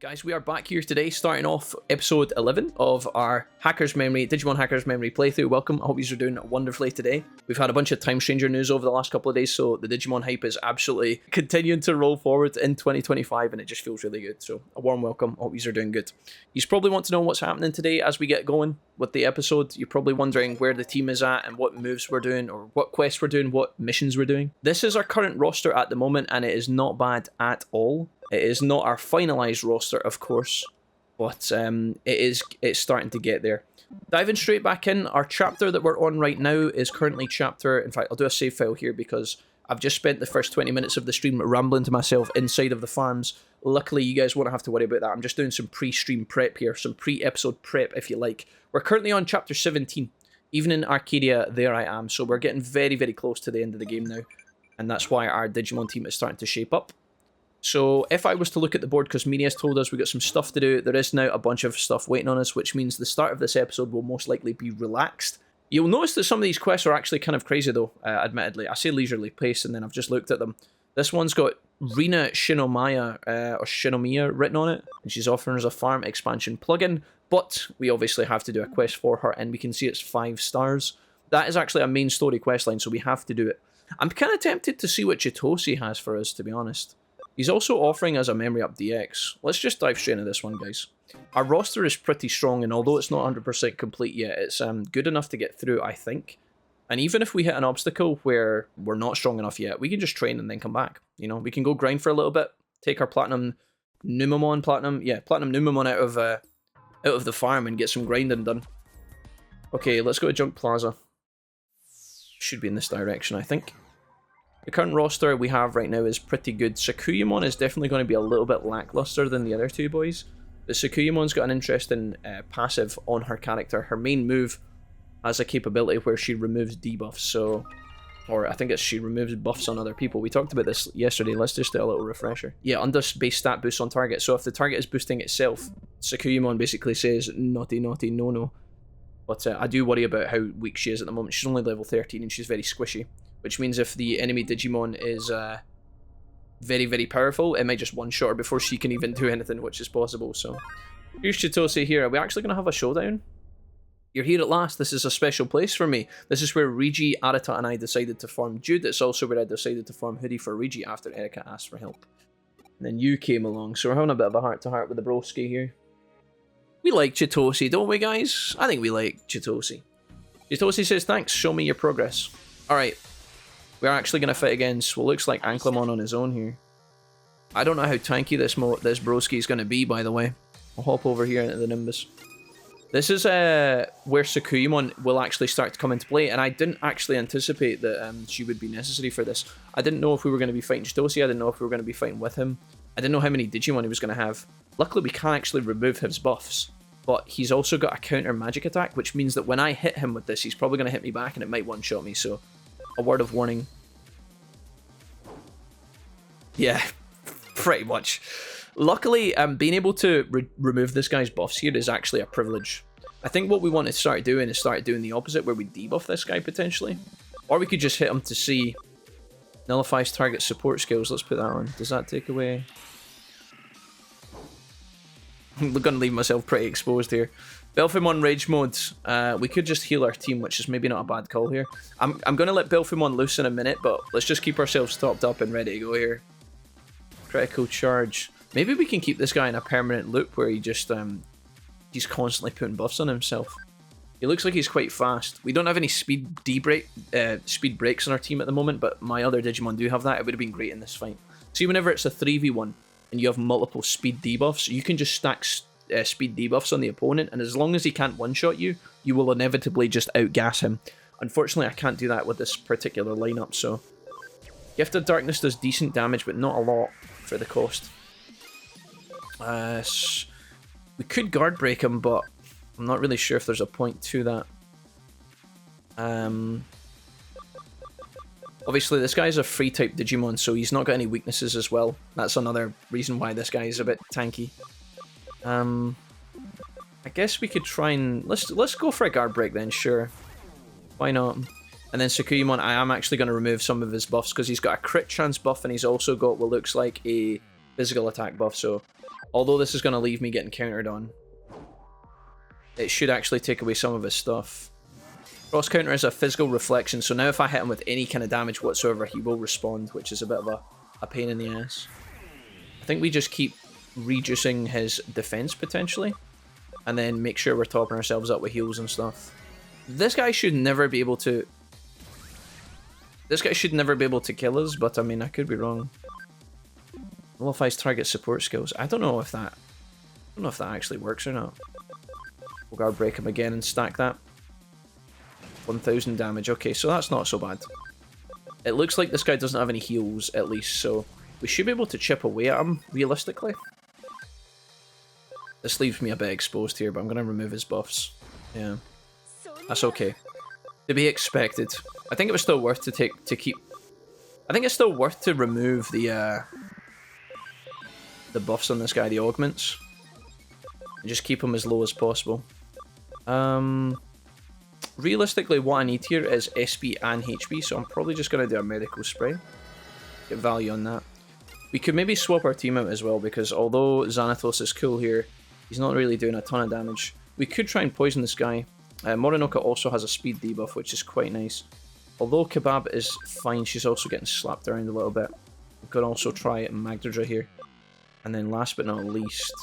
Guys, we are back here today, starting off episode 11 of our Digimon Hacker's Memory playthrough. Welcome, I hope you are doing wonderfully today. We've had a bunch of Time Stranger news over the last couple of days, so the Digimon hype is absolutely continuing to roll forward in 2025, and it just feels really good. So a warm welcome, I hope you are doing good. You probably want to know what's happening today as we get going with the episode. You're probably wondering where the team is at and what moves we're doing, or what quests we're doing, what missions we're doing. This is our current roster at the moment, and it is not bad at all. It is not our finalised roster, of course, but it's starting to get there. Diving straight back in, our chapter that we're on right now is currently in fact, I'll do a save file here because I've just spent the first 20 minutes of the stream rambling to myself inside of the farms. Luckily, you guys won't have to worry about that. I'm just doing some pre-stream prep here, some pre-episode prep, if you like. We're currently on chapter 17. Even in Arcadia, there I am. So we're getting very, very close to the end of the game now. And that's why our Digimon team is starting to shape up. So if I was to look at the board, because Mini has told us we got some stuff to do, there is now a bunch of stuff waiting on us, which means the start of this episode will most likely be relaxed. You'll notice that some of these quests are actually kind of crazy though, admittedly. I say leisurely pace, and then I've just looked at them. This one's got Rina Shinomiya, or Shinomiya written on it, and she's offering us a farm expansion plugin, but we obviously have to do a quest for her, and we can see it's 5 stars. That is actually a main story quest line, so we have to do it. I'm kind of tempted to see what Chitosi has for us, to be honest. He's also offering us a Memory Up DX. Let's just dive straight into this one, guys. Our roster is pretty strong, and although it's not 100% complete yet, it's good enough to get through, I think. And even if we hit an obstacle where we're not strong enough yet, we can just train and then come back. You know, we can go grind for a little bit, take our Platinum Numemon out of the farm and get some grinding done. Okay, let's go to Junk Plaza. Should be in this direction, I think. The current roster we have right now is pretty good. Sakuyamon is definitely going to be a little bit lackluster than the other two boys. But Sakuyamon's got an interesting passive on her character. Her main move has a capability where she removes debuffs, so... Or I think it's she removes buffs on other people. We talked about this yesterday. Let's just do a little refresher. Yeah, under base stat boost on target. So if the target is boosting itself, Sakuyamon basically says, naughty, naughty, no, no. But I do worry about how weak she is at the moment. She's only level 13 and she's very squishy. Which means if the enemy Digimon is very, very powerful, it might just one-shot her before she can even do anything, which is possible. So, here's Chitose here. Are we actually going to have a showdown? You're here at last. This is a special place for me. This is where Rigi, Arata, and I decided to form Jude. It's also where I decided to form Hoodie for Rigi after Erika asked for help. And then you came along, so we're having a bit of a heart-to-heart with the broski here. We like Chitose, don't we, guys? I think we like Chitose. Chitose says, thanks, show me your progress. Alright. We're actually going to fight against what looks like Anklamon on his own here. I don't know how tanky this broski is going to be, by the way. I'll hop over here into the Nimbus. This is where Sakuyamon will actually start to come into play, and I didn't actually anticipate that she would be necessary for this. I didn't know if we were going to be fighting Chitosi, I didn't know if we were going to be fighting with him. I didn't know how many Digimon he was going to have. Luckily, we can actually remove his buffs, but he's also got a counter magic attack, which means that when I hit him with this, he's probably going to hit me back, and it might one-shot me, so... A word of warning. Yeah, pretty much. Luckily, being able to remove this guy's buffs here is actually a privilege. I think what we want to start doing is start doing the opposite, where we debuff this guy potentially. Or we could just hit him to see nullifies target support skills. Let's put that on. Does that take away? I'm going to leave myself pretty exposed here. Belphimon Rage Mode. We could just heal our team, which is maybe not a bad call here. I'm going to let Belphimon loose in a minute, but let's just keep ourselves topped up and ready to go here. Critical charge. Maybe we can keep this guy in a permanent loop where he just he's constantly putting buffs on himself. He looks like he's quite fast. We don't have any speed breaks on our team at the moment, but my other Digimon do have that. It would have been great in this fight. See, whenever it's a 3v1 and you have multiple speed debuffs, you can just stack speed debuffs on the opponent, and as long as he can't one-shot you, you will inevitably just outgas him. Unfortunately, I can't do that with this particular lineup, so... Gift of Darkness does decent damage, but not a lot for the cost. We could guard break him, but I'm not really sure if there's a point to that. Obviously, this guy's a free-type Digimon, so he's not got any weaknesses as well. That's another reason why this guy is a bit tanky. I guess we could try and... Let's go for a guard break then, sure. Why not? And then Sakuyamon, I am actually going to remove some of his buffs because he's got a crit chance buff and he's also got what looks like a physical attack buff, so although this is going to leave me getting countered on, it should actually take away some of his stuff. Cross counter is a physical reflection, so now if I hit him with any kind of damage whatsoever, he will respond, which is a bit of a pain in the ass. I think we just keep reducing his defense potentially, and then make sure we're topping ourselves up with heals and stuff. This guy should never be able to... This guy should never be able to kill us, but I mean, I could be wrong. Nullifies target support skills. I don't know if that actually works or not. We'll guard break him again and stack that. 1000 damage. Okay, so that's not so bad. It looks like this guy doesn't have any heals, at least, so we should be able to chip away at him, realistically. This leaves me a bit exposed here, but I'm going to remove his buffs. Yeah, that's okay. To be expected. I think it was still worth to keep... I think it's still worth to remove the buffs on this guy, the augments. And just keep him as low as possible. Realistically, what I need here is SP and HP, so I'm probably just going to do a medical spray. Get value on that. We could maybe swap our team out as well, because although Xanathos is cool here, he's not really doing a ton of damage. We could try and poison this guy. Morinoka also has a speed debuff, which is quite nice. Although Kebab is fine, she's also getting slapped around a little bit. We could also try Magdadra here. And then last but not least...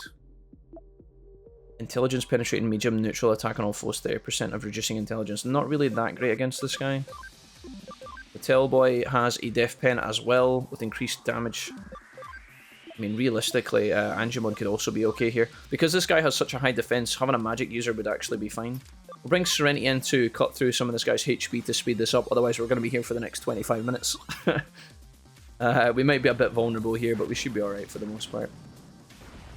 Intelligence penetrating medium, neutral attack on all foes, 30% of reducing intelligence. Not really that great against this guy. The Tailboy has a Death Pen as well, with increased damage. I mean, realistically, Angemon could also be okay here. Because this guy has such a high defense, having a magic user would actually be fine. We'll bring Serenity in to cut through some of this guy's HP to speed this up, otherwise we're going to be here for the next 25 minutes. We might be a bit vulnerable here, but we should be alright for the most part.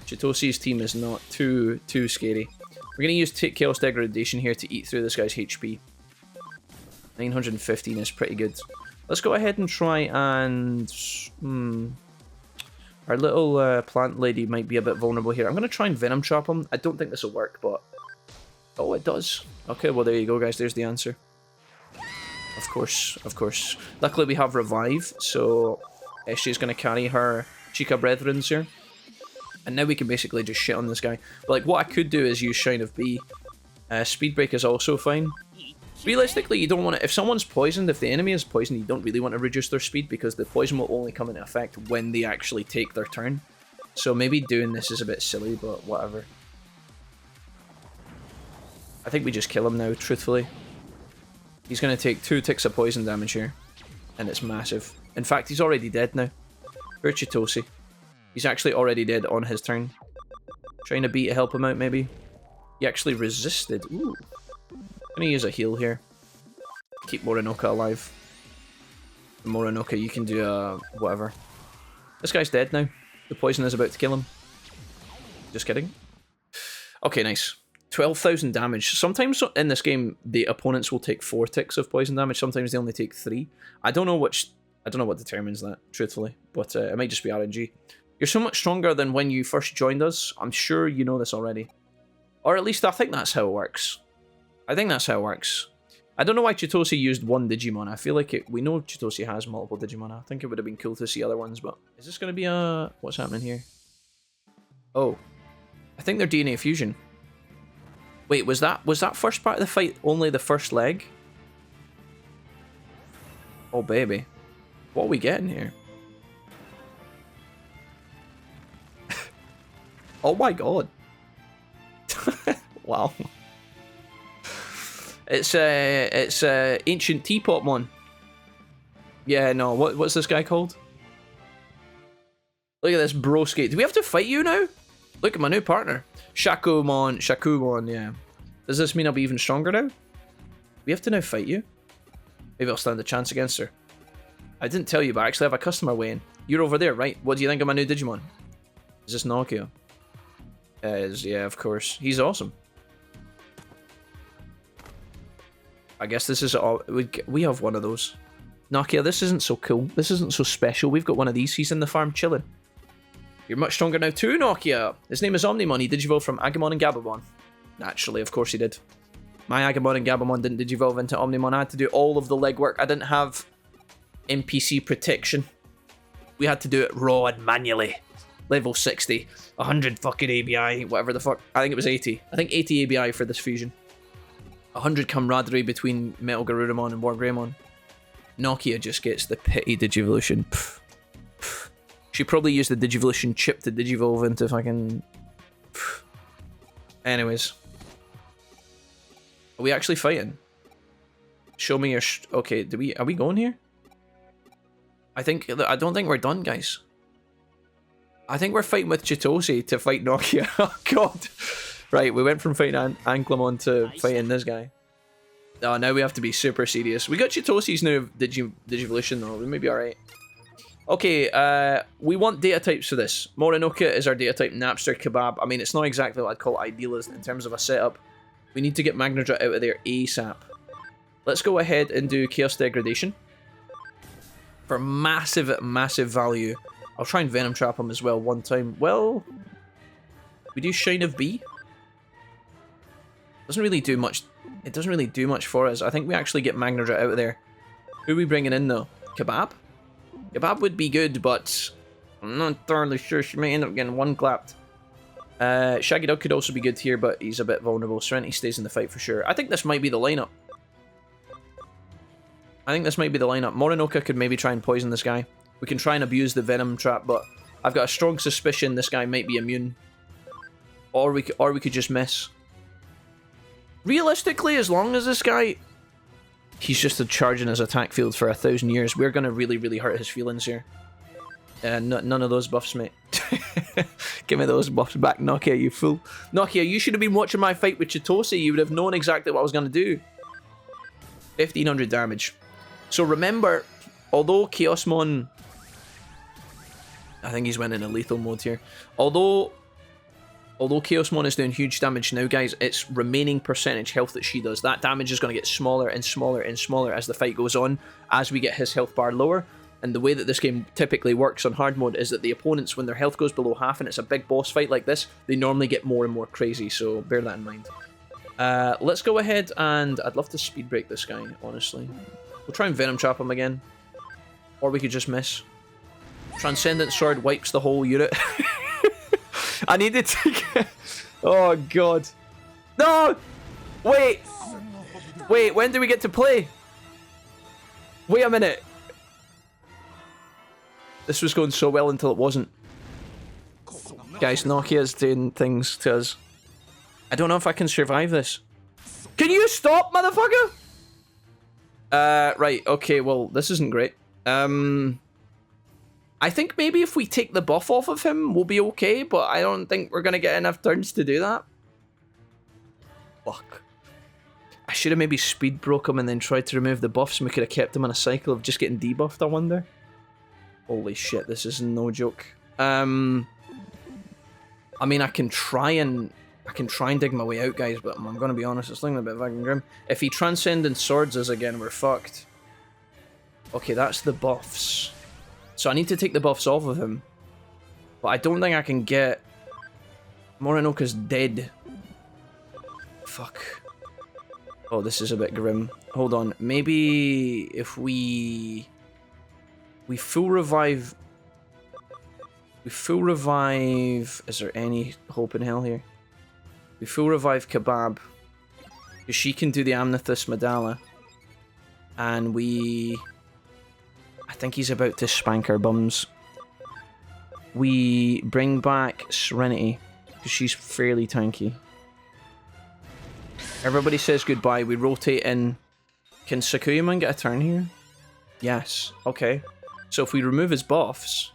Chitosi's team is not too scary. We're going to use Chaos Degradation here to eat through this guy's HP. 915 is pretty good. Let's go ahead and try and... Our little plant lady might be a bit vulnerable here. I'm going to try and Venom Trap him. I don't think this will work, but... Oh, it does. Okay, well there you go, guys. There's the answer. Of course, of course. Luckily we have Revive, so SJ's going to carry her Chica Brethrens here. And now we can basically just shit on this guy. But like, what I could do is use Shine of B. Speed Break is also fine. Realistically, you don't want to... If someone's poisoned, if the enemy is poisoned, you don't really want to reduce their speed, because the poison will only come into effect when they actually take their turn. So maybe doing this is a bit silly, but whatever. I think we just kill him now, truthfully. He's going to take 2 ticks of poison damage here. And it's massive. In fact, he's already dead now. Poor Chitosi. He's actually already dead on his turn. Trying to B to help him out, maybe. He actually resisted. Ooh. Gonna use a heal here. Keep Morinoka alive. Morinoka, you can do whatever. This guy's dead now. The poison is about to kill him. Just kidding. Okay, nice. 12,000 damage. Sometimes in this game, the opponents will take 4 ticks of poison damage. Sometimes they only take 3. I don't know what determines that, truthfully. But it might just be RNG. You're so much stronger than when you first joined us. I'm sure you know this already. Or at least I think that's how it works. I think that's how it works. I don't know why Chitosi used 1 Digimon. I feel like we know Chitosi has multiple Digimon. I think it would have been cool to see other ones, but... Is this going to be a... What's happening here? Oh. I think they're DNA fusion. Wait, was that first part of the fight only the first leg? Oh, baby. What are we getting here? Oh my god. Wow. It's Ancient Teapotmon. Yeah, no, what's this guy called? Look at this broski. Do we have to fight you now? Look at my new partner. Shakumon, yeah. Does this mean I'll be even stronger now? We have to now fight you? Maybe I'll stand a chance against her. I didn't tell you, but I actually have a customer weighing. You're over there, right? What do you think of my new Digimon? Is this Nokia? Yeah, of course. He's awesome. I guess this is all... We have one of those. Nokia, this isn't so cool. This isn't so special. We've got one of these. He's in the farm chilling. You're much stronger now too, Nokia. His name is Omnimon. He digivolved from Agumon and Gabumon. Naturally, of course he did. My Agumon and Gabumon didn't digivolve into Omnimon. I had to do all of the legwork. I didn't have NPC protection. We had to do it raw and manually. Level 60. 100 fucking ABI, whatever the fuck. I think it was 80. I think 80 ABI for this fusion. 100 camaraderie between Metal Garurumon and War Greymon. Nokia just gets the pity Digivolution. Pff. Pff. She probably used the Digivolution chip to Digivolve into fucking... Pff. Anyways. Are we actually fighting? Show me your... Okay, are we going here? I don't think we're done, guys. I think we're fighting with Chitose to fight Nokia. Oh, God. Right, we went from fighting Anklamon to fighting this guy. Oh, now we have to be super serious. We got Chitose's new Digivolution, though. We may be alright. Okay, we want data types for this. Morinoka is our data type. Napster, Kebab. I mean, it's not exactly what I'd call ideal in terms of a setup. We need to get Magnadra out of there ASAP. Let's go ahead and do Chaos Degradation. For massive, massive value. I'll try and Venom Trap him as well one time. Well, we do Shine of B. Doesn't really do much. It doesn't really do much for us. I think we actually get Magnadra out of there. Who are we bringing in though? Kebab? Kebab would be good, but I'm not entirely sure. She may end up getting one clapped. Shaggy Dog could also be good here, but he's a bit vulnerable. Serenity stays in the fight for sure. I think this might be the lineup. Morinoka could maybe try and poison this guy. We can try and abuse the Venom Trap, but I've got a strong suspicion this guy might be immune. Or we could just miss. Realistically, as long as this guy... He's just a charge in his attack field for 1,000 years. We're going to really, really hurt his feelings here. None of those buffs, mate. Give me those buffs back, Nokia, you fool. Nokia, you should have been watching my fight with Chitose. You would have known exactly what I was going to do. 1,500 damage. So remember, although Chaosmon... I think he's went in a lethal mode here. Although Chaosmon is doing huge damage now, guys, it's remaining percentage health that she does. That damage is going to get smaller and smaller and smaller as the fight goes on, as we get his health bar lower. And the way that this game typically works on hard mode is that the opponents, when their health goes below half and it's a big boss fight like this, they normally get more and more crazy, so bear that in mind. Let's go ahead and... I'd love to speed break this guy, honestly. We'll try and Venom Trap him again. Or we could just miss. Transcendent Sword wipes the whole unit. I need to take it. Oh, God. No! Wait! Wait, when do we get to play? Wait a minute. This was going so well until it wasn't. Guys, Nokia's doing things to us. I don't know if I can survive this. Can you stop, motherfucker? Right, okay, well, this isn't great. I think maybe if we take the buff off of him, we'll be okay, but I don't think we're going to get enough turns to do that. Fuck. I should have maybe speed broke him and then tried to remove the buffs, and we could have kept him on a cycle of just getting debuffed, I wonder. Holy shit, this is no joke. I mean, I can try and dig my way out, guys, but I'm going to be honest, it's looking a bit fucking grim. If he Transcendent Swords us again, we're fucked. Okay, that's the buffs. So I need to take the buffs off of him. But I don't think I can get... Morinoka's dead. Fuck. Oh, this is a bit grim. Hold on. Maybe if we full revive... We full revive... Is there any hope in hell here? We full revive Kebab. Because she can do the Amnithus Medalla. And we... I think he's about to spank our bums. We bring back Serenity, because she's fairly tanky. Everybody says goodbye. We rotate in. Can Sakuyamon get a turn here? Yes. Okay. So if we remove his buffs,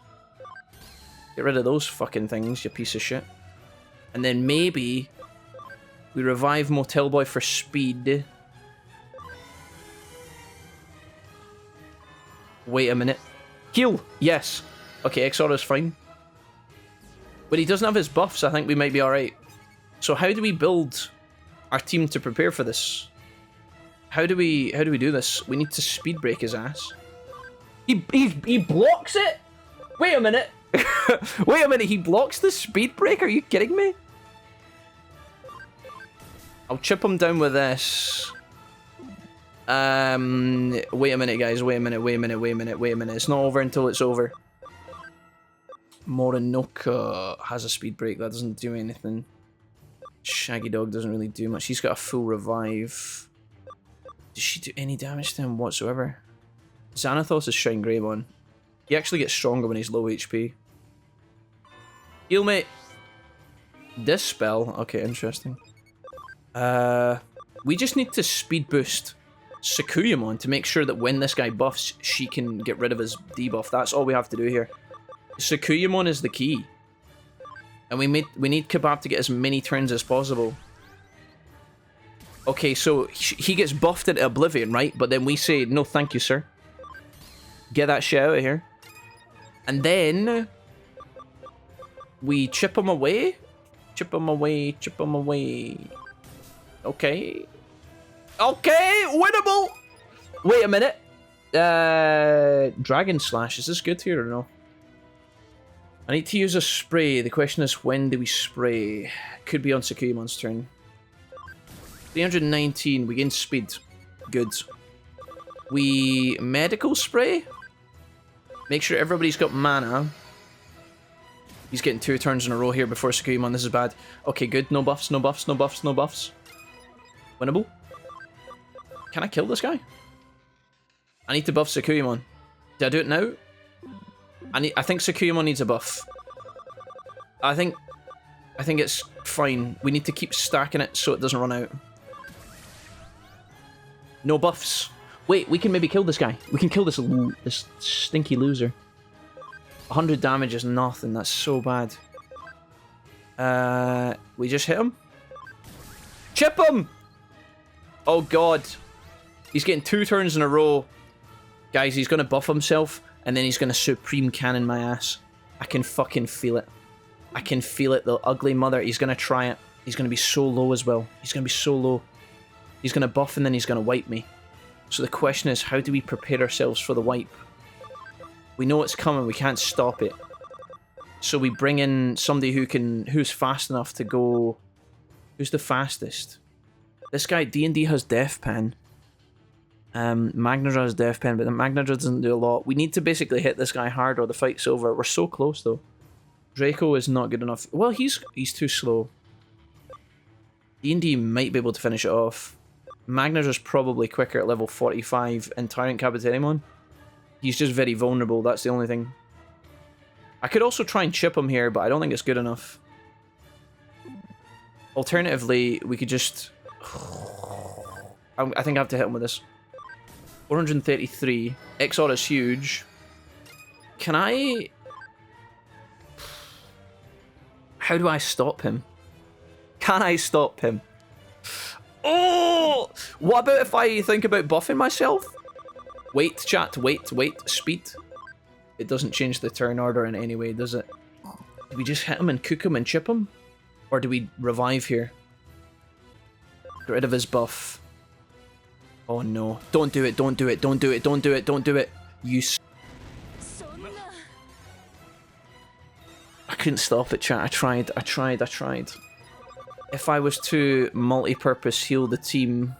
get rid of those fucking things, you piece of shit. And then maybe we revive Motel Boy for speed. Wait a minute. Heal! Yes. Okay, Exora's fine. But he doesn't have his buffs. I think we might be alright. So how do we build our team to prepare for this? How do we do this? We need to speed break his ass. He blocks it? Wait a minute. Wait a minute, he blocks the speed break? Are you kidding me? I'll chip him down with this. Wait a minute, guys. Wait a minute. It's not over until it's over. Morinoka has a speed break. That doesn't do anything. Shaggy Dog doesn't really do much. He's got a full revive. Does she do any damage to him whatsoever? Xanathos is Shine Greymon. He actually gets stronger when he's low HP. Heal mate. This spell. Okay, interesting. We just need to speed boost Sakuyamon to make sure that when this guy buffs, she can get rid of his debuff. That's all we have to do here. Sakuyamon is the key. And we need Kebab to get as many turns as possible. Okay, so he gets buffed into Oblivion, right? But then we say, no thank you, sir. Get that shit out of here. And then we chip him away. Chip him away, chip him away. Okay. Okay, winnable! Wait a minute. Dragon Slash, is this good here or no? I need to use a spray. The question is, when do we spray? Could be on Sakuyamon's turn. 319, we gain speed. Good. We medical spray? Make sure everybody's got mana. He's getting 2 turns in a row here before Sakuyamon. This is bad. Okay, good. No buffs, no buffs, no buffs, no buffs. Winnable. Can I kill this guy? I need to buff Sakuyamon. Did I do it now? I think Sakuyamon needs a buff. I think it's fine. We need to keep stacking it so it doesn't run out. No buffs. Wait, we can maybe kill this guy. We can kill this stinky loser. 100 damage is nothing. That's so bad. We just hit him. Chip him! Oh god. He's getting 2 turns in a row. Guys, he's going to buff himself. And then he's going to Supreme Cannon my ass. I can fucking feel it. I can feel it, the ugly mother. He's going to try it. He's going to be so low as well. He's going to be so low. He's going to buff and then he's going to wipe me. So the question is, how do we prepare ourselves for the wipe? We know it's coming. We can't stop it. So we bring in somebody who's fast enough to go... Who's the fastest? This guy, D&D has Death Pen. Magnadra has Death Pen, but the Magnadra doesn't do a lot. We need to basically hit this guy hard or the fight's over. We're so close though. Draco is not good enough. Well, he's too slow. D&D might be able to finish it off. Magnadra's probably quicker at level 45, and Tyrant Kabuterimon, he's just very vulnerable, that's the only thing. I could also try and chip him here, but I don't think it's good enough. Alternatively, we could just... I think I have to hit him with this. 433. XR is huge. Can I... How do I stop him? Can I stop him? Oh! What about if I think about buffing myself? Wait, chat. Wait. Speed. It doesn't change the turn order in any way, does it? Do we just hit him and cook him and chip him? Or do we revive here? Get rid of his buff. Oh no. Don't do it, don't do it, don't do it, don't do it, don't do it. You I couldn't stop it, chat. I tried. If I was to multi-purpose heal the team...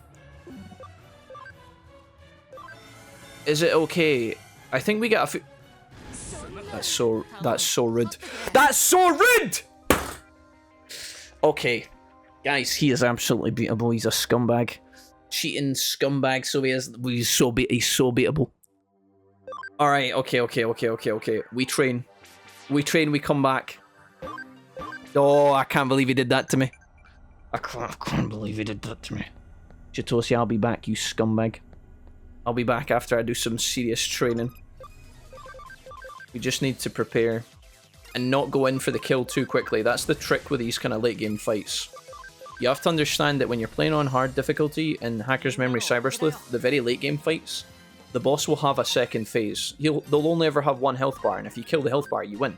Is it okay? I think we get a few... That's so rude. That's so rude! Okay. Guys, he is absolutely beatable. He's a scumbag. Cheating scumbag, so he's so beatable. Alright, okay. We train, we come back. Oh, I can't believe he did that to me. I can't believe he did that to me. Chitosi, I'll be back, you scumbag. I'll be back after I do some serious training. We just need to prepare and not go in for the kill too quickly. That's the trick with these kind of late game fights. You have to understand that when you're playing on hard difficulty in Hacker's Memory Cyber Sleuth, the very late game fights, the boss will have a second phase. They'll only ever have 1 health bar, and if you kill the health bar, you win.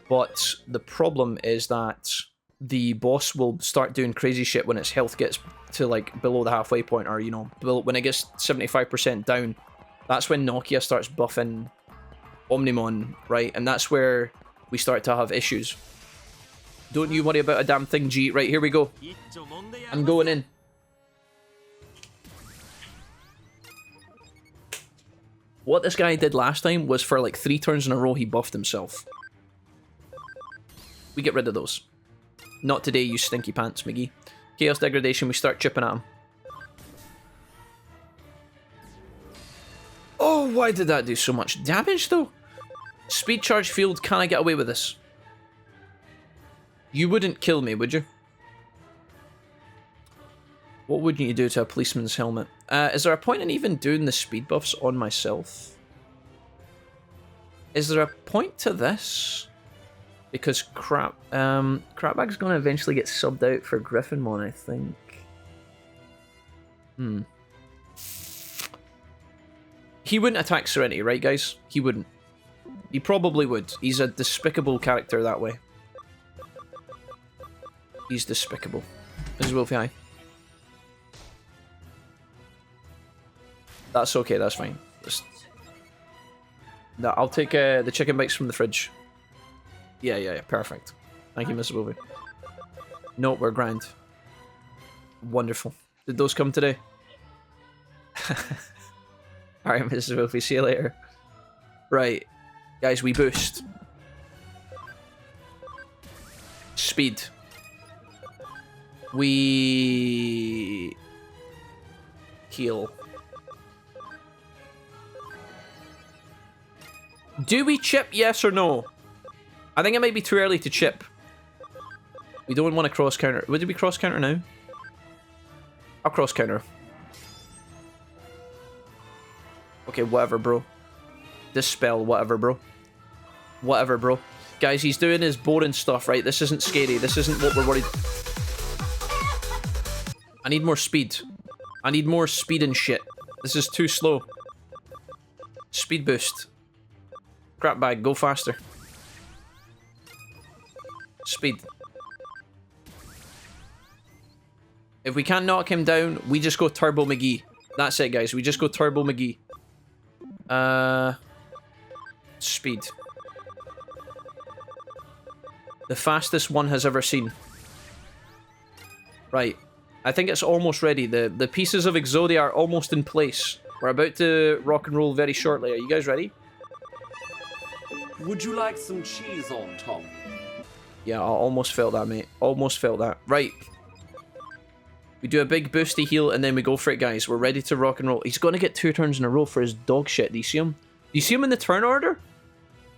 But the problem is that the boss will start doing crazy shit when its health gets to like below the halfway point, or you know, when it gets 75% down. That's when Nokia starts buffing Omnimon, right? And that's where we start to have issues. Don't you worry about a damn thing, G. Right, here we go. I'm going in. What this guy did last time was for like 3 turns in a row, he buffed himself. We get rid of those. Not today, you stinky pants, McGee. Chaos Degradation, we start chipping at him. Oh, why did that do so much damage, though? Speed Charge Field, can I get away with this? You wouldn't kill me, would you? What wouldn't you do to a policeman's helmet? Is there a point in even doing the speed buffs on myself? Is there a point to this? Because Crapbag's gonna eventually get subbed out for Griffinmon, I think. He wouldn't attack Serenity, right, guys? He wouldn't. He probably would. He's a despicable character that way. He's despicable. This is Wolfie High. That's okay, that's fine. No, I'll take the chicken bites from the fridge. Yeah, perfect. Thank you, Mrs. Wolfie. No, we're grand. Wonderful. Did those come today? Alright, Mrs. Wolfie, see you later. Right. Guys, we boost. Speed. We heal. Do we chip, yes or no? I think it might be too early to chip. We don't want to cross counter. Would we cross counter now? I'll cross counter. Okay, whatever, bro. Dispel, whatever, bro. Whatever, bro. Guys, he's doing his boring stuff, right? This isn't scary. This isn't what we're worried. I need more speed. I need more speed and shit. This is too slow. Speed boost. Crap bag, go faster. Speed. If we can't knock him down, we just go Turbo McGee. That's it, guys. We just go Turbo McGee. Speed. The fastest one has ever seen. Right. I think it's almost ready. The pieces of Exodia are almost in place. We're about to rock and roll very shortly. Are you guys ready? Would you like some cheese on top? Yeah, I almost felt that, mate. Almost felt that. Right. We do a big boosty heal, and then we go for it, guys. We're ready to rock and roll. He's going to get 2 turns in a row for his dog shit. Do you see him? Do you see him in the turn order?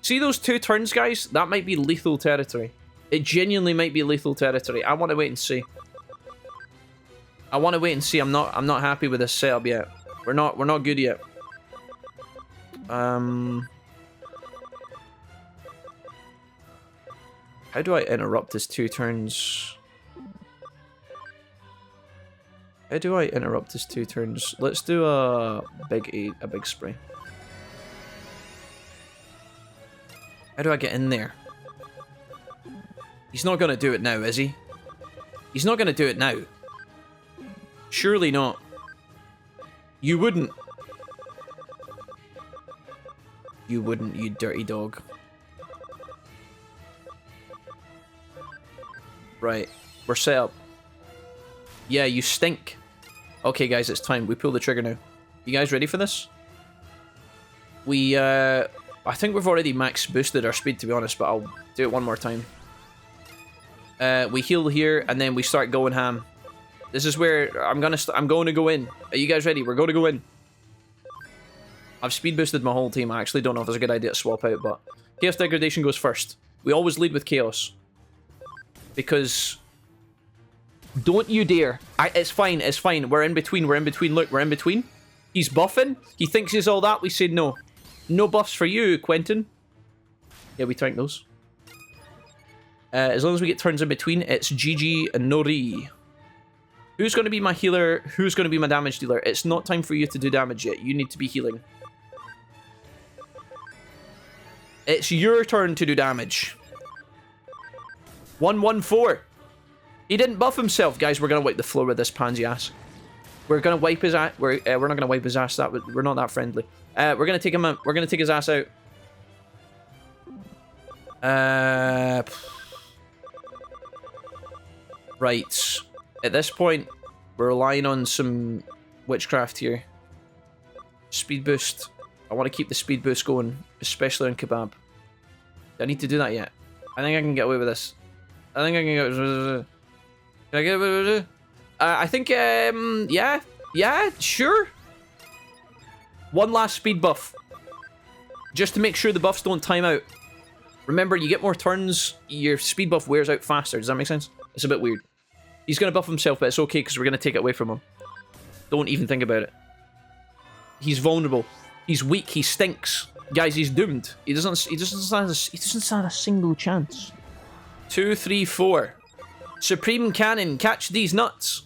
See those 2 turns, guys? That might be lethal territory. It genuinely might be lethal territory. I want to wait and see. I want to wait and see. I'm not happy with this setup yet. We're not good yet. How do I interrupt his 2 turns? How do I interrupt his 2 turns? Let's do a big spray. How do I get in there? He's not gonna do it now, is he? He's not gonna do it now. Surely not. You wouldn't. You wouldn't, you dirty dog. Right, we're set up. Yeah, you stink. Okay, guys, it's time. We pull the trigger now. You guys ready for this? We, I think we've already max boosted our speed, to be honest, but I'll do it one more time. We heal here, and then we start going ham. This is where I'm going to go in. Are you guys ready? We're going to go in. I've speed boosted my whole team. I actually don't know if it's a good idea to swap out, but Chaos Degradation goes first. We always lead with Chaos. Because... Don't you dare. It's fine, it's fine. We're in between, Look, we're in between. He's buffing. He thinks he's all that. We say no. No buffs for you, Quentin. Yeah, we tank those. As long as we get turns in between, it's GG and Nori. Who's going to be my healer? Who's going to be my damage dealer? It's not time for you to do damage yet. You need to be healing. It's your turn to do damage. 114. He didn't buff himself. Guys, we're going to wipe the floor with this pansy ass. We're going to wipe his ass. We're not going to wipe his ass. We're not that friendly. We're going to take him out. We're going to take his ass out. Right. At this point, we're relying on some witchcraft here. Speed boost. I want to keep the speed boost going, especially on Kebab. Do I need to do that yet? I think I can get away with this. I think I can go. Can I get? I think. Yeah. Yeah. Sure. One last speed buff, just to make sure the buffs don't time out. Remember, you get more turns, your speed buff wears out faster. Does that make sense? It's a bit weird. He's gonna buff himself, but it's okay because we're gonna take it away from him. Don't even think about it. He's vulnerable. He's weak. He stinks, guys. He's doomed. He doesn't stand a single chance. 2, 3, 4. Supreme Cannon, catch these nuts.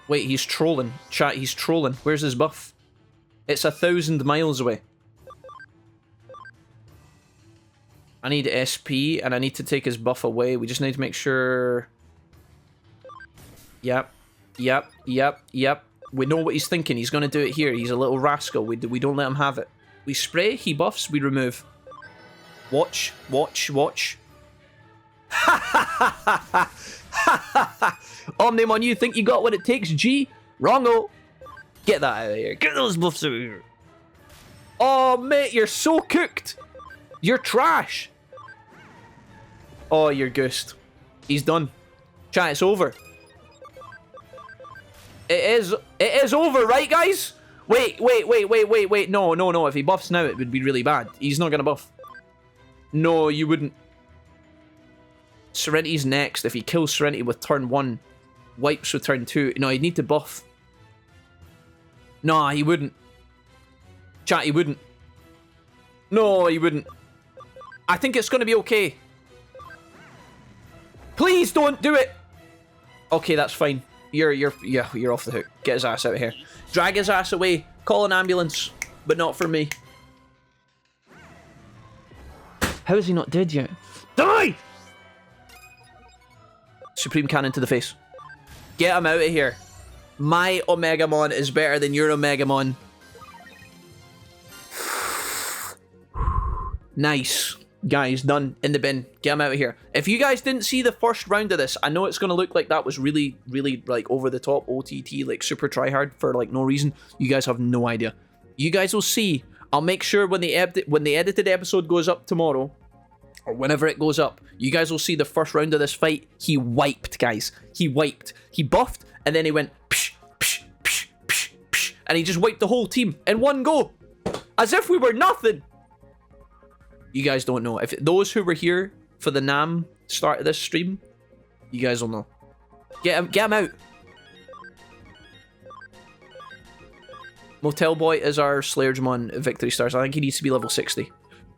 Wait, he's trolling. Chat, he's trolling. Where's his buff? It's 1,000 miles away. I need SP, and I need to take his buff away. We just need to make sure... Yep. Yep. Yep. Yep. We know what he's thinking. He's going to do it here. He's a little rascal. We don't let him have it. We spray, he buffs, we remove. Watch. Watch. Watch. Ha ha ha ha ha! Ha ha ha! Omnimon, you think you got what it takes, G? Wrongo! Get that out of here. Get those buffs out of here. Oh, mate, you're so cooked. You're trash. Oh, you're goosed. He's done. Chat, it's over. It is over, right, guys? Wait. No. If he buffs now, it would be really bad. He's not gonna buff. No, you wouldn't. Serenity's next. If he kills Serenity with turn 1, wipes with turn 2. No, he'd need to buff. Nah, he wouldn't. Chat, he wouldn't. No, he wouldn't. I think it's gonna be okay. Please don't do it. Okay, that's fine. You're off the hook. Get his ass out of here. Drag his ass away. Call an ambulance, but not for me. How is he not dead yet? Die! Supreme Cannon to the face. Get him out of here. My Omegamon is better than your Omegamon. Nice. Guys, done. In the bin. Get him out of here. If you guys didn't see the first round of this, I know it's going to look like that was really, like, over the top, OTT, like, super tryhard for, like, no reason. You guys have no idea. You guys will see. I'll make sure when the edited episode goes up tomorrow, or whenever it goes up, you guys will see the first round of this fight. He wiped, guys. He wiped. He buffed, and then he went psh, psh, psh, psh, psh, and he just wiped the whole team in one go. As if we were nothing. You guys don't know. If those who were here for the NAM start of this stream, you guys will know. Get him out. Motel Boy is our Slayerjamon victory stars. I think he needs to be level 60.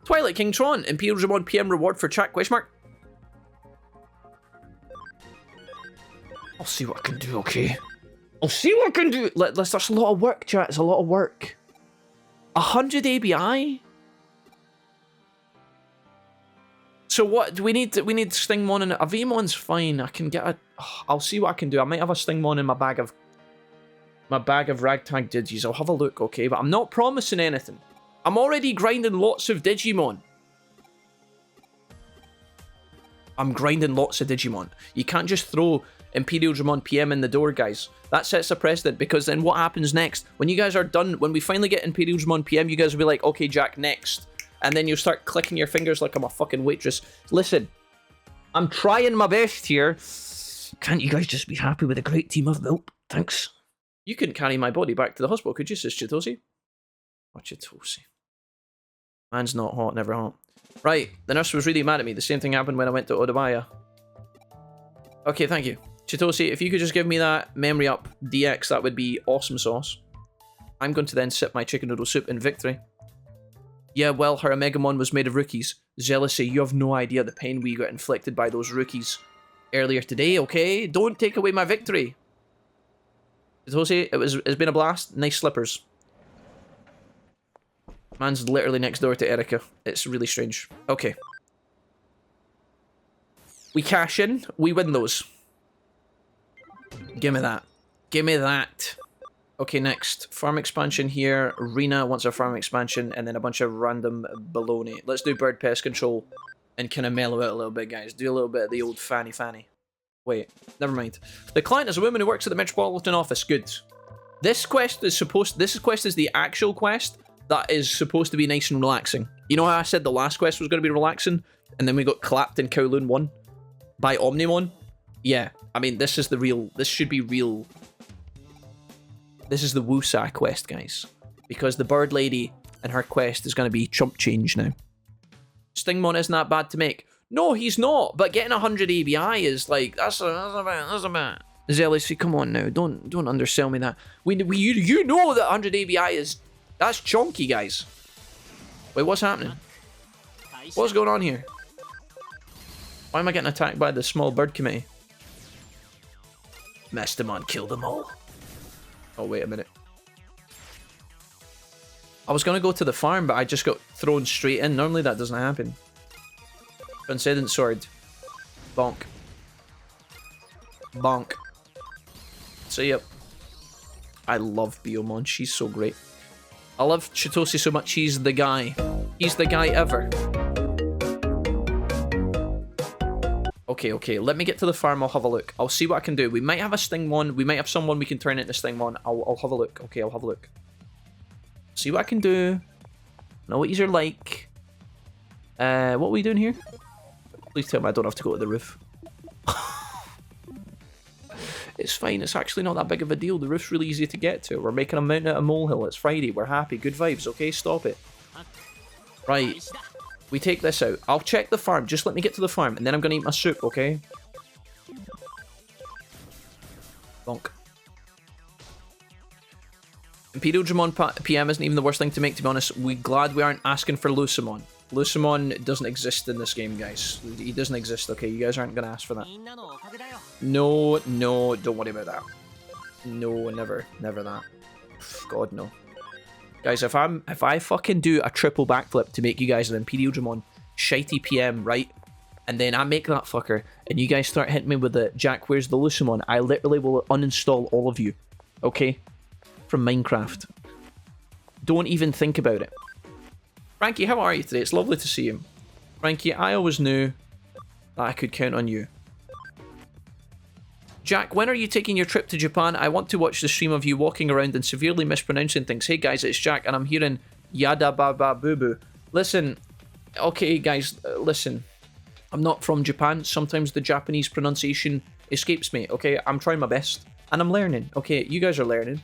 Twilight King Tron, Imperial Dramon PM reward for chat, question mark. I'll see what I can do, okay? I'll see what I can do. That's a lot of work, chat. It's a lot of work. 100 ABI? So what do we need? We need Stingmon and a Vmon's fine. I can get a. Oh, I'll see what I can do. I might have a Stingmon in my bag of ragtag digis. I'll have a look, okay? But I'm not promising anything. I'm already grinding lots of Digimon. I'm grinding lots of Digimon. You can't just throw Imperial Dramon PM in the door, guys. That sets a precedent, because then what happens next? When you guys are done, when we finally get Imperial Dramon PM, you guys will be like, okay, Jack, next. And then you'll start clicking your fingers like I'm a fucking waitress. Listen, I'm trying my best here. Can't you guys just be happy with a great team I've built? Thanks. You couldn't carry my body back to the hospital, could you, Sis Chitose? Oh, Chitose. Man's not hot, never hot. Right, the nurse was really mad at me. The same thing happened when I went to Odabaya. Okay, thank you. Chitose, if you could just give me that memory up DX, that would be awesome sauce. I'm going to then sip my chicken noodle soup in victory. Yeah, well, her Omegamon was made of rookies. Jealousy, you have no idea the pain we got inflicted by those rookies earlier today, okay? Don't take away my victory. Chitose, it's been a blast. Nice slippers. Man's literally next door to Erica. It's really strange. Okay. We cash in. We win those. Give me that. Give me that. Okay, next. Farm expansion here. Rena wants a farm expansion, and then a bunch of random baloney. Let's do bird pest control and kind of mellow out a little bit, guys. Do a little bit of the old fanny. Wait, never mind. The client is a woman who works at the Metropolitan Office. Good. This quest is the actual quest that is supposed to be nice and relaxing. You know how I said the last quest was going to be relaxing? and then we got clapped in Kowloon 1 by Omnimon. Yeah, I mean, this is the real, this should be real. This is the Wusa quest, guys. Because the bird lady and her quest is going to be chump change now. Stingmon isn't that bad to make. No, he's not, but getting 100 ABI is like, that's a bit. Zealousy, come on now, don't undersell me that. You know that 100 ABI is, that's chunky, guys. Wait, what's happening? What's going on here? Why am I getting attacked by the small bird committee? Mastermon, kill them all. Oh, wait a minute. I was going to go to the farm, but I just got thrown straight in. Normally that doesn't happen. Transcendent Sword. Bonk. Bonk. See ya. I love Biomon. She's so great. I love Chitose so much. He's the guy. He's the guy ever. Okay. Let me get to the farm. I'll have a look. I'll see what I can do. We might have a Stingmon. We might have someone we can turn into Stingmon. I'll have a look. Okay, I'll have a look. See what I can do. Know what these are like. What are we doing here? Please tell me I don't have to go to the roof. It's fine. It's actually not that big of a deal. The roof's really easy to get to. We're making a mountain out of molehill. It's Friday. We're happy. Good vibes. Okay, stop it. Right. We take this out. I'll check the farm. Just let me get to the farm, and then I'm going to eat my soup, okay? Bonk. Imperial Digimon PM isn't even the worst thing to make, to be honest. We're glad we aren't asking for Lucimon. Lucimon doesn't exist in this game, guys. He doesn't exist, okay? You guys aren't going to ask for that. No, don't worry about that. No, never that. God, no. Guys, if I fucking do a triple backflip to make you guys an Imperial Digimon shitey PM, right? And then I make that fucker, and you guys start hitting me with the Jack, where's the Lucimon? I literally will uninstall all of you, okay? From Minecraft. Don't even think about it. Frankie, how are you today? It's lovely to see you. Frankie, I always knew that I could count on you. Jack, when are you taking your trip to Japan? I want to watch the stream of you walking around and severely mispronouncing things. Hey guys, it's Jack, and I'm hearing yada ba ba boo boo. Listen, okay guys, listen. I'm not from Japan. Sometimes the Japanese pronunciation escapes me, okay? I'm trying my best, and I'm learning, okay? You guys are learning.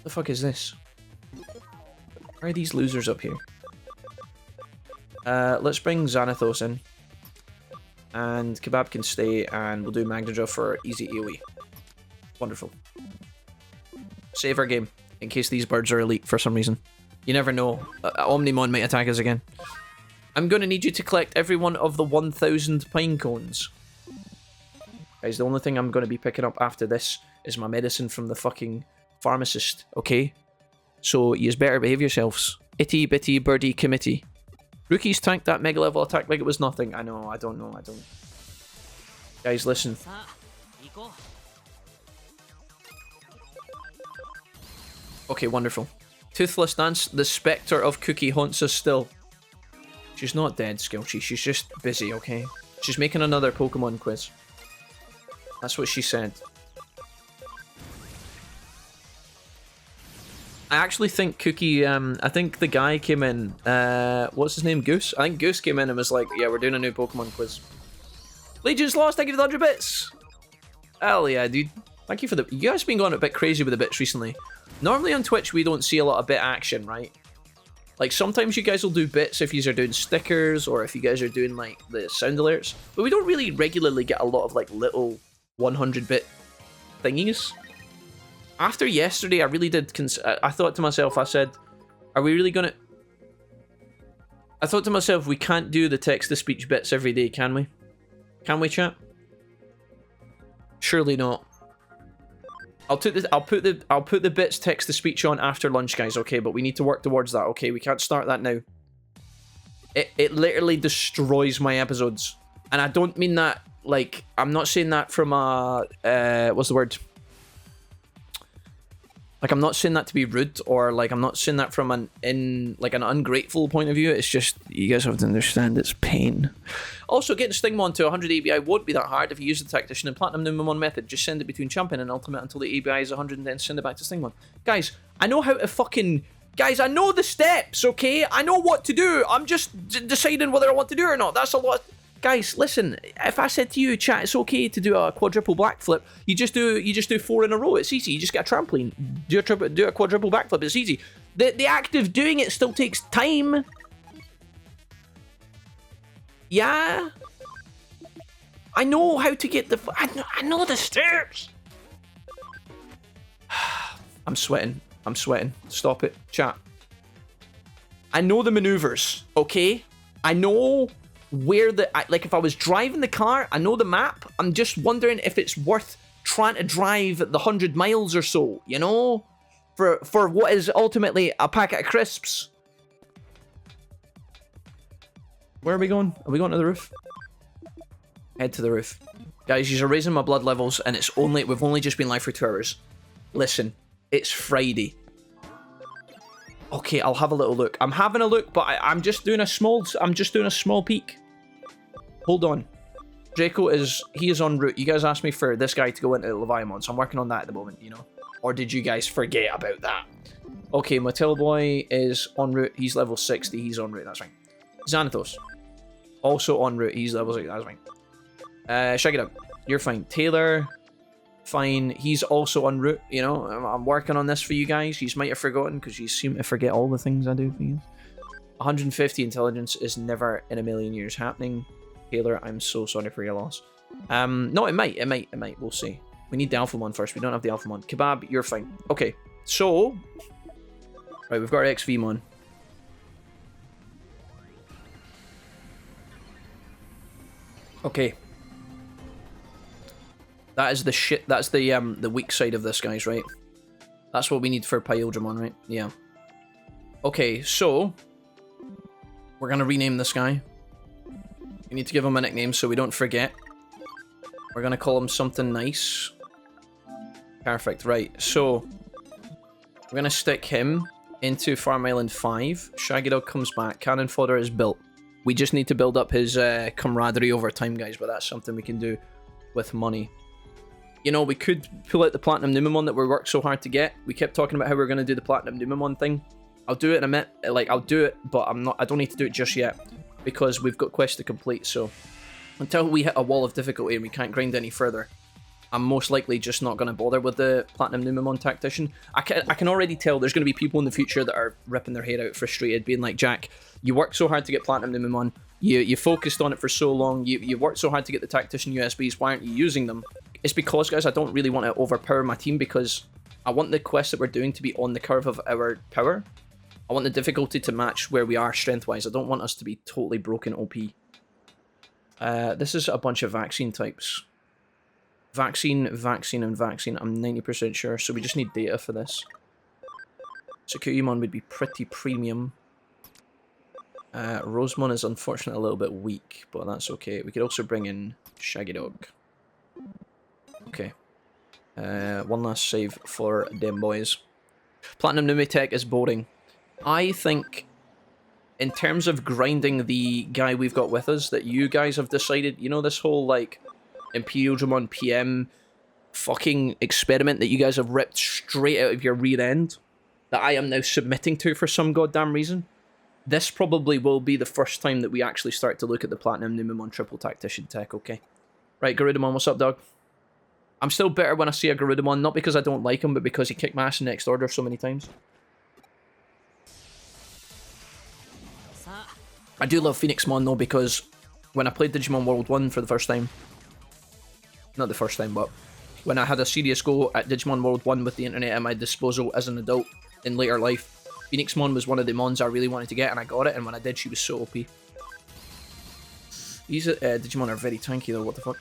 The fuck is this? Where are these losers up here? Let's bring Xanathos in. And Kebab can stay, and we'll do Magnejaw for easy AoE. Wonderful. Save our game, in case these birds are elite for some reason. You never know. Omnimon might attack us again. I'm going to need you to collect every one of the 1,000 pine cones. Guys, the only thing I'm going to be picking up after this is my medicine from the fucking pharmacist, okay? So, yous better behave yourselves. Itty bitty birdie committee. Rookies tanked that mega level attack like it was nothing. I know, I don't. Guys, listen. Okay, wonderful. Toothless Dance, the spectre of Cookie haunts us still. She's not dead, Skilchy. She's just busy, okay? She's making another Pokemon quiz. That's what she said. I actually think Cookie, I think the guy came in, what's his name, Goose? I think Goose came in and was like, yeah, we're doing a new Pokemon quiz. Legion's lost, thank you for the 100 bits! Hell yeah, dude. Thank you for the... You guys have been going a bit crazy with the bits recently. Normally on Twitch, we don't see a lot of bit action, right? Like, sometimes you guys will do bits if you are doing stickers, or if you guys are doing, like, the sound alerts. But we don't really regularly get a lot of, like, little 100-bit thingies. After yesterday, I really did... I thought to myself, I said, are we really gonna... I thought to myself, we can't do the text-to-speech bits every day, can we? Can we, chat? Surely not. I'll put the bits text-to-speech on after lunch, guys, okay? But we need to work towards that, okay? We can't start that now. It literally destroys my episodes. And I don't mean that, like... I'm not saying that from a... what's the word? Like, I'm not saying that to be rude, or, like, I'm not saying that from an ungrateful point of view. It's just, you guys have to understand it's pain. Also, getting Stingmon to 100 ABI won't be that hard if you use the Tactician and Platinum Numemon method. Just send it between Champion and Ultimate until the ABI is 100 and then send it back to Stingmon. Guys, I know how to fucking Guys, I know the steps, okay? I know what to do. I'm just deciding whether I want to do it or not. That's a lot. Guys, listen. If I said to you, chat, it's okay to do a quadruple backflip. You just do 4 in a row. It's easy. You just get a trampoline. Do a quadruple backflip. It's easy. The act of doing it still takes time. Yeah. I know how to get the. I know the steps. I'm sweating. I'm sweating. Stop it, chat. I know the maneuvers, okay? I know where like if I was driving the car, I know the map. I'm just wondering if it's worth trying to drive the 100 miles or so, you know? For what is ultimately a packet of crisps. Where are we going? Are we going to the roof? Head to the roof. Guys, you're raising my blood levels and we've only just been live for 2 hours. Listen. It's Friday. Okay, I'll have a little look. I'm having a look, but I'm just doing a small peek. Hold on. Draco is en route. You guys asked me for this guy to go into Leviamon, so I'm working on that at the moment, you know. Or did you guys forget about that? Okay, Mattel Boy is en route. He's level 60. He's en route. That's fine. Xanathos. Also en route. He's level 60. That's fine. Shake it up. You're fine. Taylor. Fine, he's also en route, you know. I'm working on this for you guys. You might have forgotten because you seem to forget all the things I do for you. 150 intelligence is never in a million years happening. Taylor, I'm so sorry for your loss. No, it might. We'll see. We need the Alphamon first. We don't have the Alphamon. Kebab, you're fine. Okay, so right, we've got our XVmon. Okay. That is the shit. That's the weak side of this, guys, right? That's what we need for Pyodramon, right? Yeah. Okay, so we're gonna rename this guy. We need to give him a nickname so we don't forget. We're gonna call him something nice. Perfect, right. So we're gonna stick him into Farm Island 5. Shaggy Dog comes back. Cannon Fodder is built. We just need to build up his camaraderie over time, guys, but that's something we can do with money. You know, we could pull out the Platinum Numemon that we worked so hard to get. We kept talking about how we were going to do the Platinum Numemon thing. I'll do it in a minute. Like, I'll do it, but I don't need to do it just yet because we've got quests to complete. So until we hit a wall of difficulty and we can't grind any further, I'm most likely just not going to bother with the Platinum Numemon Tactician. I can already tell there's going to be people in the future that are ripping their hair out frustrated, being like, Jack, you worked so hard to get Platinum Numemon. You focused on it for so long. You worked so hard to get the Tactician USBs. Why aren't you using them? It's because, guys, I don't really want to overpower my team because I want the quests that we're doing to be on the curve of our power. I want the difficulty to match where we are strength-wise. I don't want us to be totally broken OP. This is a bunch of vaccine types. Vaccine, vaccine, and vaccine. I'm 90% sure, so we just need data for this. Securitymon would be pretty premium. Rosemon is unfortunately a little bit weak, but that's okay. We could also bring in Shaggy Dog. Okay. One last save for them boys. Platinum Numitech is boring. I think, in terms of grinding the guy we've got with us, that you guys have decided, you know, this whole, like, Imperial Dramon PM fucking experiment that you guys have ripped straight out of your rear end, that I am now submitting to for some goddamn reason. This probably will be the first time that we actually start to look at the Platinum Numemon Triple Tactician tech, okay? Right, Garudamon, what's up, dog? I'm still bitter when I see a Garudamon, not because I don't like him, but because he kicked my ass in Next Order so many times. I do love Phoenixmon, though, because when I played Digimon World 1 for the first time, not the first time, but when I had a serious go at Digimon World 1 with the internet at my disposal as an adult in later life, Phoenixmon was one of the mons I really wanted to get, and I got it, and when I did, she was so OP. These Digimon are very tanky, though, what the fuck?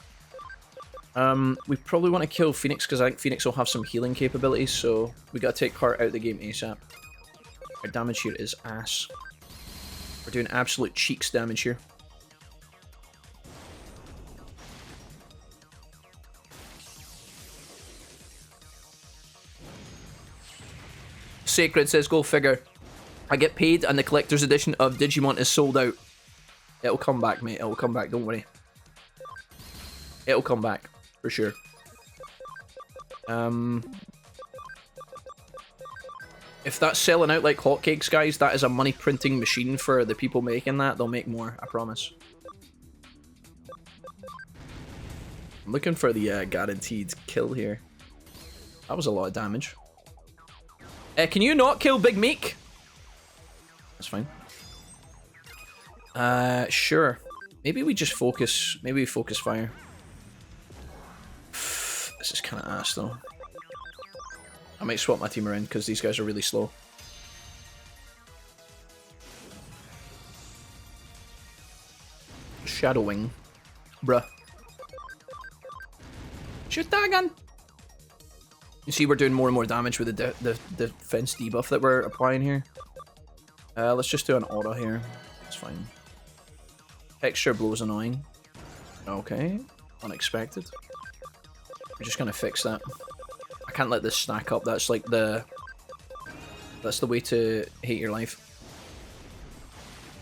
We probably want to kill Phoenix, because I think Phoenix will have some healing capabilities, so we gotta take her out of the game ASAP. Our damage here is ass. We're doing absolute cheeks damage here. Sacred says, go figure. I get paid and the collector's edition of Digimon is sold out. It'll come back, mate. It'll come back, don't worry. It'll come back, for sure. If that's selling out like hotcakes, guys, that is a money printing machine for the people making that. They'll make more, I promise. I'm looking for the guaranteed kill here. That was a lot of damage. Can you not kill Big Meek? That's fine. Sure. Maybe we just focus. Maybe we focus fire. This is kind of ass though. I might swap my team around because these guys are really slow. Shadowing. Bruh. Shoot that again! You see we're doing more and more damage with the defense debuff that we're applying here. Let's just do an auto here. It's fine. Texture blow's annoying. Okay. Unexpected. We're just gonna fix that. I can't let this stack up. That's like the... That's the way to hate your life.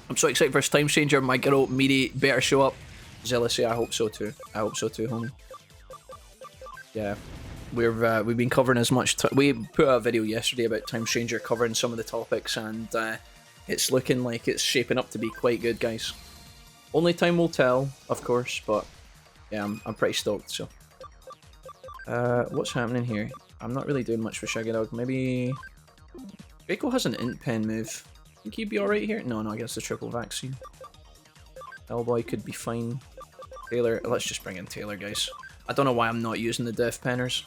I'm so excited for this time changer. My girl, Miri, better show up. Zealousy, I hope so too. I hope so too, homie. Yeah. We've been covering as much... We put out a video yesterday about Time Stranger covering some of the topics, and it's looking like it's shaping up to be quite good, guys. Only time will tell, of course, but yeah, I'm pretty stoked, so... what's happening here? I'm not really doing much for Shaggy Dog. Maybe... Draco has an int pen move. Think he'd be alright here? No, I guess the triple vaccine. Hellboy could be fine. Taylor, let's just bring in Taylor, guys. I don't know why I'm not using the Death Penners.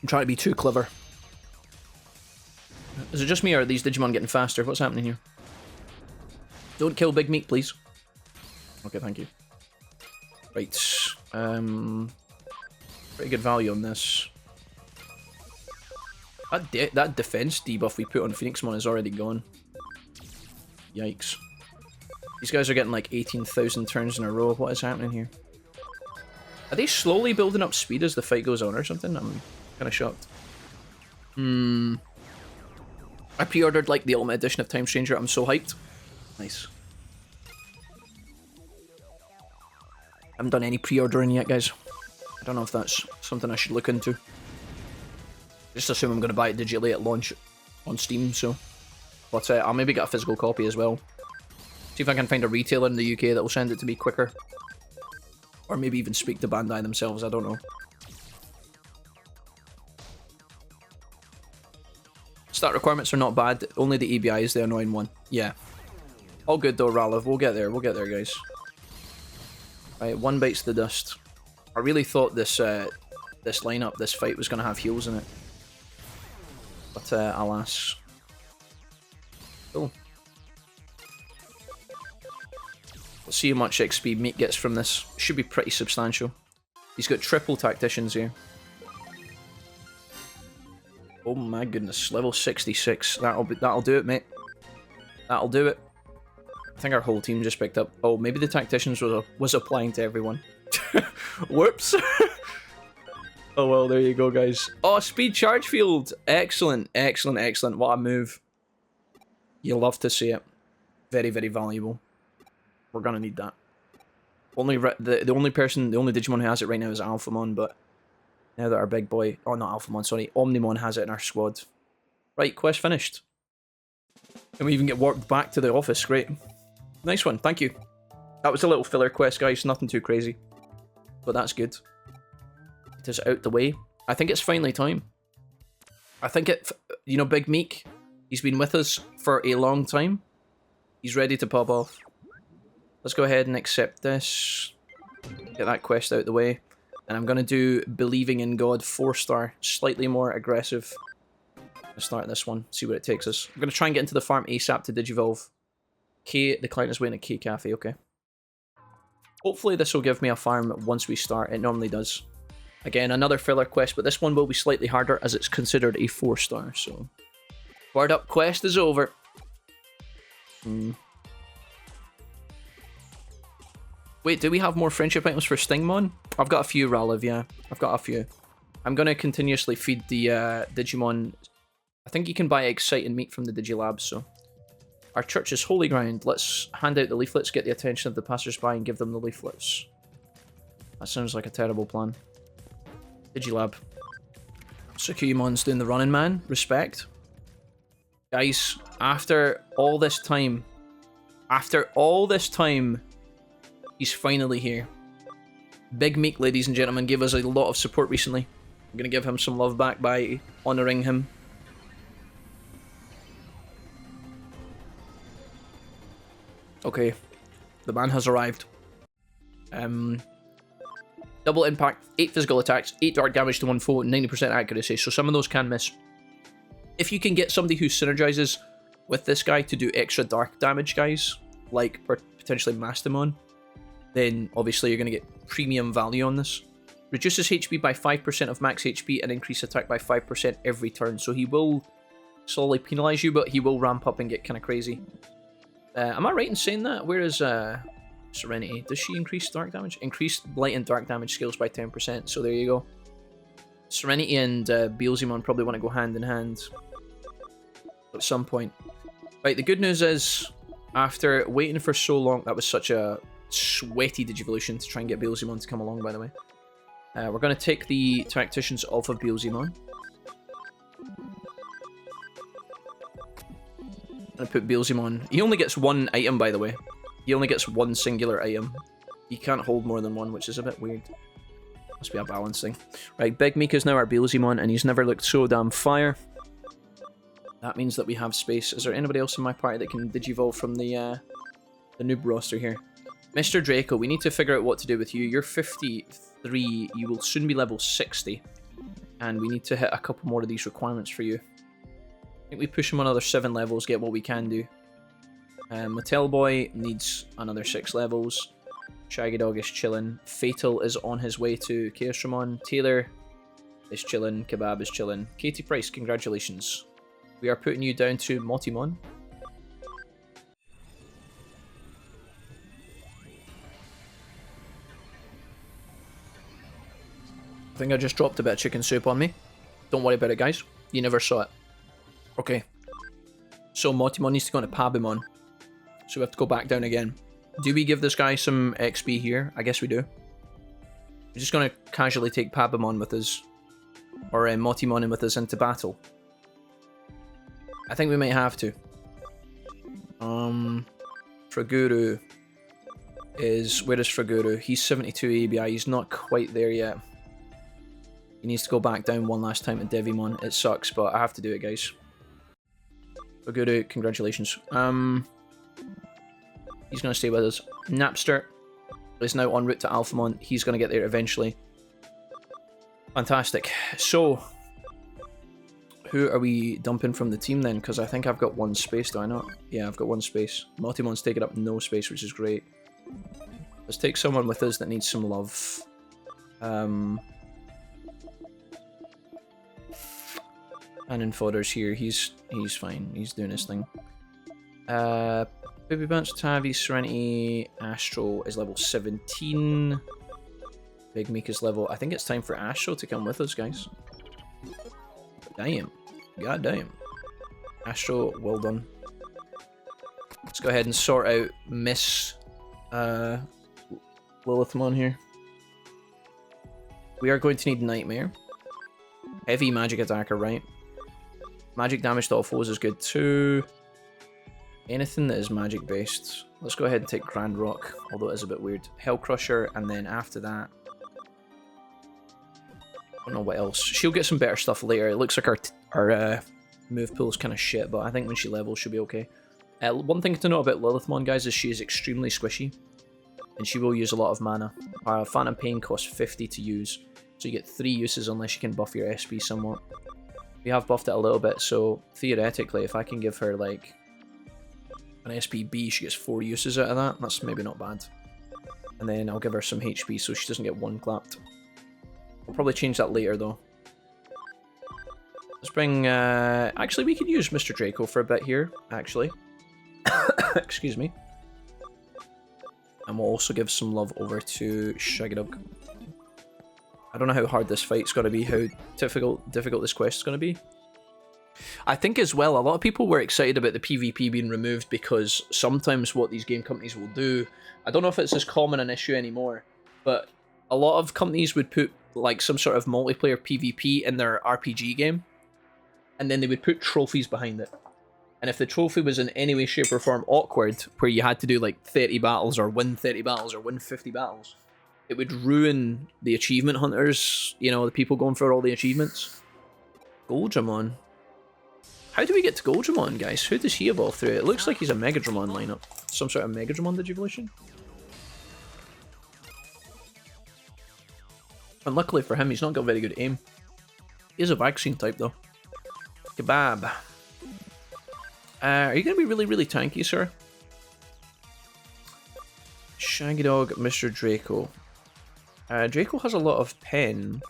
I'm trying to be too clever. Is it just me or are these Digimon getting faster? What's happening here? Don't kill Big Meat, please. Okay, thank you. Right. Pretty good value on this. That defense debuff we put on Phoenixmon is already gone. Yikes. These guys are getting like 18,000 turns in a row. What is happening here? Are they slowly building up speed as the fight goes on or something? I'm kind of shocked. I pre-ordered like the Ultimate Edition of Time Stranger. I'm so hyped. Nice. I haven't done any pre-ordering yet, guys. I don't know if that's something I should look into. Just assume I'm going to buy it digitally at launch on Steam, so... But I'll maybe get a physical copy as well. See if I can find a retailer in the UK that will send it to me quicker. Or maybe even speak to Bandai themselves, I don't know. Start requirements are not bad, only the ABI is the annoying one. Yeah. All good though, Raleigh. We'll get there, guys. Right, one bites the dust. I really thought this this lineup, this fight was going to have heals in it. But alas. Cool. Let's see how much XP Meat gets from this. Should be pretty substantial. He's got triple tacticians here. Oh my goodness, level 66. That'll do it, mate. That'll do it. I think our whole team just picked up. Oh, maybe the tacticians was applying to everyone. Whoops. Oh well, there you go, guys. Oh, speed charge field. Excellent, excellent, excellent. What a move. You'll love to see it. Very, very valuable. We're gonna need that. The only Digimon who has it right now is Alphamon, but now that our big boy, oh not Alphamon, sorry, Omnimon has it in our squad. Right, quest finished. And we even get warped back to the office. Great, nice one. Thank you. That was a little filler quest, guys. Nothing too crazy, but that's good. It is out the way. I think it's finally time. I think it. You know, Big Meek. He's been with us for a long time. He's ready to pop off. Let's go ahead and accept this. Get that quest out the way. And I'm going to do Believing in God 4-star. Slightly more aggressive. Let's start this one. See where it takes us. I'm going to try and get into the farm ASAP to Digivolve. K, the client is waiting at K Cafe, okay. Hopefully this will give me a farm once we start. It normally does. Again, another filler quest, but this one will be slightly harder as it's considered a 4-star, so... Word up, quest is over. Wait, do we have more friendship items for Stingmon? I've got a few, Raleigh, yeah. I've got a few. I'm going to continuously feed the Digimon. I think you can buy Exciting Meat from the Digilabs, so... Our church is holy ground. Let's hand out the leaflets, get the attention of the passers-by, and give them the leaflets. That sounds like a terrible plan. Digilab. Sukumon's doing the running man. Respect. Guys, after all this time, he's finally here. Big Meek, ladies and gentlemen, gave us a lot of support recently. I'm going to give him some love back by honouring him. Okay, the man has arrived. Double impact, 8 physical attacks, 8 dark damage to one foe, 90% accuracy, so some of those can miss. If you can get somebody who synergizes with this guy to do extra dark damage, guys, like potentially Mastamon, then obviously you're going to get premium value on this. Reduces HP by 5% of max HP and increase attack by 5% every turn, so he will slowly penalize you, but he will ramp up and get kind of crazy. Am I right in saying that? Where is Serenity? Does she increase dark damage? Increased light and dark damage scales by 10%, so there you go. Serenity and Beelzemon probably want to go hand in hand at some point. Right, the good news is, after waiting for so long, that was such a sweaty Digivolution to try and get Beelzemon to come along, by the way. We're going to take the Tacticians off of Beelzemon. I'm going to put Beelzemon. He only gets one item, by the way. He only gets one singular item. He can't hold more than one, which is a bit weird. Must be a balance thing. Right, Big Meek is now our Beelzemon, and he's never looked so damn fire. That means that we have space. Is there anybody else in my party that can Digivolve from the noob roster here? Mr. Draco, we need to figure out what to do with you. You're 53. You will soon be level 60. And we need to hit a couple more of these requirements for you. I think we push him another 7 levels, get what we can do. Mattel Boy needs another 6 levels. Shaggy Dog is chilling. Fatal is on his way to Chaos Ramon. Taylor is chilling. Kebab is chilling. Katie Price, congratulations. We are putting you down to Motimon. I think I just dropped a bit of chicken soup on me. Don't worry about it, guys. You never saw it. Okay. So Motimon needs to go into Pabimon. So we have to go back down again. Do we give this guy some XP here? I guess we do. We're just going to casually take Pabimon with us. Or Motimon in with us into battle. I think we might have to. Fraguru is... Where is Fraguru? He's 72 ABI. He's not quite there yet. He needs to go back down one last time to Devimon. It sucks, but I have to do it, guys. Fraguru, congratulations. He's going to stay with us. Napster is now en route to Alphamon. He's going to get there eventually. Fantastic. So, who are we dumping from the team then? Because I think I've got one space, do I not? Yeah, I've got one space. Motimon's taking up no space, which is great. Let's take someone with us that needs some love. Cannon Fodder's here. He's fine. He's doing his thing. Baby Bunch, Tavi, Serenity, Astro is level 17. Big Meek is level... I think it's time for Astro to come with us, guys. Damn. God damn. Astro, well done. Let's go ahead and sort out Miss Lilithmon here. We are going to need Nightmare. Heavy magic attacker, right? Magic damage to all foes is good too. Anything that is magic based. Let's go ahead and take Grand Rock, although it is a bit weird. Hell Crusher, and then after that... I don't know what else. She'll get some better stuff later. It looks like our move pool is kind of shit, but I think when she levels, she'll be okay. One thing to know about Lilithmon, guys, is she is extremely squishy. And she will use a lot of mana. Phantom Pain costs 50 to use. So you get 3 uses unless you can buff your SP somewhat. We have buffed it a little bit, so theoretically, if I can give her, like, an SPB, she gets 4 uses out of that. That's maybe not bad. And then I'll give her some HP so she doesn't get one clapped. I'll probably change that later, though. Let's bring... actually, we could use Mr. Draco for a bit here, actually. Excuse me. And we'll also give some love over to Shaggydog. I don't know how hard this fight's going to be, how difficult this quest's going to be. I think as well, a lot of people were excited about the PvP being removed because sometimes what these game companies will do, I don't know if it's as common an issue anymore, but a lot of companies would put like some sort of multiplayer PvP in their RPG game, and then they would put trophies behind it. And if the trophy was in any way, shape, or form awkward, where you had to do like 30 battles or win 30 battles or win 50 battles, it would ruin the achievement hunters, you know, the people going for all the achievements. Goldramon. How do we get to Goldramon, guys? Who does he evolve through? It looks like he's a Megadramon lineup. Some sort of Megadramon Digivolution. And luckily for him, he's not got very good aim. He is a vaccine type, though. Kebab. Are you going to be really, really tanky, sir? Shaggy Dog, Mr. Draco. Draco has a lot of pen,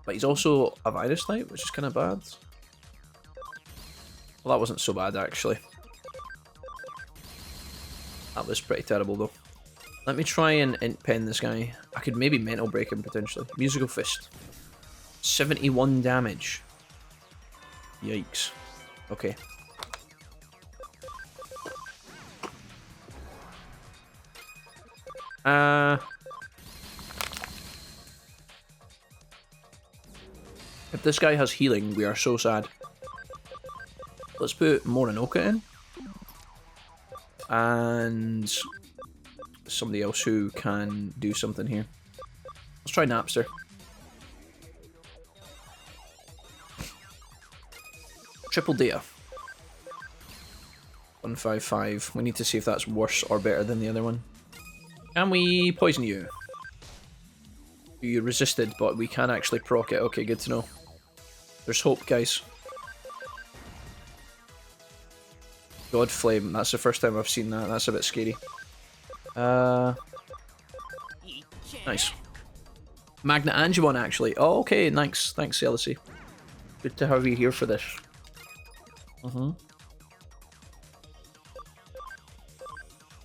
but he's also a virus type, which is kind of bad. Well, that wasn't so bad, actually. That was pretty terrible, though. Let me try and int pen this guy. I could maybe mental break him, potentially. Musical Fist. 71 damage. Yikes. Okay. If this guy has healing, we are so sad. Let's put Morinoka in. And somebody else who can do something here. Let's try Napster. Triple Data. 155. We need to see if that's worse or better than the other one. Can we poison you? You resisted, but we can actually proc it. Okay, good to know. There's hope, guys. God Flame. That's the first time I've seen that. That's a bit scary. Nice. Magna Angemon, actually. Oh, okay. Thanks. Thanks, Celicy. Good to have you here for this.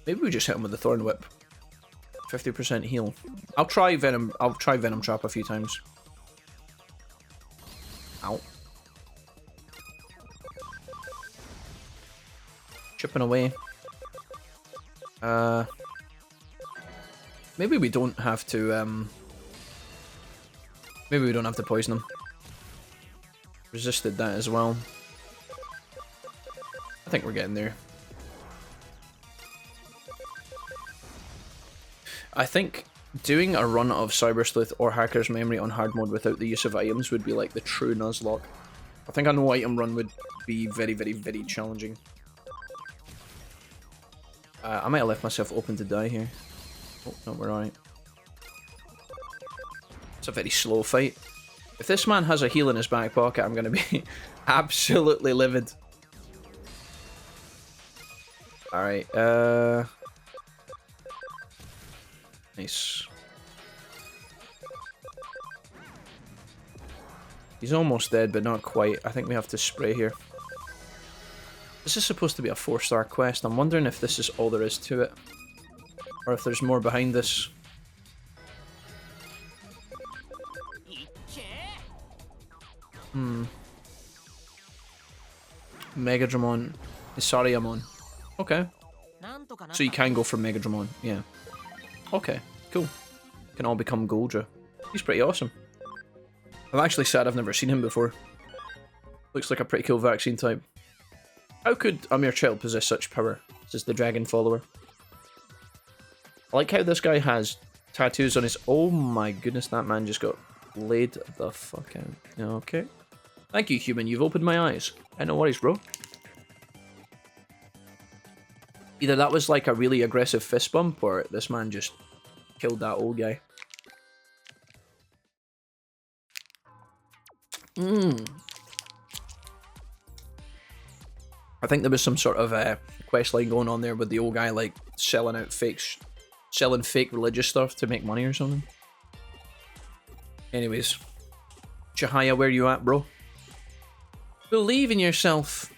Maybe we just hit him with the Thorn Whip. 50% heal. I'll try Venom Trap a few times. Ow. Chipping away. Maybe we don't have to maybe we don't have to poison him. Resisted that as well. I think we're getting there. I think doing a run of Cyber Sleuth or Hacker's Memory on hard mode without the use of items would be like the true Nuzlocke. I think a no item run would be very, very, very challenging. I might have left myself open to die here. Oh, no, we're alright. It's a very slow fight. If this man has a heal in his back pocket, I'm going to be absolutely livid. Alright, nice. He's almost dead, but not quite. I think we have to spray here. This is supposed to be a 4-star quest. I'm wondering if this is all there is to it. Or if there's more behind this. Megadramon. Isariamon. Okay. So you can go for Megadramon, yeah. Okay, cool. Can all become Goldra. He's pretty awesome. I'm actually sad I've never seen him before. Looks like a pretty cool vaccine type. How could a mere child possess such power? This is the dragon follower. I like how this guy has tattoos on his... Oh my goodness, that man just got laid the fuck out. Okay. Thank you, human. You've opened my eyes. No worries, bro. Either that was like a really aggressive fist bump, or this man just killed that old guy. I think there was some sort of quest line going on there with the old guy like selling fake religious stuff to make money or something. Anyways, Chihaya, where you at, bro? Believe in yourself.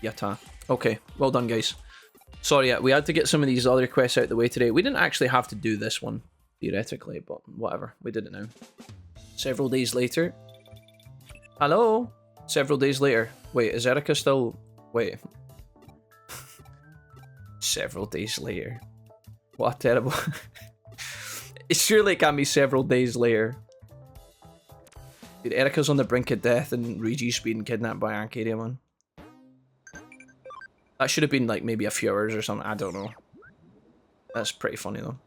Yata. Okay, well done, guys. Sorry, we had to get some of these other quests out of the way today. We didn't actually have to do this one, theoretically, but whatever. We did it now. Several days later. Hello? Several days later. Wait, is Erica still... Wait. Several days later. What a terrible... Surely it can't be several days later. Dude, Erika's on the brink of death and Reiji's being kidnapped by Arcadia, man. That should have been like maybe a few hours or something. I don't know. That's pretty funny though.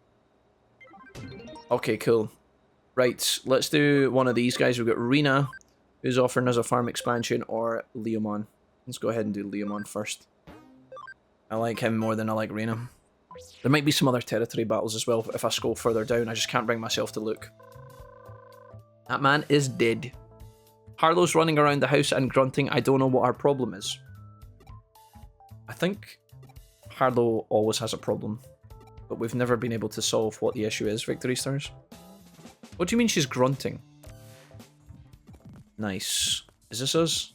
Okay, cool. Right, let's do one of these guys. We've got Rina, who's offering us a farm expansion, or Leomon. Let's go ahead and do Leomon first. I like him more than I like Rina. There might be some other territory battles as well if I scroll further down. I just can't bring myself to look. That man is dead. Harlow's running around the house and grunting. I don't know what our problem is. I think Harlow always has a problem, but we've never been able to solve what the issue is. Victory stars. What do you mean she's grunting? Nice. Is this us?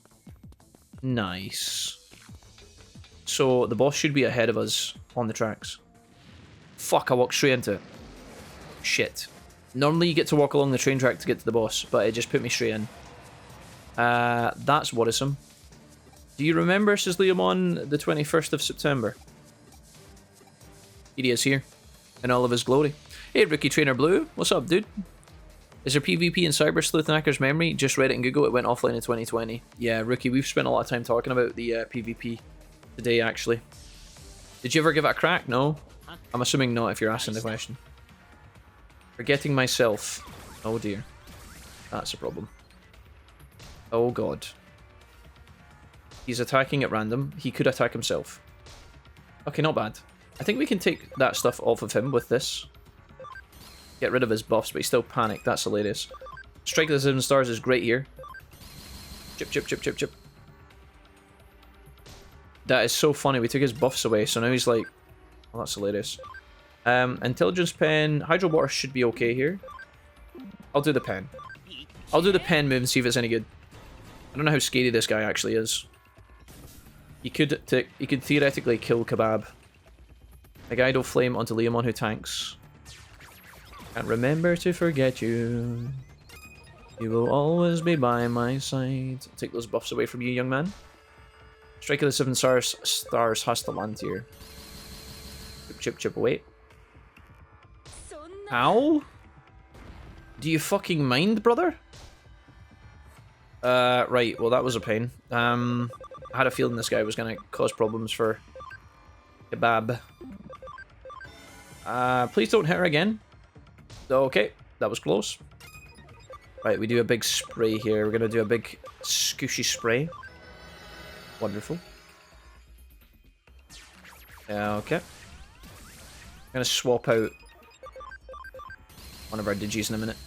Nice. So the boss should be ahead of us on the tracks. Fuck, I walked straight into it. Shit. Normally you get to walk along the train track to get to the boss, but it just put me straight in. That's worrisome. Do you remember, says Leomon, the 21st of September? He is here, in all of his glory. Hey, Rookie Trainer Blue, what's up, dude? Is there PvP in Cyber Sleuth and Hacker's Memory? Just read it in Google, it went offline in 2020. Yeah, Rookie, we've spent a lot of time talking about the PvP today, actually. Did you ever give it a crack? No? I'm assuming not if you're asking the question. Forgetting myself. Oh dear. That's a problem. Oh god. He's attacking at random. He could attack himself. Okay, not bad. I think we can take that stuff off of him with this. Get rid of his buffs, but he's still panicked. That's hilarious. Strike of the 7 stars is great here. Chip, chip, chip, chip, chip. That is so funny. We took his buffs away, so now he's like... Oh, that's hilarious. Intelligence pen. Hydro water should be okay here. I'll do the pen. I'll do the pen move and see if it's any good. I don't know how scary this guy actually is. He could theoretically kill Kebab. A Guido Flame onto Leomon who tanks. Can't remember to forget you. You will always be by my side. Take those buffs away from you, young man. Strike of the 7 stars has to land here. Chip, chip, chip away. Ow? Do you fucking mind, brother? Right, well that was a pain. I had a feeling this guy was gonna cause problems for Kebab. Please don't hit her again. Okay, that was close. Right, we do a big spray here. We're gonna do a big scooshy spray. Wonderful. Okay. I'm gonna swap out one of our Digis in a minute.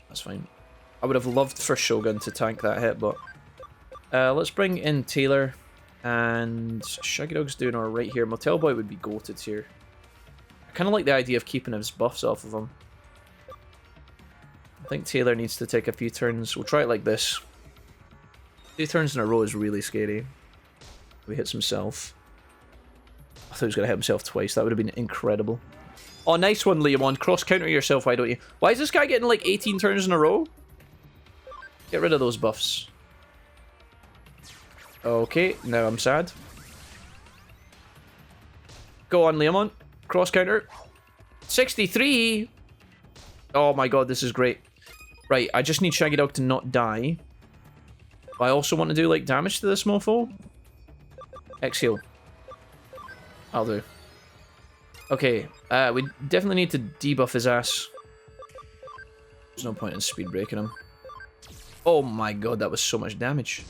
That's fine. I would have loved for Shogun to tank that hit, but... let's bring in Taylor. And Shaggy Dog's doing alright here. Motel Boy would be goated here. I kind of like the idea of keeping his buffs off of him. I think Taylor needs to take a few turns. We'll try it like this. 2 turns in a row is really scary. He hits himself. I thought he was going to hit himself twice. That would have been incredible. Oh, nice one, Leomon. Cross-counter yourself, why don't you? Why is this guy getting like 18 turns in a row? Get rid of those buffs. Okay, now I'm sad. Go on, Leomon. Cross-counter. 63! Oh my god, this is great. Right, I just need Shaggy Dog to not die. But I also want to do, like, damage to this mofo. Exhale. I'll do. Okay, we definitely need to debuff his ass. There's no point in speed breaking him. Oh my god, that was so much damage.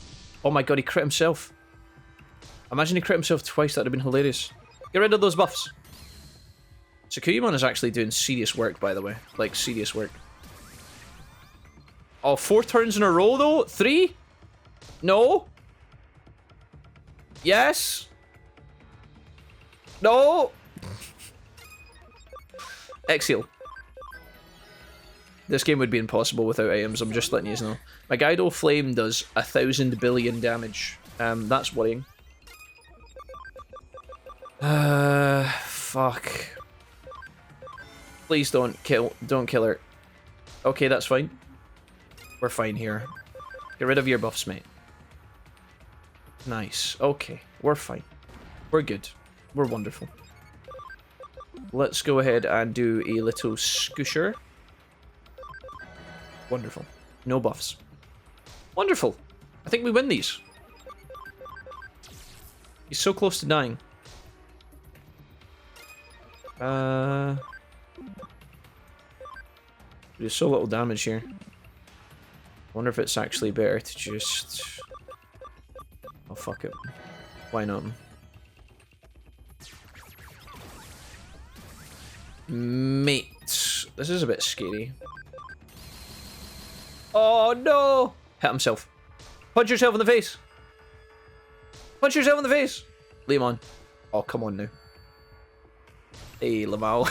Oh my god, he crit himself. Imagine he crit himself twice, that'd have been hilarious. Get rid of those buffs. Tsukuyamon is actually doing serious work, by the way. Like, serious work. Oh, 4 turns in a row, though? 3? No? Yes? No? Exhale. This game would be impossible without items, I'm just letting you know. My Guido Flame does 1,000 billion damage. That's worrying. Fuck. Please don't kill her. Okay, that's fine. We're fine here. Get rid of your buffs, mate. Nice. Okay, we're fine. We're good. We're wonderful. Let's go ahead and do a little scoosher. Wonderful. No buffs. Wonderful. I think we win these. He's so close to dying. There's so little damage here. Wonder if it's actually better to just... Oh, fuck it. Why not? Mate, this is a bit scary. Oh no! Hit himself. Punch yourself in the face. Punch yourself in the face. Leave him on. Oh, come on now. Hey, Lamal.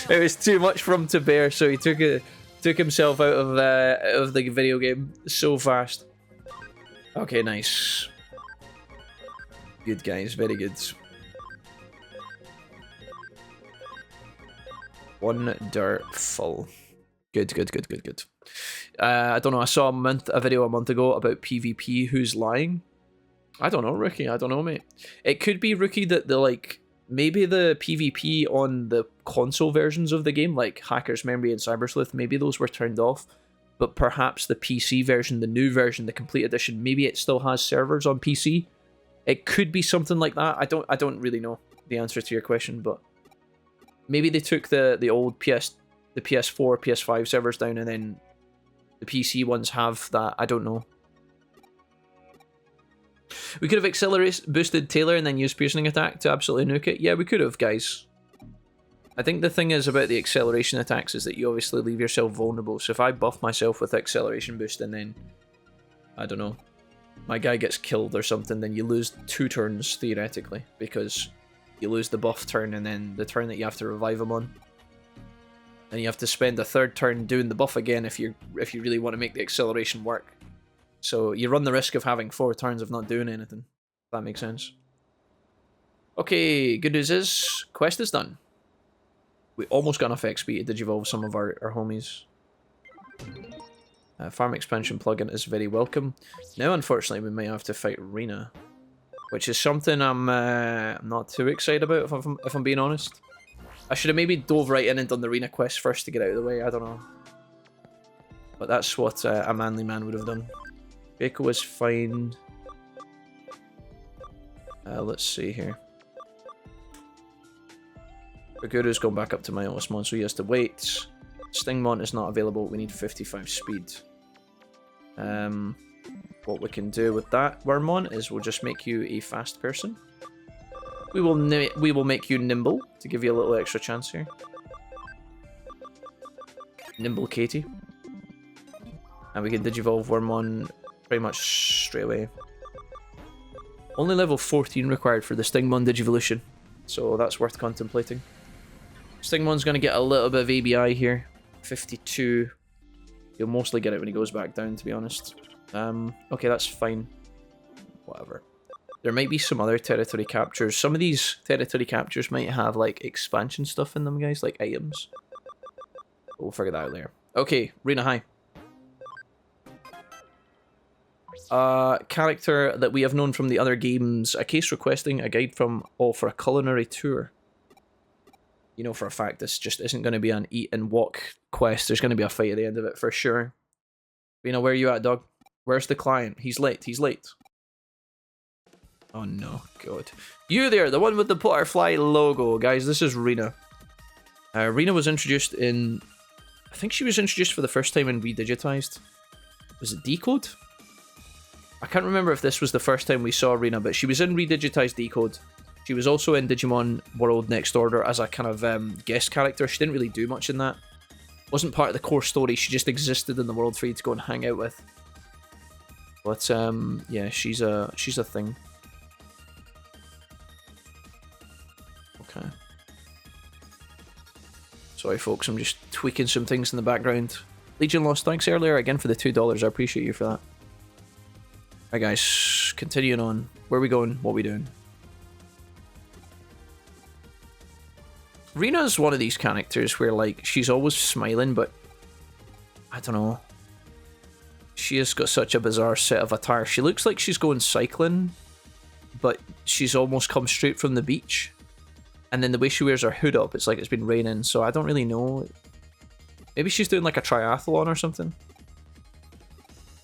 it was too much for him to bear, so he took himself out of the video game so fast. Okay, nice. Good, guys. Very good. One dirt full. Good. I don't know. I saw a video a month ago about PvP. Who's lying? I don't know, Rookie. I don't know, mate. It could be, Rookie, that maybe the PvP on the console versions of the game, like Hacker's Memory and Cyber Sleuth, maybe those were turned off. But perhaps the PC version, the new version, the complete edition, maybe it still has servers on PC. It could be something like that. I don't really know the answer to your question, but maybe they took the old PS4, PS5 servers down, and then the PC ones have that. I don't know. We could have boosted Taylor and then used Piercing Attack to absolutely nuke it. Yeah, we could have, guys. I think the thing is about the acceleration attacks is that you obviously leave yourself vulnerable. So if I buff myself with acceleration boost and then, I don't know, my guy gets killed or something, then you lose 2 turns, theoretically, because you lose the buff turn and then the turn that you have to revive him on. And you have to spend a 3rd turn doing the buff again if you really want to make the acceleration work. So you run the risk of having 4 turns of not doing anything. If that makes sense. Okay, good news is, quest is done. We almost got enough XP to digivolve some of our homies. Farm expansion plugin is very welcome. Now, unfortunately, we may have to fight Rena, which is something I'm not too excited about, if I'm being honest. I should have maybe dove right in and done the Rena quest first to get out of the way. I don't know. But that's what a manly man would have done. Keiko is fine. Let's see here. Guru's gone back up to my Osmon, so he has to wait. Stingmon is not available. We need 55 speed. What we can do with that, Wormmon, is we'll just make you a fast person. We will make you nimble to give you a little extra chance here. Nimble Katie. And we can digivolve Wormmon pretty much straight away. Only level 14 required for the Stingmon digivolution, so that's worth contemplating. Stingmon's going to get a little bit of ABI here. 52. He'll mostly get it when he goes back down, to be honest. Okay, that's fine. Whatever. There might be some other territory captures. Some of these territory captures might have, like, expansion stuff in them, guys, like items. We'll figure that out later. Okay, Rena, hi. Character that we have known from the other games. A case requesting a guide from all for a culinary tour. You know for a fact this just isn't going to be an eat and walk quest. There's going to be a fight at the end of it for sure. Rena, where are you at, dog? Where's the client? He's late. He's late. Oh no, God. You there, the one with the butterfly logo. Guys, this is Rena. Rena was introduced in... I think she was introduced for the first time in Redigitized. Was it Decode? I can't remember if this was the first time we saw Rena, but she was in Redigitized Decode. She was also in Digimon World Next Order as a kind of guest character. She didn't really do much in that. Wasn't part of the core story. She just existed in the world for you to go and hang out with. But yeah, she's a thing. Okay. Sorry, folks. I'm just tweaking some things in the background. Legion Lost, thanks earlier again for the $2. I appreciate you for that. Alright, guys. Continuing on. Where are we going? What are we doing? Rena's one of these characters where, like, she's always smiling, but I don't know. She has got such a bizarre set of attire. She looks like she's going cycling, but she's almost come straight from the beach. And then the way she wears her hood up, it's like it's been raining, so I don't really know. Maybe she's doing like a triathlon or something.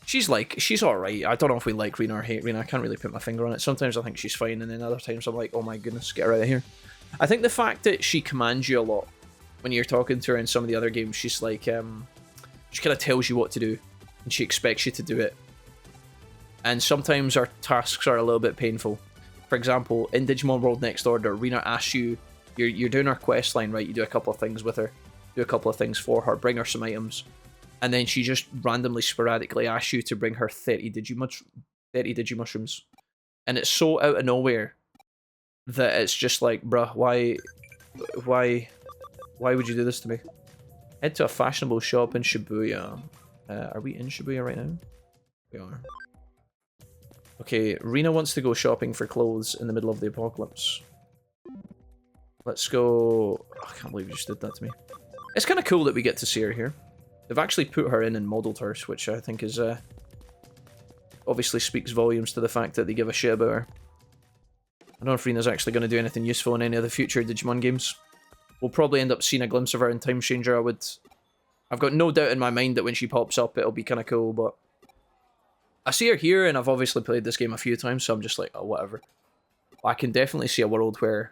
She's alright. I don't know if we like Rena or hate Rena. I can't really put my finger on it. Sometimes I think she's fine, and then other times I'm like, oh my goodness, get her out of here. I think the fact that she commands you a lot when you're talking to her in some of the other games, she's like, she kind of tells you what to do, and she expects you to do it. And sometimes our tasks are a little bit painful. For example, in Digimon World Next Order, Rena asks you, you're doing her quest line, right? You do a couple of things with her, do a couple of things for her, bring her some items, and then she just randomly, sporadically asks you to bring her 30 Digimushrooms. And it's so out of nowhere that it's just like, bruh, why would you do this to me? Head to a fashionable shop in Shibuya. Are we in Shibuya right now? We are. Okay, Rena wants to go shopping for clothes in the middle of the apocalypse. Let's go... Oh, I can't believe you just did that to me. It's kind of cool that we get to see her here. They've actually put her in and modelled her, which I think is... obviously speaks volumes to the fact that they give a shit about her. I don't know if Rena's actually going to do anything useful in any of the future Digimon games. We'll probably end up seeing a glimpse of her in Time Changer. I've got no doubt in my mind that when she pops up, it'll be kind of cool, but... I see her here, and I've obviously played this game a few times, so I'm just like, oh, whatever. I can definitely see a world where,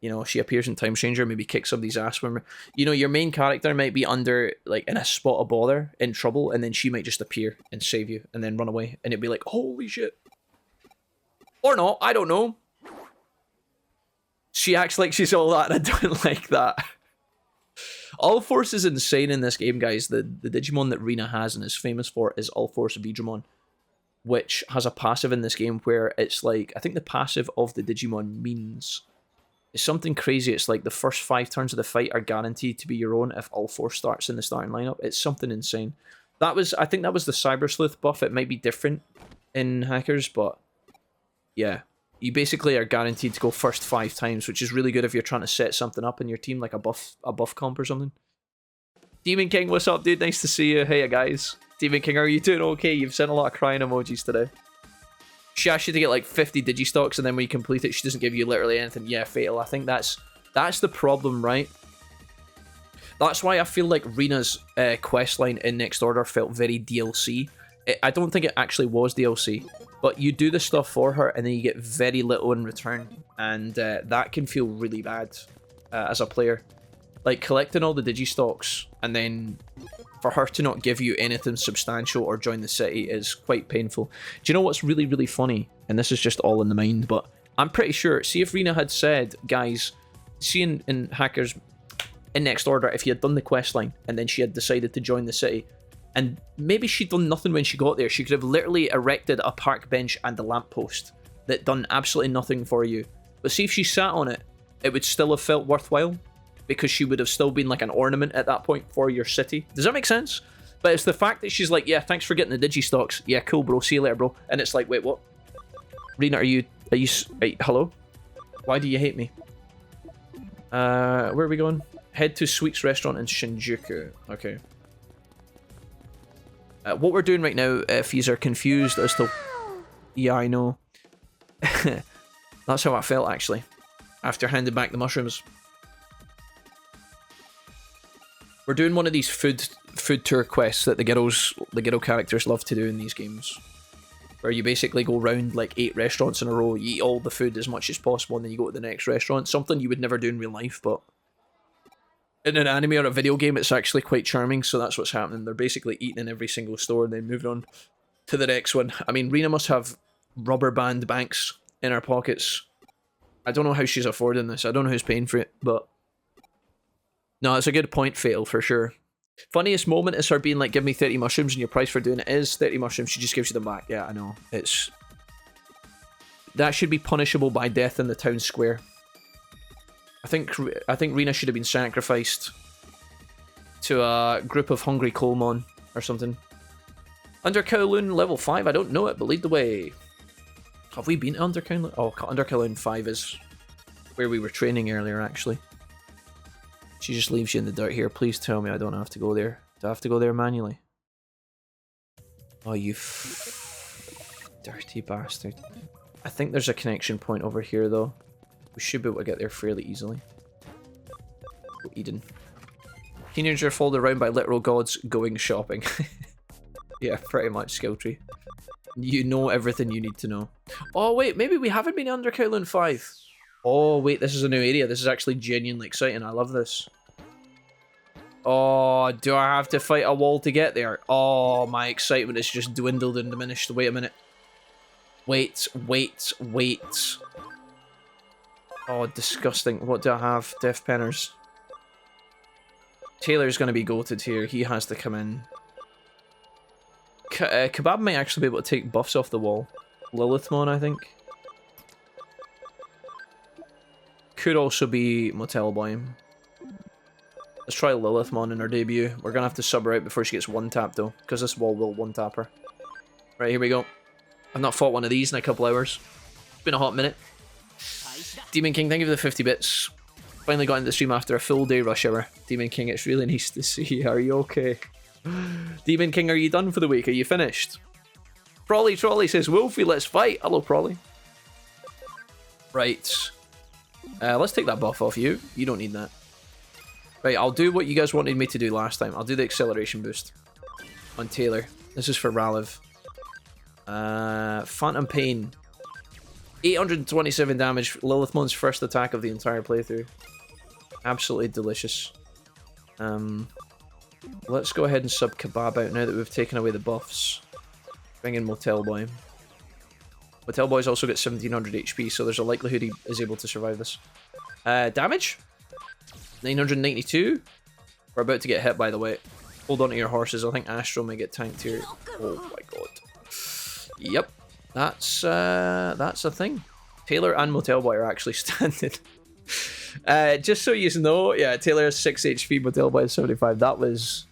you know, she appears in Time Changer, maybe kicks somebody's ass when, you know, your main character might be under, like, in a spot of bother, in trouble, and then she might just appear and save you, and then run away, and it'd be like, holy shit. Or not, I don't know. She acts like she's all that, and I don't like that. All Force is insane in this game, guys. The Digimon that Rena has and is famous for is All Force Digimon, which has a passive in this game where it's like, I think the passive of the Digimon means it's something crazy. It's like the first 5 turns of the fight are guaranteed to be your own if All Force starts in the starting lineup. It's something insane. I think that was the Cyber Sleuth buff. It might be different in Hackers, but yeah. You basically are guaranteed to go first 5 times, which is really good if you're trying to set something up in your team, like a buff comp or something. Demon King, what's up, dude? Nice to see you. Hey, guys. Demon King, are you doing okay? You've sent a lot of crying emojis today. She asks you to get like 50 Digistocks, and then when you complete it, she doesn't give you literally anything. Yeah, fatal. I think that's the problem, right? That's why I feel like Rena's questline in Next Order felt very DLC. I don't think it actually was DLC. But you do the stuff for her, and then you get very little in return, and that can feel really bad as a player. Like, collecting all the Digistocks, and then for her to not give you anything substantial or join the city is quite painful. Do you know what's really, really funny? And this is just all in the mind, but I'm pretty sure, see if Rena had said, guys, see in Hackers, in Next Order, if you had done the questline, and then she had decided to join the city, and maybe she'd done nothing when she got there. She could have literally erected a park bench and a lamppost that done absolutely nothing for you. But see if she sat on it, it would still have felt worthwhile, because she would have still been like an ornament at that point for your city. Does that make sense? But it's the fact that she's like, yeah, thanks for getting the Digistocks. Yeah, cool, bro. See you later, bro. And it's like, wait, what? Rena, are you hello? Why do you hate me? Where are we going? Head to Sweet's restaurant in Shinjuku. Okay. What we're doing right now, if yous are confused as to... Yeah, I know. That's how I felt, actually, after handing back the mushrooms. We're doing one of these food tour quests that the ghetto characters love to do in these games. Where you basically go round like 8 restaurants in a row, you eat all the food as much as possible, and then you go to the next restaurant. Something you would never do in real life, but... in an anime or a video game, it's actually quite charming, so that's what's happening. They're basically eating in every single store and then moving on to the next one. I mean, Rena must have rubber band banks in her pockets. I don't know how she's affording this. I don't know who's paying for it, but... No, it's a good point, Fatal, for sure. Funniest moment is her being like, give me 30 mushrooms, and your price for doing it is 30 mushrooms. She just gives you them back. Yeah, I know. It's... That should be punishable by death in the town square. I think Rena should have been sacrificed to a group of hungry coalmon or something. Under Kowloon level 5, I don't know it, but lead the way. Have we been to Under Kowloon? Oh, Under Kowloon 5 is where we were training earlier, actually. She just leaves you in the dirt here. Please tell me I don't have to go there. Do I have to go there manually? Oh, you dirty bastard. I think there's a connection point over here, though. We should be able to get there fairly easily. Oh, Eden. Teenager followed around by literal gods going shopping. Yeah, pretty much, skill tree. You know everything you need to know. Oh wait, maybe we haven't been under Kowloon 5. Oh wait, this is a new area. This is actually genuinely exciting. I love this. Oh, do I have to fight a wall to get there? Oh, my excitement is just dwindled and diminished. Wait a minute. Wait. Oh, disgusting. What do I have? Death Penners. Taylor's going to be goated here. He has to come in. Kebab might actually be able to take buffs off the wall. Lilithmon, I think. Could also be Motel Boy. Let's try Lilithmon in her debut. We're going to have to sub her out before she gets one-tapped, though, because this wall will one-tap her. Right, here we go. I've not fought one of these in a couple hours. It's been a hot minute. Demon King, thank you for the 50 bits. Finally got into the stream after a full day rush hour. Demon King, it's really nice to see you. Are you okay? Demon King, are you done for the week? Are you finished? Prolly Trolley says, Wolfie, let's fight. Hello, Prolly. Right. Let's take that buff off you. You don't need that. Right, I'll do what you guys wanted me to do last time. I'll do the acceleration boost on Taylor. This is for Ralev. Phantom Pain. 827 damage. Lilithmon's first attack of the entire playthrough. Absolutely delicious. Let's go ahead and sub Kebab out now that we've taken away the buffs. Bring in Motel Boy. Motel Boy's also got 1700 HP, so there's a likelihood he is able to survive this. Damage? 992? We're about to get hit, by the way. Hold on to your horses. I think Astro may get tanked here. Oh my god. Yep. That's a thing. Taylor and Motel Boy are actually standing. Just so you know, yeah, Taylor has 6 HP, Motel Boy has 75. That was...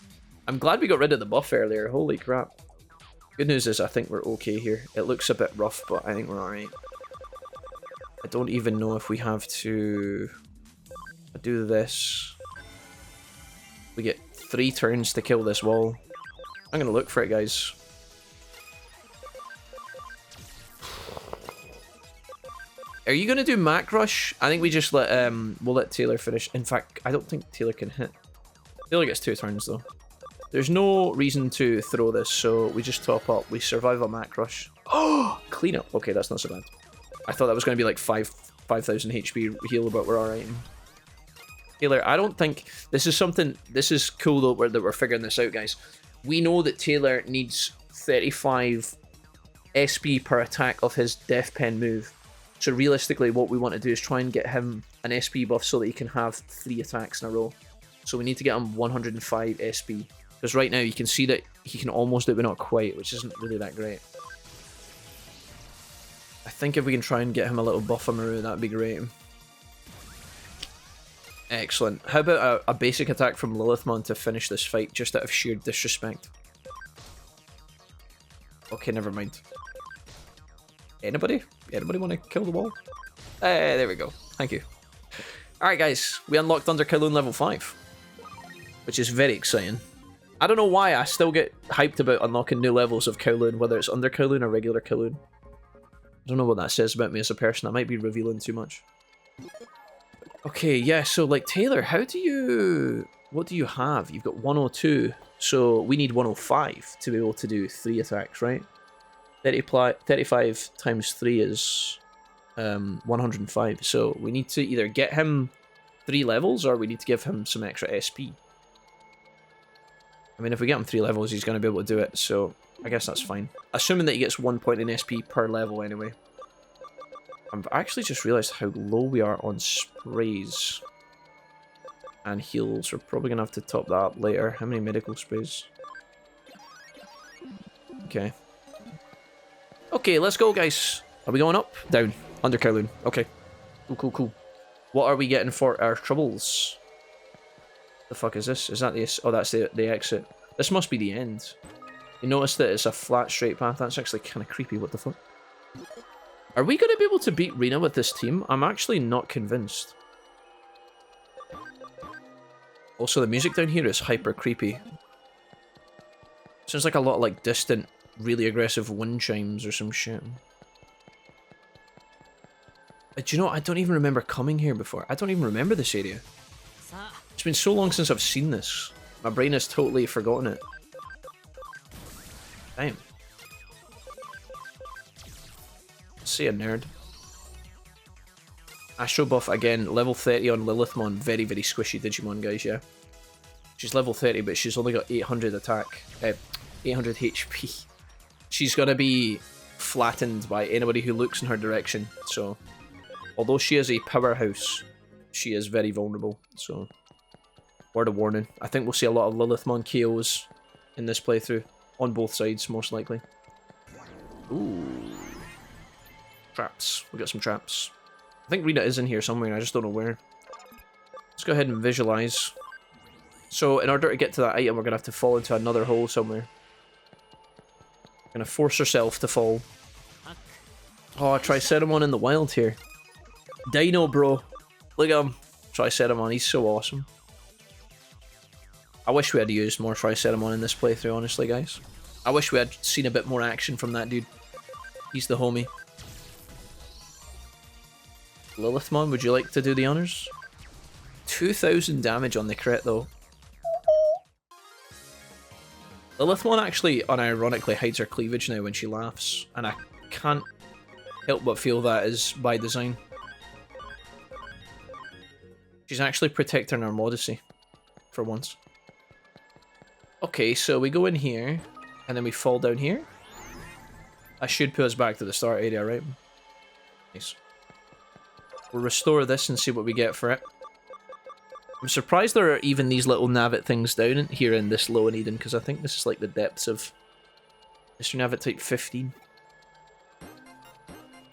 I'm glad we got rid of the buff earlier. Holy crap. Good news is I think we're okay here. It looks a bit rough, but I think we're alright. I don't even know if we have to do this. We get 3 turns to kill this wall. I'm gonna look for it, guys. Are you gonna do Mac Rush? I think we just let we'll let Taylor finish. In fact, I don't think Taylor can hit. Taylor gets 2 turns though. There's no reason to throw this, so we just top up. We survive a Mac Rush. Oh, clean up. Okay, that's not so bad. I thought that was gonna be like 5,000 HP heal, but we're alright. Taylor, I don't think this is something. This is cool though that we're figuring this out, guys. We know that Taylor needs 35 SP per attack of his Death Pen move. So realistically, what we want to do is try and get him an SP buff so that he can have 3 attacks in a row. So we need to get him 105 SP. Because right now you can see that he can almost do it, but not quite, which isn't really that great. I think if we can try and get him a little buff on Maru, that'd be great. Excellent. How about a basic attack from Lilithmon to finish this fight, just out of sheer disrespect? Okay, never mind. Anybody? Anybody want to kill the wall? There we go. Thank you. Alright guys, we unlocked Under Kowloon level 5. Which is very exciting. I don't know why I still get hyped about unlocking new levels of Kowloon, whether it's Under Kowloon or regular Kowloon. I don't know what that says about me as a person. I might be revealing too much. Okay, yeah, so like Taylor, how do you... What do you have? You've got 102, so we need 105 to be able to do 3 attacks, right? 35 times 3 is 105, so we need to either get him 3 levels or we need to give him some extra SP. I mean, if we get him 3 levels, he's going to be able to do it, so I guess that's fine. Assuming that he gets 1 point in SP per level anyway. I've actually just realised how low we are on sprays and heals. We're probably going to have to top that up later. How many medical sprays? Okay. Okay, let's go, guys. Are we going up? Down. Under Kowloon. Okay. Cool, cool, cool. What are we getting for our troubles? The fuck is this? Is that the... Oh, that's the exit. This must be the end. You notice that it's a flat, straight path? That's actually kind of creepy. What the fuck? Are we going to be able to beat Rena with this team? I'm actually not convinced. Also, the music down here is hyper creepy. Sounds like a lot of, like, distant, really aggressive wind chimes or some shit. Do you know, I don't even remember coming here before. I don't even remember this area. It's been so long since I've seen this. My brain has totally forgotten it. Damn. See a nerd. Astro buff again, level 30 on Lilithmon. Very, very squishy Digimon, guys, yeah. She's level 30, but she's only got 800 attack. 800 HP. She's gonna be flattened by anybody who looks in her direction, so... Although she is a powerhouse, she is very vulnerable, so... Word of warning. I think we'll see a lot of Lilithmon KOs in this playthrough. On both sides, most likely. Ooh. Traps. We got some traps. I think Rita is in here somewhere, I just don't know where. Let's go ahead and visualize. So, in order to get to that item, we're going to have to fall into another hole somewhere. Gonna force herself to fall. Oh, Triceramon in the wild here. Dino, bro. Look at him. Triceramon, he's so awesome. I wish we had used more Triceramon in this playthrough, honestly, guys. I wish we had seen a bit more action from that dude. He's the homie. Lilithmon, would you like to do the honors? 2,000 damage on the crit, though. Lilithmon actually, unironically, hides her cleavage now when she laughs, and I can't help but feel that is by design. She's actually protecting her modesty, for once. Okay, so we go in here, and then we fall down here. I should put us back to the start area, right? Nice. We'll restore this and see what we get for it. I'm surprised there are even these little Navit things down in here in this Low and Eden, because I think this is like the depths of Mr. Navit Type 15.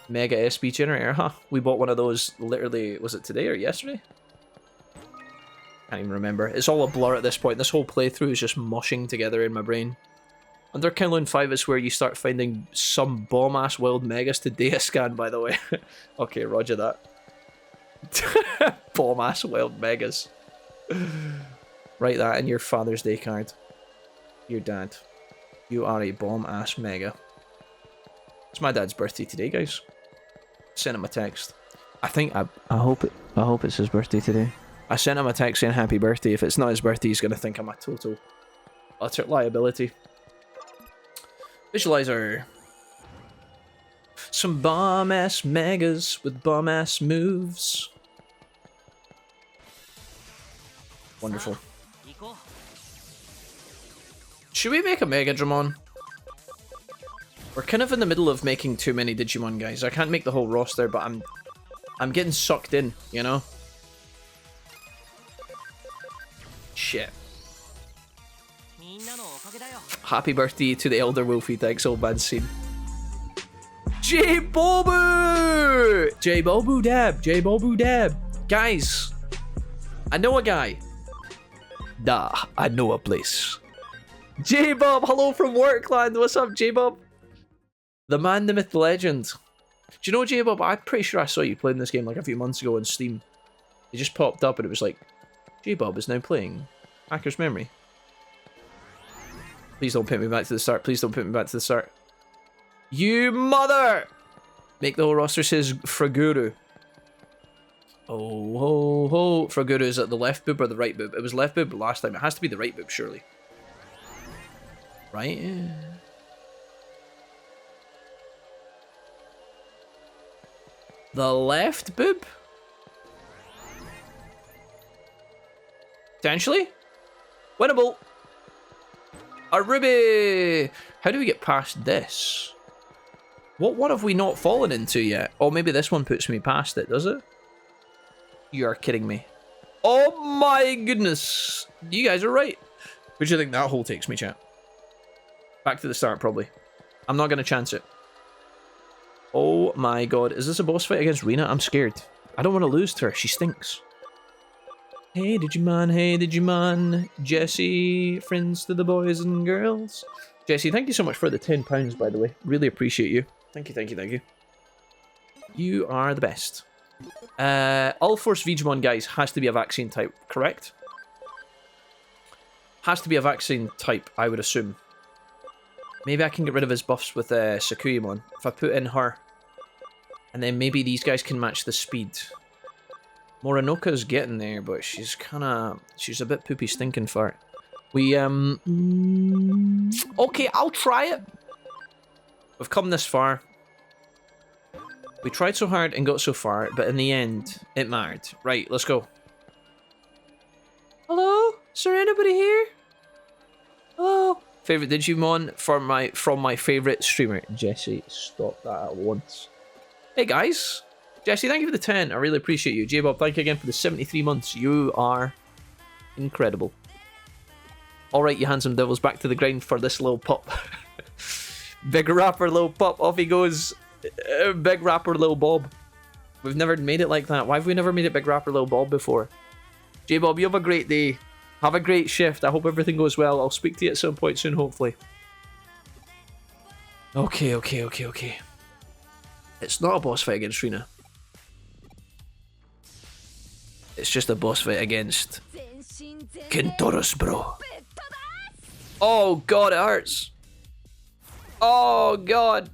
Mega SB generator, huh? We bought one of those literally, was it today or yesterday? Can't even remember. It's all a blur at this point. This whole playthrough is just mushing together in my brain. Under Kowloon 5 is where you start finding some bomb-ass wild megas to data scan, by the way. Okay, roger that. Bomb-ass wild megas. Write that in your Father's Day card. Your dad. You are a bomb-ass mega. It's my dad's birthday today, guys. Sent him a text. I hope it's his birthday today. I sent him a text saying happy birthday. If it's not his birthday, he's gonna think I'm a total utter liability. Visualizer. Some bomb-ass megas with bomb-ass moves. Wonderful. Should we make a Mega Dramon? We're kind of in the middle of making too many Digimon, guys. I can't make the whole roster, but I'm getting sucked in, you know? Shit. Happy birthday to the Elder Wolfie, thanks, old man scene. J-Bobu! J-Bobu Dab, J-Bobu Dab. Guys, I know a guy. Nah, I know a place. J-Bob, hello from Workland. What's up, J-Bob? The man, the myth, the legend. Do you know, J-Bob, I'm pretty sure I saw you playing this game like a few months ago on Steam. It just popped up and it was like, J-Bob is now playing Hacker's Memory. Please don't put me back to the start. Please don't put me back to the start. You mother! Make the whole roster says Fraguru. Oh, ho, ho. Fraguru, is it the left boob or the right boob? It was left boob last time. It has to be the right boob, surely. Right? Yeah. The left boob? Potentially? Winnable! A ruby! How do we get past this? What one have we not fallen into yet? Oh, maybe this one puts me past it, does it? You are kidding me. Oh my goodness! You guys are right. Where do you think that hole takes me, chat? Back to the start, probably. I'm not going to chance it. Oh my god. Is this a boss fight against Rena? I'm scared. I don't want to lose to her. She stinks. Hey Digimon, Jesse, friends to the boys and girls. Jesse, thank you so much for the £10, by the way. Really appreciate you. Thank you, thank you, thank you. You are the best. All Force Digimon, guys, has to be a vaccine type, correct? Has to be a vaccine type, I would assume. Maybe I can get rid of his buffs with Sakuyamon. If I put in her And then maybe these guys can match the speed. Morinoka's getting there, but she's a bit poopy stinking fart. We, okay, I'll try it. We've come this far. We tried so hard and got so far, but in the end, it mattered. Right, let's go. Hello? Is there anybody here? Hello? Favorite Digimon from my favorite streamer, Jesse. Stop that at once. Hey guys. Jesse, thank you for the 10. I really appreciate you. J-Bob, thank you again for the 73 months. You are incredible. Alright, you handsome devils, back to the grind for this little pup. Big rapper, little pup, off he goes. Big rapper, little Bob. We've never made it like that. Why have we never made it Big rapper, little Bob before? J-Bob, you have a great day. Have a great shift. I hope everything goes well. I'll speak to you at some point soon, hopefully. Okay. It's not a boss fight against Rina. It's just a boss fight against Kentoros, bro. Oh god, it hurts. Oh god.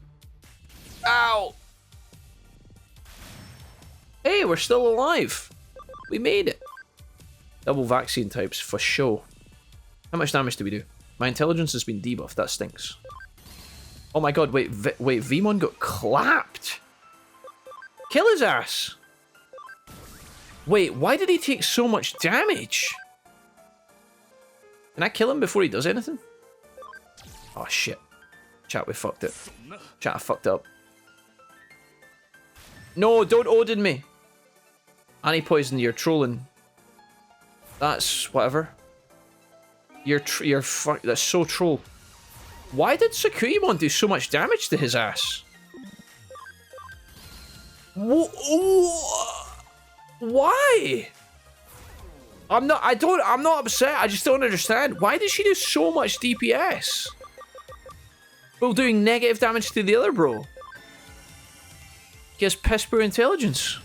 Ow. Hey, we're still alive. We made it. Double vaccine types for sure. How much damage do we do? My intelligence has been debuffed. That stinks. Oh my god, wait, Vmon got clapped. Kill his ass. Wait, why did he take so much damage? Can I kill him before he does anything? Oh shit. Chat, we fucked it. Chat, I fucked up. No, don't Odin me. Anti-poison, you're trolling. That's whatever. You're fuck. That's so troll. Why did Sakuyamon do so much damage to his ass? Why? I'm not upset. I just don't understand. Why did she do so much DPS? While doing negative damage to the other bro. He has piss poor intelligence.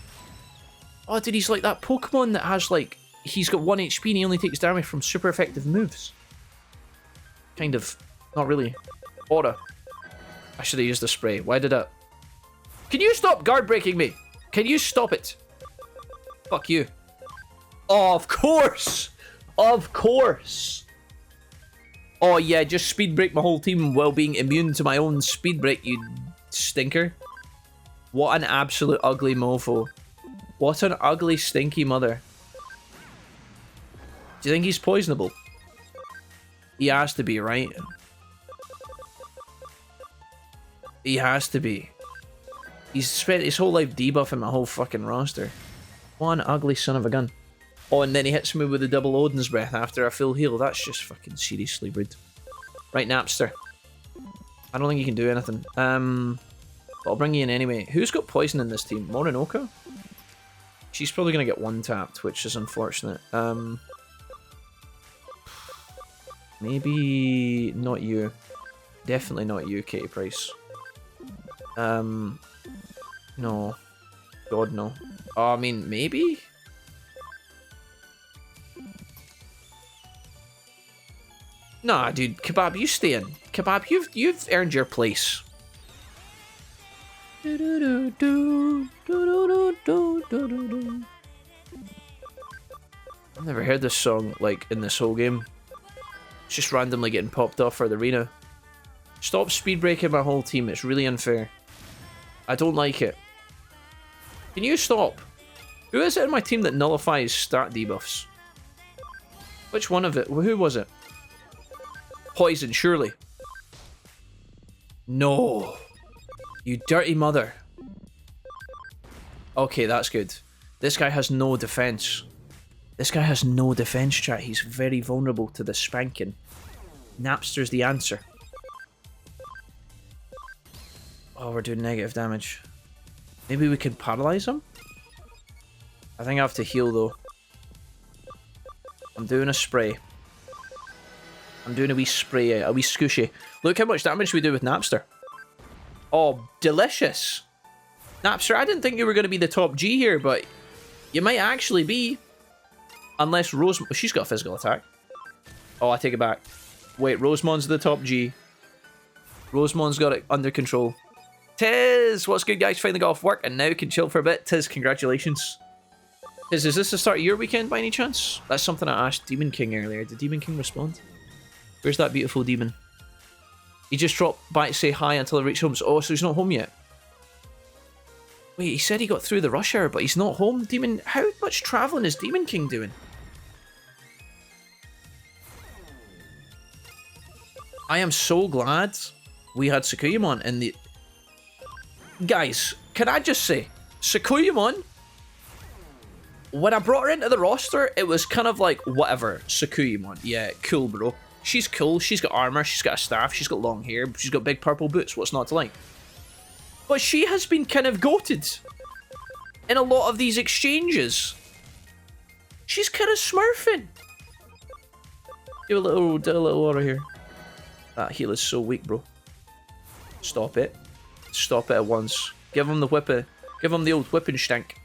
Oh, dude, he's like that Pokemon that has like, he's got 1 HP and he only takes damage from super effective moves. Kind of. Not really. Aura. I should have used the spray. Why did that? Can you stop guard breaking me? Can you stop it? Fuck you. Oh, of course. Of course. Oh yeah, just speed break my whole team while being immune to my own speed break, you stinker. What an absolute ugly mofo. What an ugly stinky mother. Do you think he's poisonable? He has to be, right? He has to be. He's spent his whole life debuffing my whole fucking roster. One ugly son of a gun. Oh, and then he hits me with a double Odin's breath after a full heal. That's just fucking seriously rude. Right, Napster. I don't think you can do anything. But I'll bring you in anyway. Who's got poison in this team? Morinoka? She's probably going to get one tapped, which is unfortunate. Maybe not you. Definitely not you, Katie Price. No. God, no. Oh, I mean, maybe? Nah, dude. Kebab, you stay in. Kebab, you've earned your place. I've never heard this song, like, in this whole game. It's just randomly getting popped off for the arena. Stop speed breaking my whole team. It's really unfair. I don't like it. Can you stop? Who is it in my team that nullifies stat debuffs? Which one of it? Who was it? Poison, surely. No. You dirty mother. Okay, that's good. This guy has no defense. This guy has no defense, chat. He's very vulnerable to the spanking. Napster's the answer. Oh, we're doing negative damage. Maybe we can paralyze him? I think I have to heal, though. I'm doing a spray. I'm doing a wee spray, a wee scooshy. Look how much damage we do with Napster. Oh, delicious. Napster, I didn't think you were going to be the top G here, but you might actually be. Unless Rose... She's got a physical attack. Oh, I take it back. Wait, Rosemon's the top G. Rosemon's got it under control. Tiz, what's good, guys? Finally got off work and now can chill for a bit. Tiz, congratulations. Tiz, is this the start of your weekend by any chance? That's something I asked Demon King earlier. Did Demon King respond? Where's that beautiful demon? He just dropped by to say hi until I reach home. Oh, so he's not home yet. Wait, he said he got through the rush hour, but he's not home. Demon, how much traveling is Demon King doing? I am so glad we had Sakuyamon in the... Guys, can I just say, Sakuyamon, when I brought her into the roster, it was kind of like, whatever, Sakuyamon. Yeah, cool, bro. She's cool, she's got armor, she's got a staff, she's got long hair, she's got big purple boots, what's not to like? But she has been kind of goated in a lot of these exchanges. She's kind of smurfing. Do a little order here. That heal is so weak, bro. Stop it. Stop it at once. Give him the whippy. Give him the old whipping stank.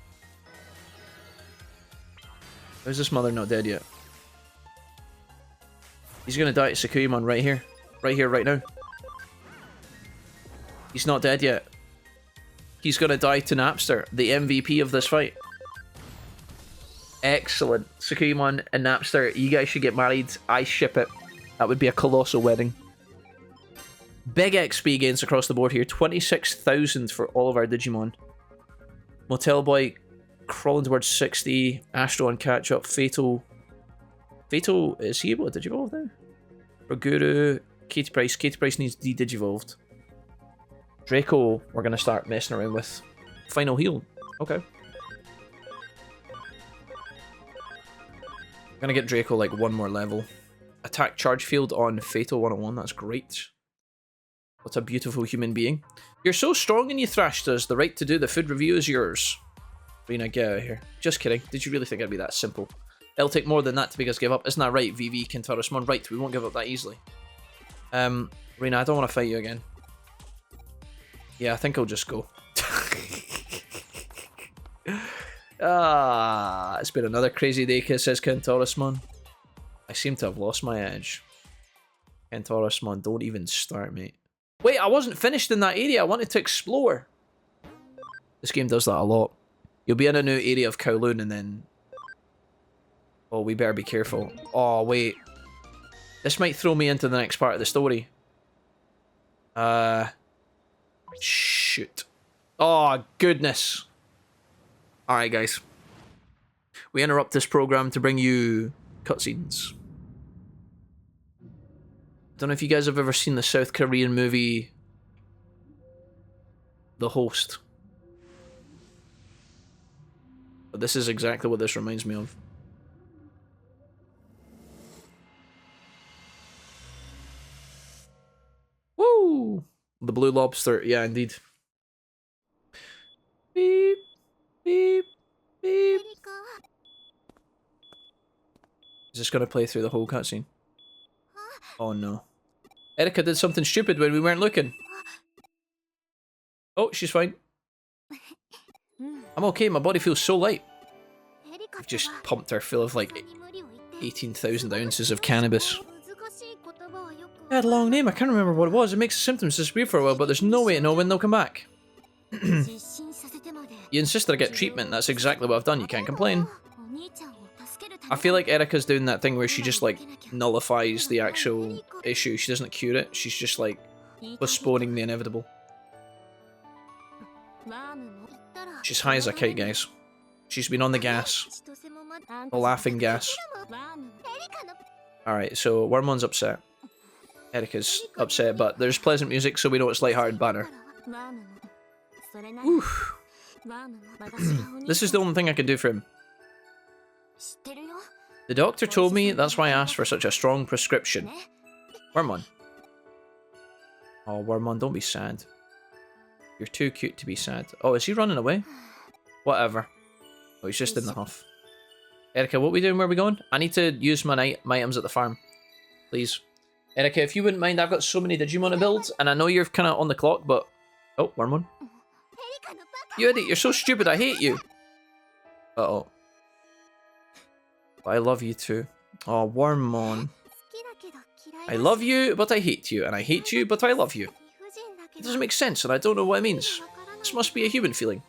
How's this mother not dead yet? He's gonna die to Sakuyamon right here. Right here, right now. He's not dead yet. He's gonna die to Napster, the MVP of this fight. Excellent. Sakuyamon and Napster, you guys should get married. I ship it. That would be a colossal wedding. Big XP gains across the board here. 26,000 for all of our Digimon. Motel Boy crawling towards 60. Astro on catch up. Fatal. Fatal, is he able to digivolve now? Roguru. Katie Price. Katie Price needs de-digivolved. Draco, we're going to start messing around with. Final heal. Okay. I'm going to get Draco like one more level. Attack charge field on Fatal 101. That's great. What a beautiful human being. You're so strong and you thrashed us. The right to do the food review is yours. Rena, get out of here. Just kidding. Did you really think it'd be that simple? It'll take more than that to make us give up. Isn't that right, VV Kentaurosmon? Right, we won't give up that easily. Rena, I don't want to fight you again. Yeah, I think I'll just go. It's been another crazy day, says Kentaurosmon. I seem to have lost my edge. Kentaurosmon, don't even start, mate. Wait, I wasn't finished in that area. I wanted to explore. This game does that a lot. You'll be in a new area of Kowloon and then... Oh, we better be careful. Oh, wait. This might throw me into the next part of the story. Shoot. Oh, goodness. Alright, guys. We interrupt this program to bring you cutscenes. Don't know if you guys have ever seen the South Korean movie The Host. But this is exactly what this reminds me of. Woo! The Blue Lobster, yeah, indeed. Beep, beep, beep. Is this gonna play through the whole cutscene? Oh no. Erika did something stupid when we weren't looking. Oh, she's fine. I'm okay, my body feels so light. I've just pumped her full of like 18,000 ounces of cannabis. I had a long name, I can't remember what it was. It makes the symptoms disappear for a while, but there's no way to know when they'll come back. You insisted I get treatment, that's exactly what I've done, you can't complain. I feel like Erika's doing that thing where she just like nullifies the actual issue. She doesn't cure it, she's just like postponing the inevitable. She's high as a kite, guys. She's been on the gas. The laughing gas. Alright, so Wormon's upset. Erika's upset, but there's pleasant music, so we know it's lighthearted banter. Oof. This is the only thing I can do for him. The doctor told me, that's why I asked for such a strong prescription. Wormon. Oh, Wormon, don't be sad. You're too cute to be sad. Oh, is he running away? Whatever. Oh, he's just in the huff. Erika, what are we doing? Where are we going? I need to use my items at the farm. Please. Erika, if you wouldn't mind, I've got so many Digimon to build, and I know you're kind of on the clock, but... Oh, Wormon. You idiot, you're so stupid, I hate you. Uh-oh. But I love you too. Oh, Wormon. I love you, but I hate you, and I hate you, but I love you. It doesn't make sense and I don't know what it means. This must be a human feeling.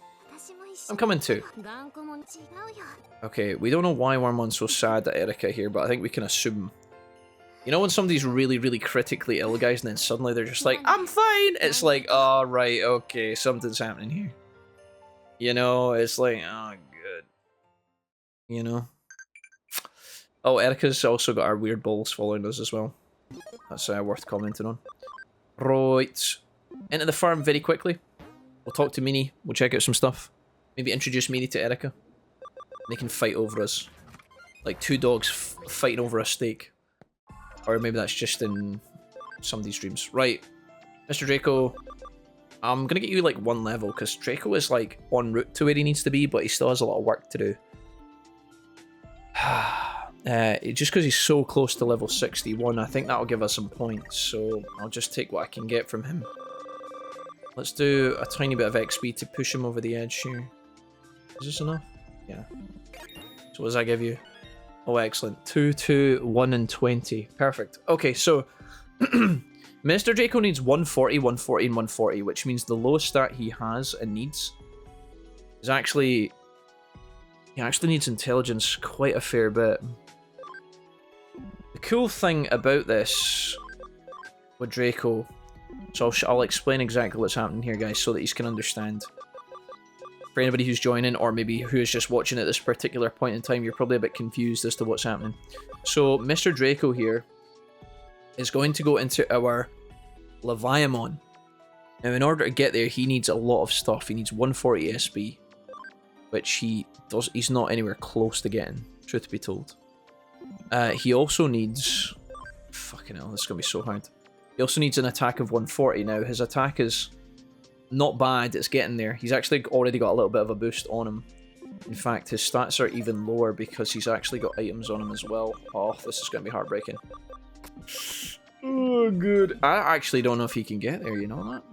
I'm coming too. Okay, we don't know why Wormon's so sad at Erika here, but I think we can assume. You know when somebody's really, really critically ill, guys, and then suddenly they're just like, I'm fine! It's like, oh, right, okay, something's happening here. You know, it's like, oh, good. You know? Oh, Erika's also got our weird balls following us as well. That's worth commenting on. Right. Into the farm very quickly. We'll talk to Meanie. We'll check out some stuff. Maybe introduce Meanie to Erika. They can fight over us. Like two dogs fighting over a steak. Or maybe that's just in somebody's dreams. Right. Mr. Draco. I'm gonna get you like one level, because Draco is like en route to where he needs to be, but he still has a lot of work to do. Just because he's so close to level 61, I think that'll give us some points, so I'll just take what I can get from him. Let's do a tiny bit of XP to push him over the edge here. Is this enough? Yeah. So what does that give you? Oh, excellent. 2, 2, 1, and 20. Perfect. Okay, so Mr. Draco needs 140, 140, and 140, which means the lowest stat he has and needs is actually... He actually needs intelligence quite a fair bit. The cool thing about this with Draco, so I'll explain exactly what's happening here, guys, so that you can understand. For anybody who's joining, or maybe who is just watching at this particular point in time, you're probably a bit confused as to what's happening. So, Mr. Draco here is going to go into our Leviamon. Now, in order to get there, he needs a lot of stuff. He needs 140 SB, which he's not anywhere close to getting, truth be told. He also needs... Fucking hell, this is going to be so hard. He also needs an attack of 140. Now, his attack is not bad, it's getting there. He's actually already got a little bit of a boost on him. In fact, his stats are even lower because he's actually got items on him as well. Oh, this is going to be heartbreaking. Oh, good. I actually don't know if he can get there, you know that?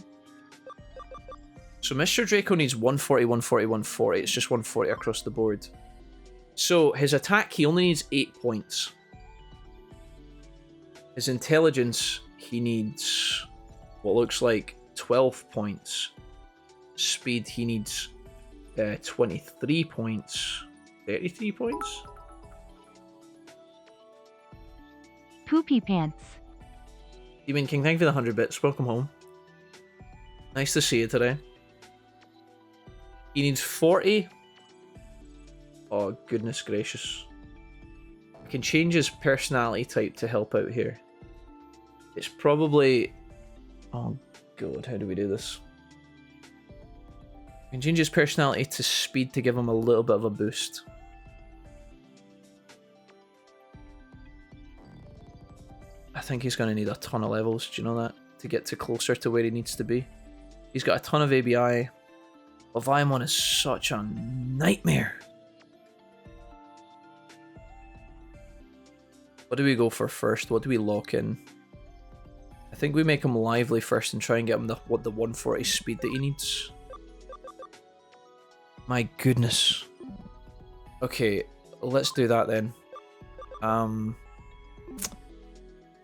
So Mr. Draco needs 140, 140, 140. It's just 140 across the board. So his attack, he only needs 8 points. His intelligence, he needs what looks like 12 points. Speed, he needs 23 points. 33 points? Poopy pants. Demon King, thank you for the 100 bits. Welcome home. Nice to see you today. He needs 40. Oh, goodness gracious. I can change his personality type to help out here. It's probably... Oh, God, how do we do this? I can change his personality to speed to give him a little bit of a boost. I think he's going to need a ton of levels, do you know that? To get to closer to where he needs to be. He's got a ton of ABI. Leviamon is such a nightmare. What do we go for first? What do we lock in? I think we make him lively first and try and get him the 140 speed that he needs. My goodness. Okay, let's do that then.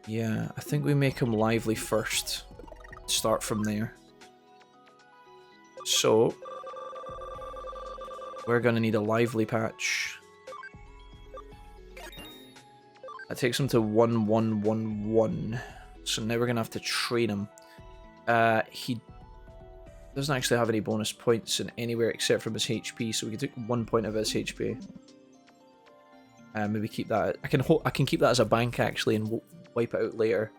Yeah, I think we make him lively first. Start from there. So, we're going to need a lively patch. That takes him to 1111. So now we're going to have to train him. He doesn't actually have any bonus points in anywhere except from his HP, so we can take 1 point of his HP. Maybe keep that. I can keep that as a bank actually and wipe it out later.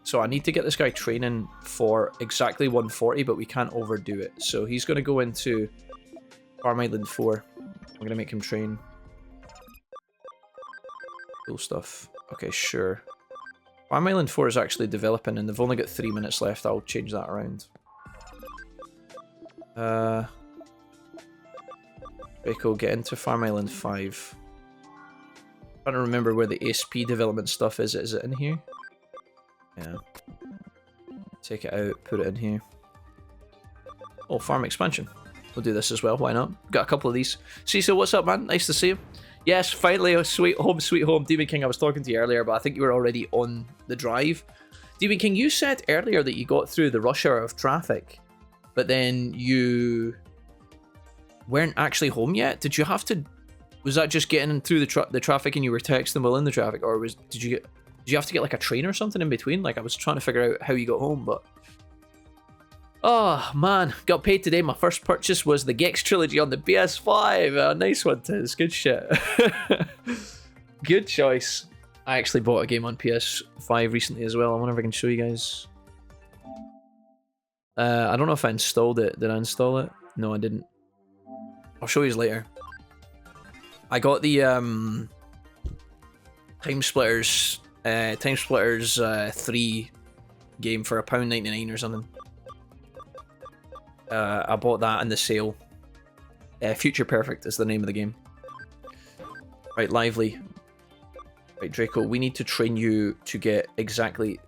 So I need to get this guy training for exactly 140, but we can't overdo it. So he's going to go into Farm Island 4. I'm going to make him train. Cool stuff. Okay, sure. Farm Island 4 is actually developing, and they've only got 3 minutes left. I'll change that around. Draco, get into Farm Island 5. I'm trying to remember where the ASP development stuff is. Is it in here? Yeah. Take it out, put it in here. Oh, farm expansion. We'll do this as well, why not? Got a couple of these. Cecil, what's up, man? Nice to see you. Yes, finally, a sweet home, sweet home. Demon King, I was talking to you earlier, but I think you were already on the drive Demon King, you said earlier that you got through the rush hour of traffic, but then you weren't actually home yet. Did you have to? Was that just getting through the traffic and you were texting while in the traffic, or did you have to get like a train or something in between? Like I was trying to figure out how you got home, but oh man, got paid today. My first purchase was the Gex trilogy on the PS5. Nice one, Tiz. Good shit. Good choice. I actually bought a game on PS5 recently as well. I wonder if I can show you guys. I don't know if I installed it. Did I install it? No, I didn't. I'll show you later. I got the Time Splitters 3 game for £1.99 or something. I bought that in the sale. Future Perfect is the name of the game. Right, Lively. Right, Draco, we need to train you to get exactly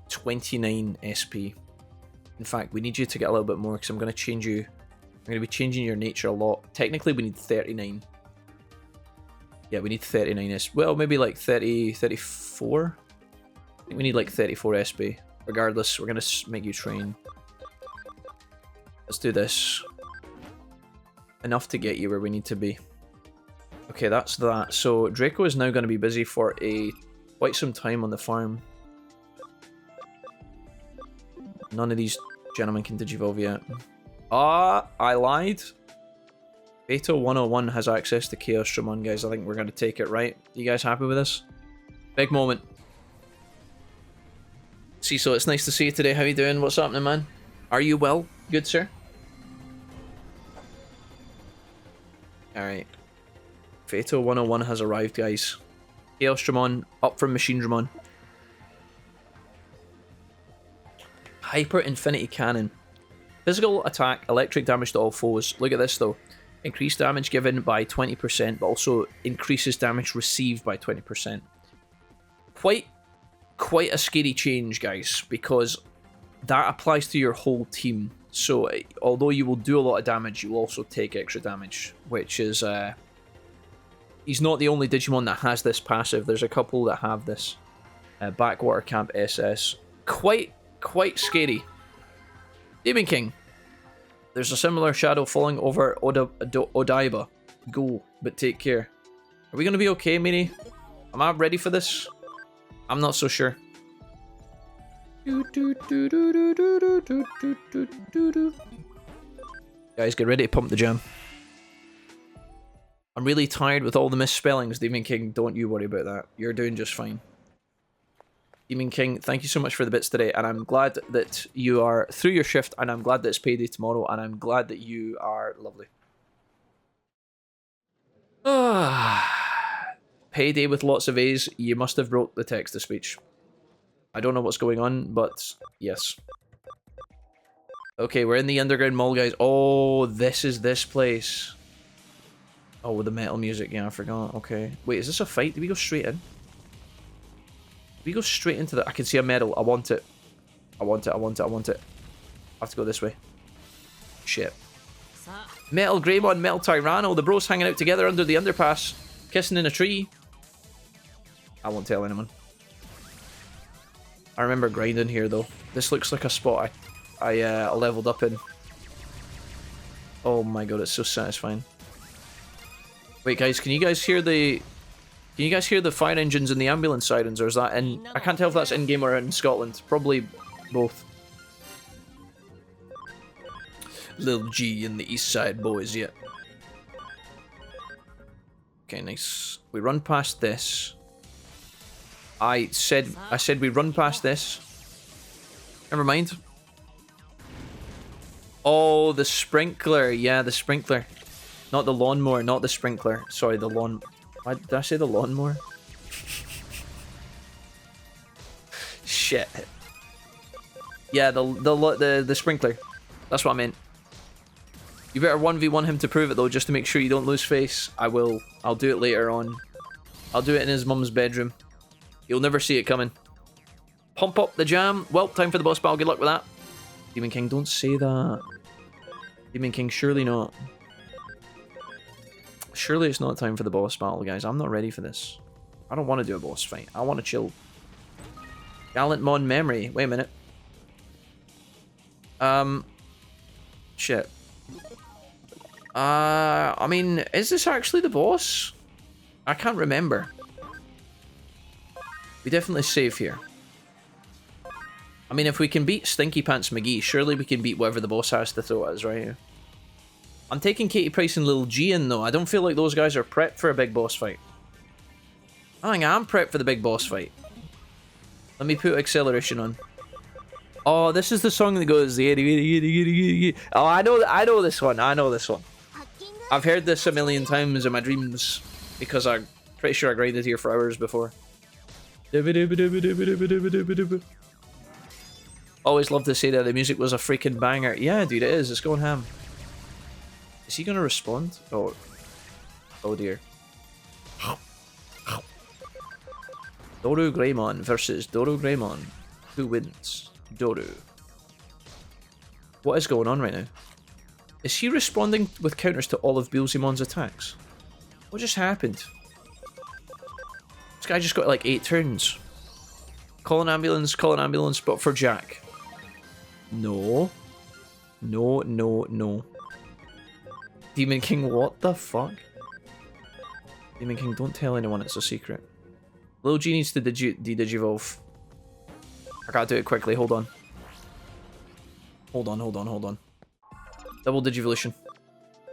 29 SP. In fact, we need you to get a little bit more because I'm going to change you. I'm going to be changing your nature a lot. Technically, we need 39. Yeah, we need 39 SP. Well, maybe like 30, 34? I think we need like 34 SP. Regardless, we're going to make you train. Let's do this. Enough to get you where we need to be. Okay, that's that. So Draco is now going to be busy for quite some time on the farm. None of these gentlemen can digivolve yet. I lied. Beta 101 has access to Chaos Dramon, guys. I think we're going to take it, right? You guys happy with this? Big moment. So it's nice to see you today. How you doing? What's happening, man? Are you well? Good, sir? Alright. Fato 101 has arrived, guys. Chaos Dramon, up from Machine Dramon. Hyper Infinity Cannon. Physical attack, electric damage to all foes. Look at this, though. Increased damage given by 20%, but also increases damage received by 20%. Quite a scary change, guys, because that applies to your whole team. So, although you will do a lot of damage, you will also take extra damage, which is... he's not the only Digimon that has this passive. There's a couple that have this. Backwater Camp SS. Quite scary. Demon King. There's a similar shadow falling over Odaiba. Go, but take care. Are we going to be okay, Mini? Am I ready for this? I'm not so sure. Guys, get ready to pump the jam. I'm really tired with all the misspellings, Demon King. Don't you worry about that. You're doing just fine. Demon King, thank you so much for the bits today, and I'm glad that you are through your shift, and I'm glad that it's payday tomorrow, and I'm glad that you are lovely. Payday with lots of A's. You must have wrote the text-to-speech. I don't know what's going on, but yes. Okay, we're in the underground mall, guys. Oh, this is this place. Oh, with the metal music. Yeah, I forgot. Okay. Wait, is this a fight? Did we go straight in? Did we go straight into the... I can see a medal. I want it. I want it. I want it. I want it. I have to go this way. Shit. Metal Greymon, Metal Tyranno. The bros hanging out together under the underpass. Kissing in a tree. I won't tell anyone. I remember grinding here, though. This looks like a spot I leveled up in. Oh my god, it's so satisfying. Wait, guys, can you guys hear the fire engines and the ambulance sirens, or is that in... I can't tell if that's in-game or in Scotland. Probably both. Lil G and the East Side Boys, yeah. Okay, nice. We run past this. I said we run past this. Never mind. Oh, the sprinkler. Yeah, the sprinkler. Not the lawnmower, not the sprinkler. Sorry, the lawn... Why did I say the lawnmower? Shit. Yeah, the sprinkler. That's what I meant. You better 1v1 him to prove it, though, just to make sure you don't lose face. I will. I'll do it later on. I'll do it in his mum's bedroom. You'll never see it coming. Pump up the jam. Well, time for the boss battle. Good luck with that. Demon King, don't say that. Demon King, surely not. Surely it's not time for the boss battle, guys. I'm not ready for this. I don't want to do a boss fight. I want to chill. Gallantmon memory. Wait a minute. Shit. I mean, is this actually the boss? I can't remember. We definitely save here. I mean, if we can beat Stinky Pants McGee, surely we can beat whatever the boss has to throw at us, right? I'm taking Katie Price and Lil G in, though. I don't feel like those guys are prepped for a big boss fight. I think I'm prepped for the big boss fight. Let me put acceleration on. Oh, this is the song that goes... Oh, I know this one. I know this one. I've heard this a million times in my dreams because I'm pretty sure I grinded here for hours before. Always love to say that the music was a freaking banger. Yeah, dude, it is. It's going ham. Is he gonna respond? Oh, oh dear. Doru Greymon versus Doru Greymon. Who wins? Doru. What is going on right now? Is he responding with counters to all of Beelzemon's attacks? What just happened? This guy just got like 8 turns. Call an ambulance, but for Jack. No. No, no, no. Demon King, what the fuck? Demon King, don't tell anyone, it's a secret. Lil G needs to de-digivolve. I gotta do it quickly, hold on. Hold on. Double Digivolution.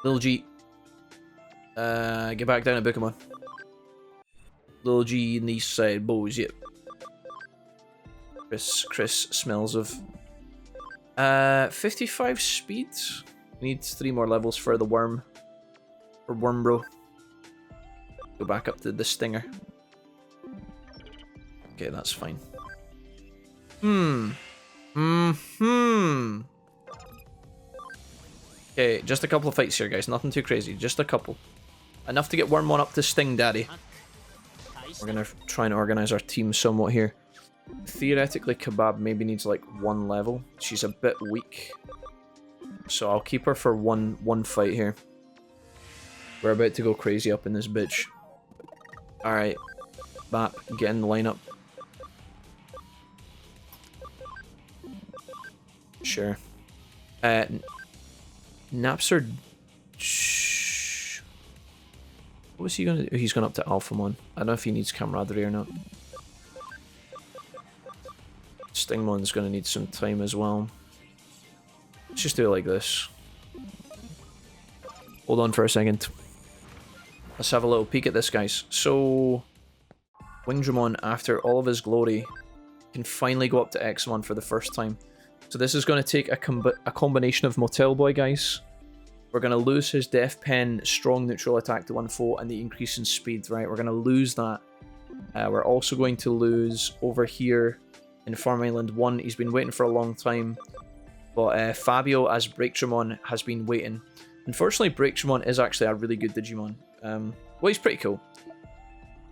Lil G. Get back down to Pokemon. Lil G in the east side, boys, yep. Chris smells of 55 speed. Needs 3 more levels for the worm. For worm bro. Go back up to the stinger. Okay, that's fine. Okay, just a couple of fights here, guys. Nothing too crazy. Just a couple. Enough to get Wormmon up to Sting Daddy. We're gonna try and organize our team somewhat here. Theoretically, Kebab maybe needs like 1 level. She's a bit weak. So I'll keep her for one fight here. We're about to go crazy up in this bitch. Alright. Bap, get in the lineup. Sure. Napster... What was he gonna do? He's gone up to Alphamon. I don't know if he needs camaraderie or not. Stingmon's gonna need some time as well. Let's just do it like this. Hold on for a second. Let's have a little peek at this, guys. So... Wingdramon, after all of his glory, can finally go up to Examon for the first time. So this is going to take a combination of Motel Boy, guys. We're going to lose his Death Pen, strong neutral attack to 1 foe, and the increase in speed, right? We're going to lose that. We're also going to lose over here in Farm Island 1. He's been waiting for a long time. But Fabio as Breakdramon has been waiting. Unfortunately, Breakdramon is actually a really good Digimon. Well, he's pretty cool.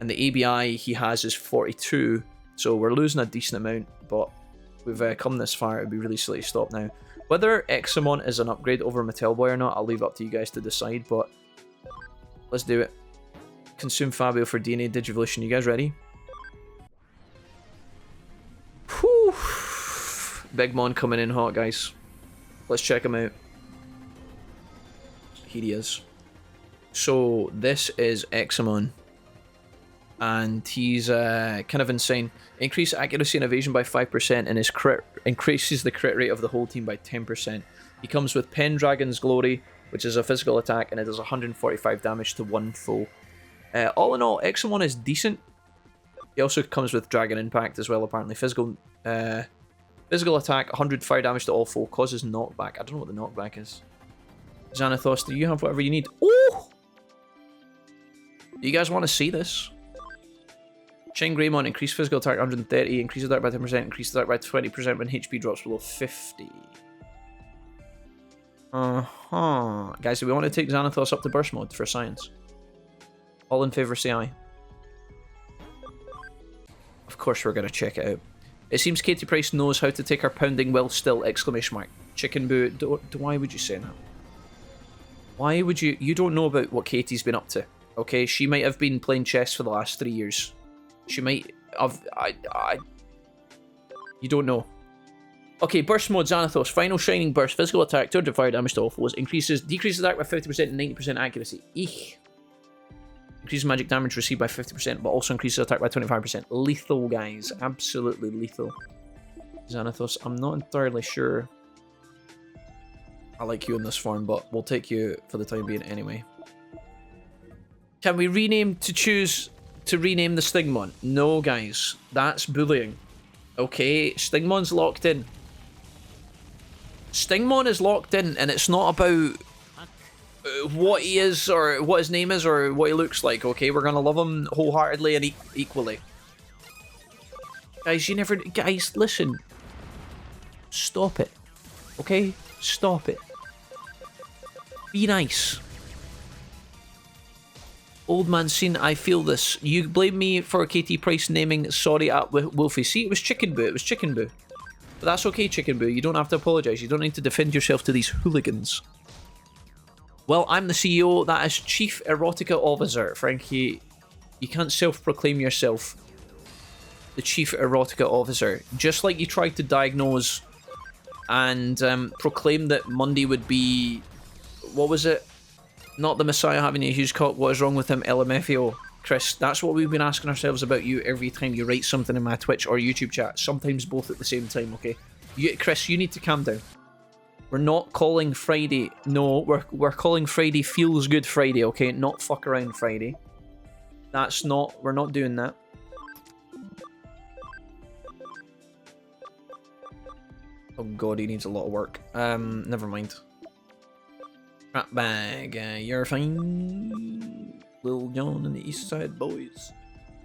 And the ABI he has is 42. So we're losing a decent amount, but we've come this far. It'd be really silly to stop now. Whether Examon is an upgrade over Mattel Boy or not, I'll leave it up to you guys to decide, but let's do it. Consume Fabio for DNA Digivolution. You guys ready? Whew. Big Mon coming in hot, guys. Let's check him out. Here he is. So this is Examon. And he's kind of insane. Increase accuracy and evasion by 5%, and his crit increases the crit rate of the whole team by 10%. He comes with Pendragon's Glory, which is a physical attack, and it does 145 damage to 1 foe. All in all, Examon is decent. He also comes with Dragon Impact as well, apparently. Physical attack, 100 fire damage to all foe, causes knockback. I don't know what the knockback is. Xanathos, do you have whatever you need? Oh! Do you guys want to see this? Chain Greymon, increase physical attack 130, increase attack by 10%, increase attack by 20% when HP drops below 50. Guys, do we want to take Xanathos up to burst mode for science? All in favour say aye. Of course we're going to check it out. It seems Katie Price knows how to take her pounding well still, exclamation mark. Chicken boo, why would you say that? Why would you... You don't know about what Katie's been up to, okay? She might have been playing chess for the last 3 years. She might have... You don't know. Okay, burst mode, Xanathos. Final shining burst. Physical attack, 200 fire damage to all foes. Decreases attack by 50% and 90% accuracy. Eek. Increases magic damage received by 50%, but also increases attack by 25%. Lethal, guys. Absolutely lethal. Xanathos, I'm not entirely sure I like you in this form, but we'll take you for the time being anyway. Can we rename to choose to rename the Stigmon? No, guys. That's bullying. Okay, Stigmon's locked in. Stigmon is locked in, and it's not about what he is or what his name is or what he looks like, okay? We're gonna love him wholeheartedly and equally. Guys, you never... Guys, listen. Stop it. Okay? Stop it. Be nice. Old man scene, I feel this. You blame me for KT Price naming sorry at Wolfie. See, it was Chicken Boo. It was Chicken Boo. But that's okay, Chicken Boo. You don't have to apologise. You don't need to defend yourself to these hooligans. Well, I'm the CEO. That is Chief Erotica Officer. Frankie, you can't self-proclaim yourself the Chief Erotica Officer. Just like you tried to diagnose and proclaim that Monday would be... What was it? Not the Messiah having a huge cock. What is wrong with him? LMFAO. Chris, that's what we've been asking ourselves about you every time you write something in my Twitch or YouTube chat. Sometimes both at the same time, okay? Chris, you need to calm down. We're not calling Friday... No, we're calling Friday Feels Good Friday, okay? Not fuck around Friday. That's not... We're not doing that. Oh god, he needs a lot of work. Never mind. Crap bag, you're fine. Lil John and the East Side Boys.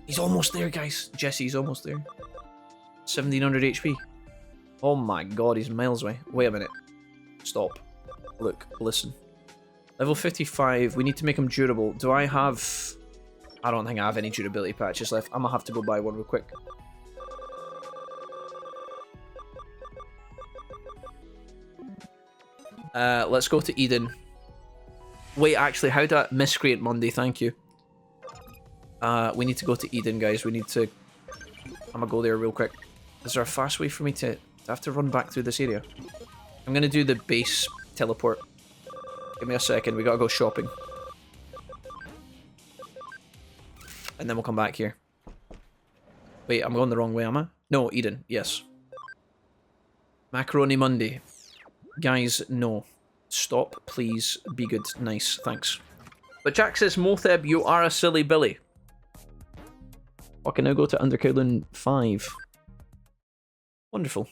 He's almost there, guys. Jesse's almost there. 1700 HP. Oh my god, he's miles away. Wait a minute. Stop. Look, listen. Level 55, we need to make him durable. Do I have... I don't think I have any durability patches left. I'm gonna have to go buy one real quick. Let's go to Eden. Wait, actually, how do I... Miscreant Monday, thank you. We need to go to Eden, guys. We need to... I'm gonna go there real quick. Is there a fast way for me to have to run back through this area? I'm gonna do the base teleport. Give me a second, we gotta go shopping. And then we'll come back here. Wait, I'm going the wrong way, am I? No, Eden, yes. Macaroni Monday. Guys, no. Stop, please. Be good. Nice, thanks. But Jack says, Motheb, you are a silly Billy. I can now go to Undercurling 5. Wonderful.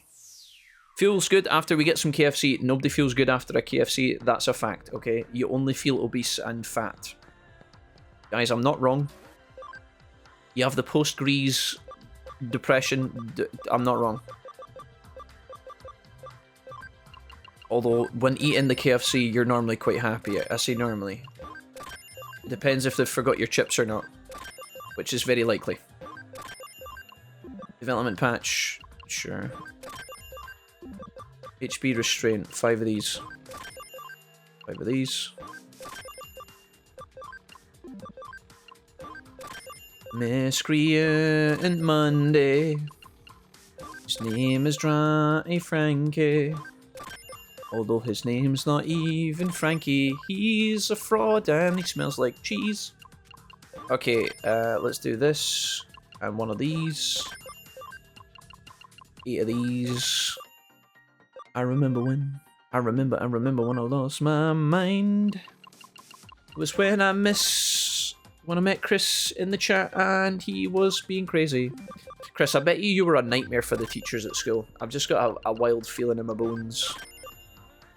Feels good after we get some KFC. Nobody feels good after a KFC. That's a fact, okay? You only feel obese and fat. Guys, I'm not wrong. You have the post-Grease depression. I'm not wrong. Although, when eating the KFC, you're normally quite happy. I say normally. It depends if they've forgot your chips or not. Which is very likely. Development patch. Sure. HP restraint. 5 of these. 5 of these. Miscreant Monday. His name is Dry Frankie. Although his name's not even Frankie, he's a fraud and he smells like cheese. Okay, let's do this. And one of these. 8 of these. I remember when I lost my mind. It was when I met Chris in the chat and he was being crazy. Chris, I bet you were a nightmare for the teachers at school. I've just got a wild feeling in my bones.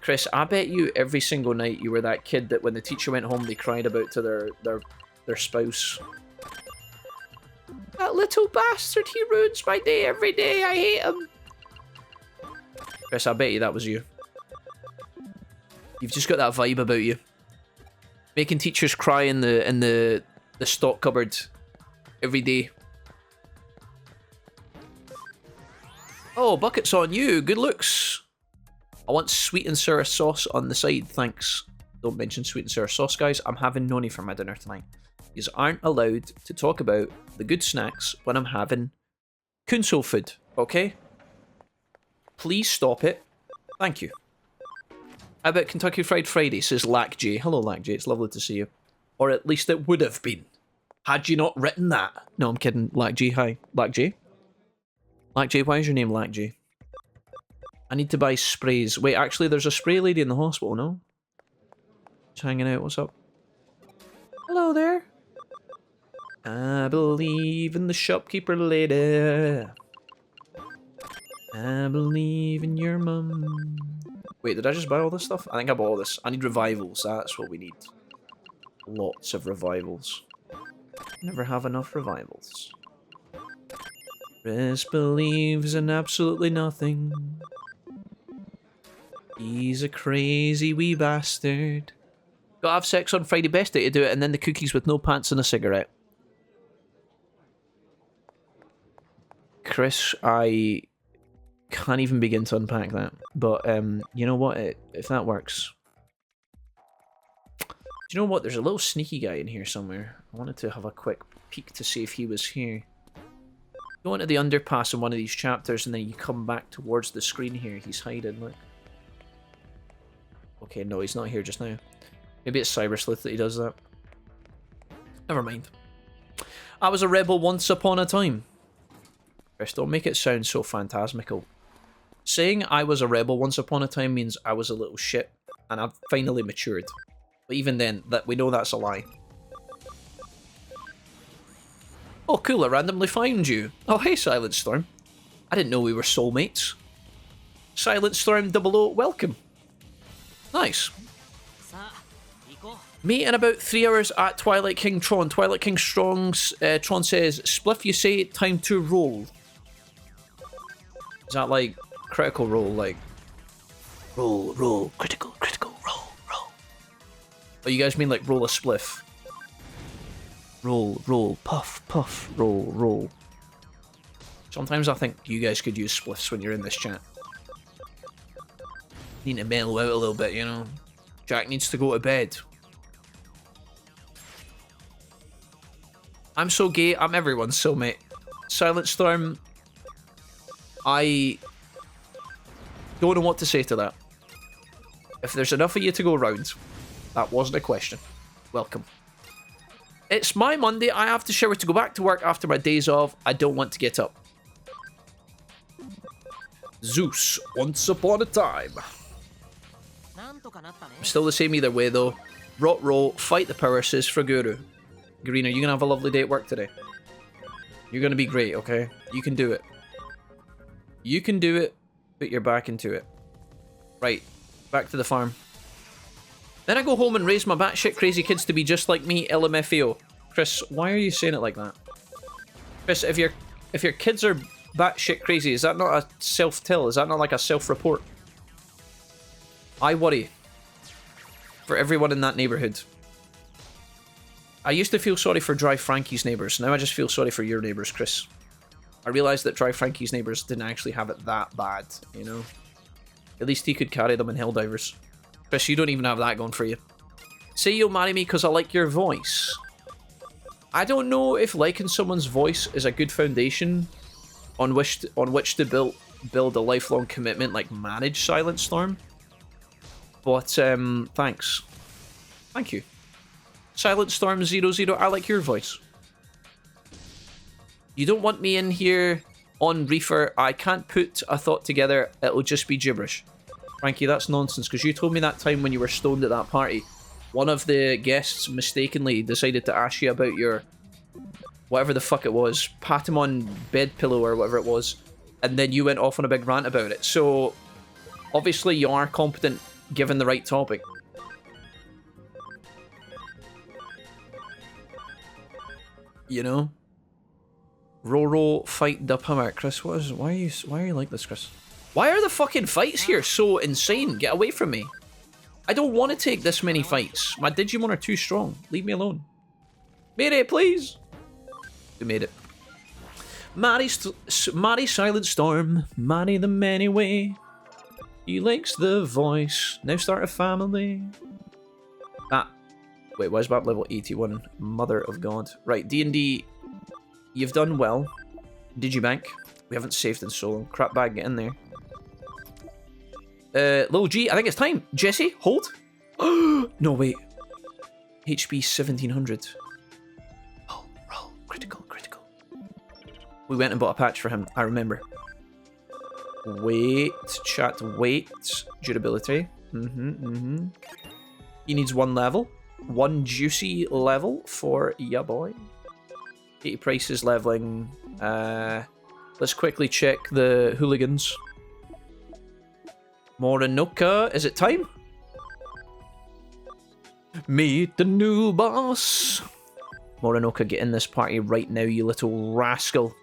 Chris, I bet you every single night you were that kid that when the teacher went home they cried about to their spouse. That little bastard, he ruins my day every day, I hate him. Chris, I bet you that was you. You've just got that vibe about you. Making teachers cry in the stock cupboard every day. Oh, bucket's on you, good looks. I want sweet and sour sauce on the side, thanks. Don't mention sweet and sour sauce, guys. I'm having noni for my dinner tonight. You aren't allowed to talk about the good snacks when I'm having console food, okay? Please stop it. Thank you. How about Kentucky Fried Friday, says Lack J. Hello, Lack J. It's lovely to see you. Or at least it would have been. Had you not written that. No, I'm kidding. Lack J, hi. Lack J? Lack J, why is your name Lack J? I need to buy sprays. Wait, actually, there's a spray lady in the hospital, no? Just hanging out. What's up? Hello there. I believe in the shopkeeper lady. I believe in your mum. Wait, did I just buy all this stuff? I think I bought all this. I need revivals. That's what we need. Lots of revivals. Never have enough revivals. Chris believes in absolutely nothing. He's a crazy wee bastard. Gotta have sex on Friday, best day to do it, and then the cookies with no pants and a cigarette. Chris, I can't even begin to unpack that. But, you know what? If that works. Do you know what? There's a little sneaky guy in here somewhere. I wanted to have a quick peek to see if he was here. Go into the underpass in one of these chapters, and then you come back towards the screen here. He's hiding, look. Okay, no, he's not here just now. Maybe it's Cyber Sleuth that he does that. Never mind. I was a rebel once upon a time. Chris, don't make it sound so phantasmical. Saying I was a rebel once upon a time means I was a little shit, and I've finally matured. But even then, that we know that's a lie. Oh cool, I randomly found you. Oh hey Silent Storm. I didn't know we were soulmates. Silent Storm 00, welcome. Nice. Meet in about 3 hours at Twilight King Tron. Twilight King Strong's Tron says, Spliff you say, time to roll. Is that like critical roll, like roll, critical, roll. Oh, you guys mean like roll a spliff? Roll, puff, roll. Sometimes I think you guys could use spliffs when you're in this chat. Need to mellow out a little bit, you know. Jack needs to go to bed. I'm so gay, I'm everyone's soulmate. Silent Storm, I don't know what to say to that. If there's enough of you to go round, that wasn't a question. Welcome. It's my Monday, I have to shower to go back to work after my days off. I don't want to get up. Zeus, once upon a time. I'm still the same either way though. Rot roll, fight the power, says Fraguru. Green, are you gonna have a lovely day at work today? You're gonna be great, okay? You can do it. You can do it. Put your back into it. Right, back to the farm. Then I go home and raise my batshit crazy kids to be just like me, LMFAO. Chris, why are you saying it like that? Chris, if your kids are batshit crazy, is that not a self-tell? Is that not like a self-report? I worry for everyone in that neighborhood. I used to feel sorry for Dry Frankie's neighbors. Now I just feel sorry for your neighbors, Chris. I realised that Dry Frankie's neighbors didn't actually have it that bad, you know? At least he could carry them in Helldivers. Chris, you don't even have that going for you. Say you'll marry me because I like your voice. I don't know if liking someone's voice is a good foundation on which to build a lifelong commitment like manage Silent Storm. But, thanks. Thank you. Silent Storm 00, I like your voice. You don't want me in here on Reefer. I can't put a thought together. It'll just be gibberish. Frankie, that's nonsense, because you told me that time when you were stoned at that party, one of the guests mistakenly decided to ask you about your, whatever the fuck it was, Patamon bed pillow or whatever it was, and then you went off on a big rant about it. So, obviously you are competent given the right topic. You know? Roro fight the power. Chris, why are you like this, Chris? Why are the fucking fights here so insane? Get away from me. I don't want to take this many fights. My Digimon are too strong. Leave me alone. Made it, please. We made it. Marry Silent Storm. Marry them anyway. He likes the voice. Now start a family. Wait, why is Bap level 81? Mother of God. Right, D&D. You've done well. Digibank. We haven't saved in so long. Crap bag, get in there. Lil G, I think it's time. Jesse, hold. No, wait. HP 1700. Roll. Critical. We went and bought a patch for him, I remember. Wait, chat, wait. Durability. He needs 1 level. 1 juicy level for ya boy. 80 prices leveling. Let's quickly check the hooligans. Morinoka, is it time? Meet the new boss. Morinoka, get in this party right now, you little rascal.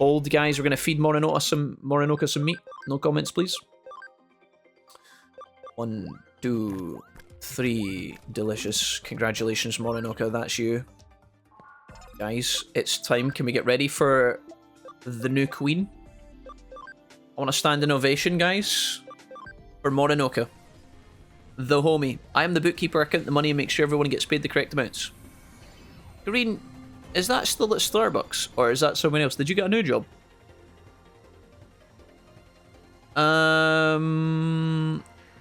Old guys, we're going to feed Morinoka some meat. No comments, please. 1, 2, 3. Delicious. Congratulations, Morinoka. That's you. Guys, it's time. Can we get ready for the new queen? I want a standing ovation, guys, for Morinoka. The homie. I am the bookkeeper. I count the money and make sure everyone gets paid the correct amounts. Green, is that still at Starbucks? Or is that someone else? Did you get a new job?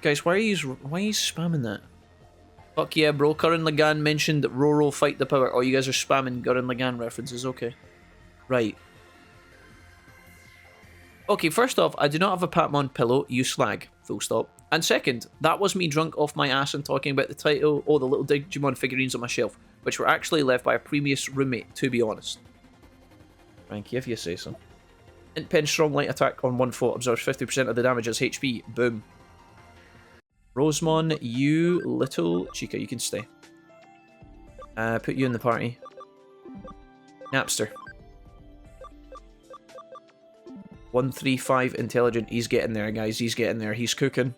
Guys, why are you spamming that? Fuck yeah, bro. Gurren Lagann mentioned that Roro fight the power. Oh, you guys are spamming Gurren Lagann references. Okay. Right. Okay, first off, I do not have a Patmon pillow. You slag. Full stop. And second, that was me drunk off my ass and talking about the title or the little Digimon figurines on my shelf, which were actually left by a previous roommate, to be honest. Thank you if you say so. Int Pen strong light attack on 1 foot, absorbs 50% of the damage as HP. Boom. Rosemon, you little Chica, you can stay. Put you in the party. Napster. 135 intelligent. He's getting there, guys. He's getting there. He's cooking.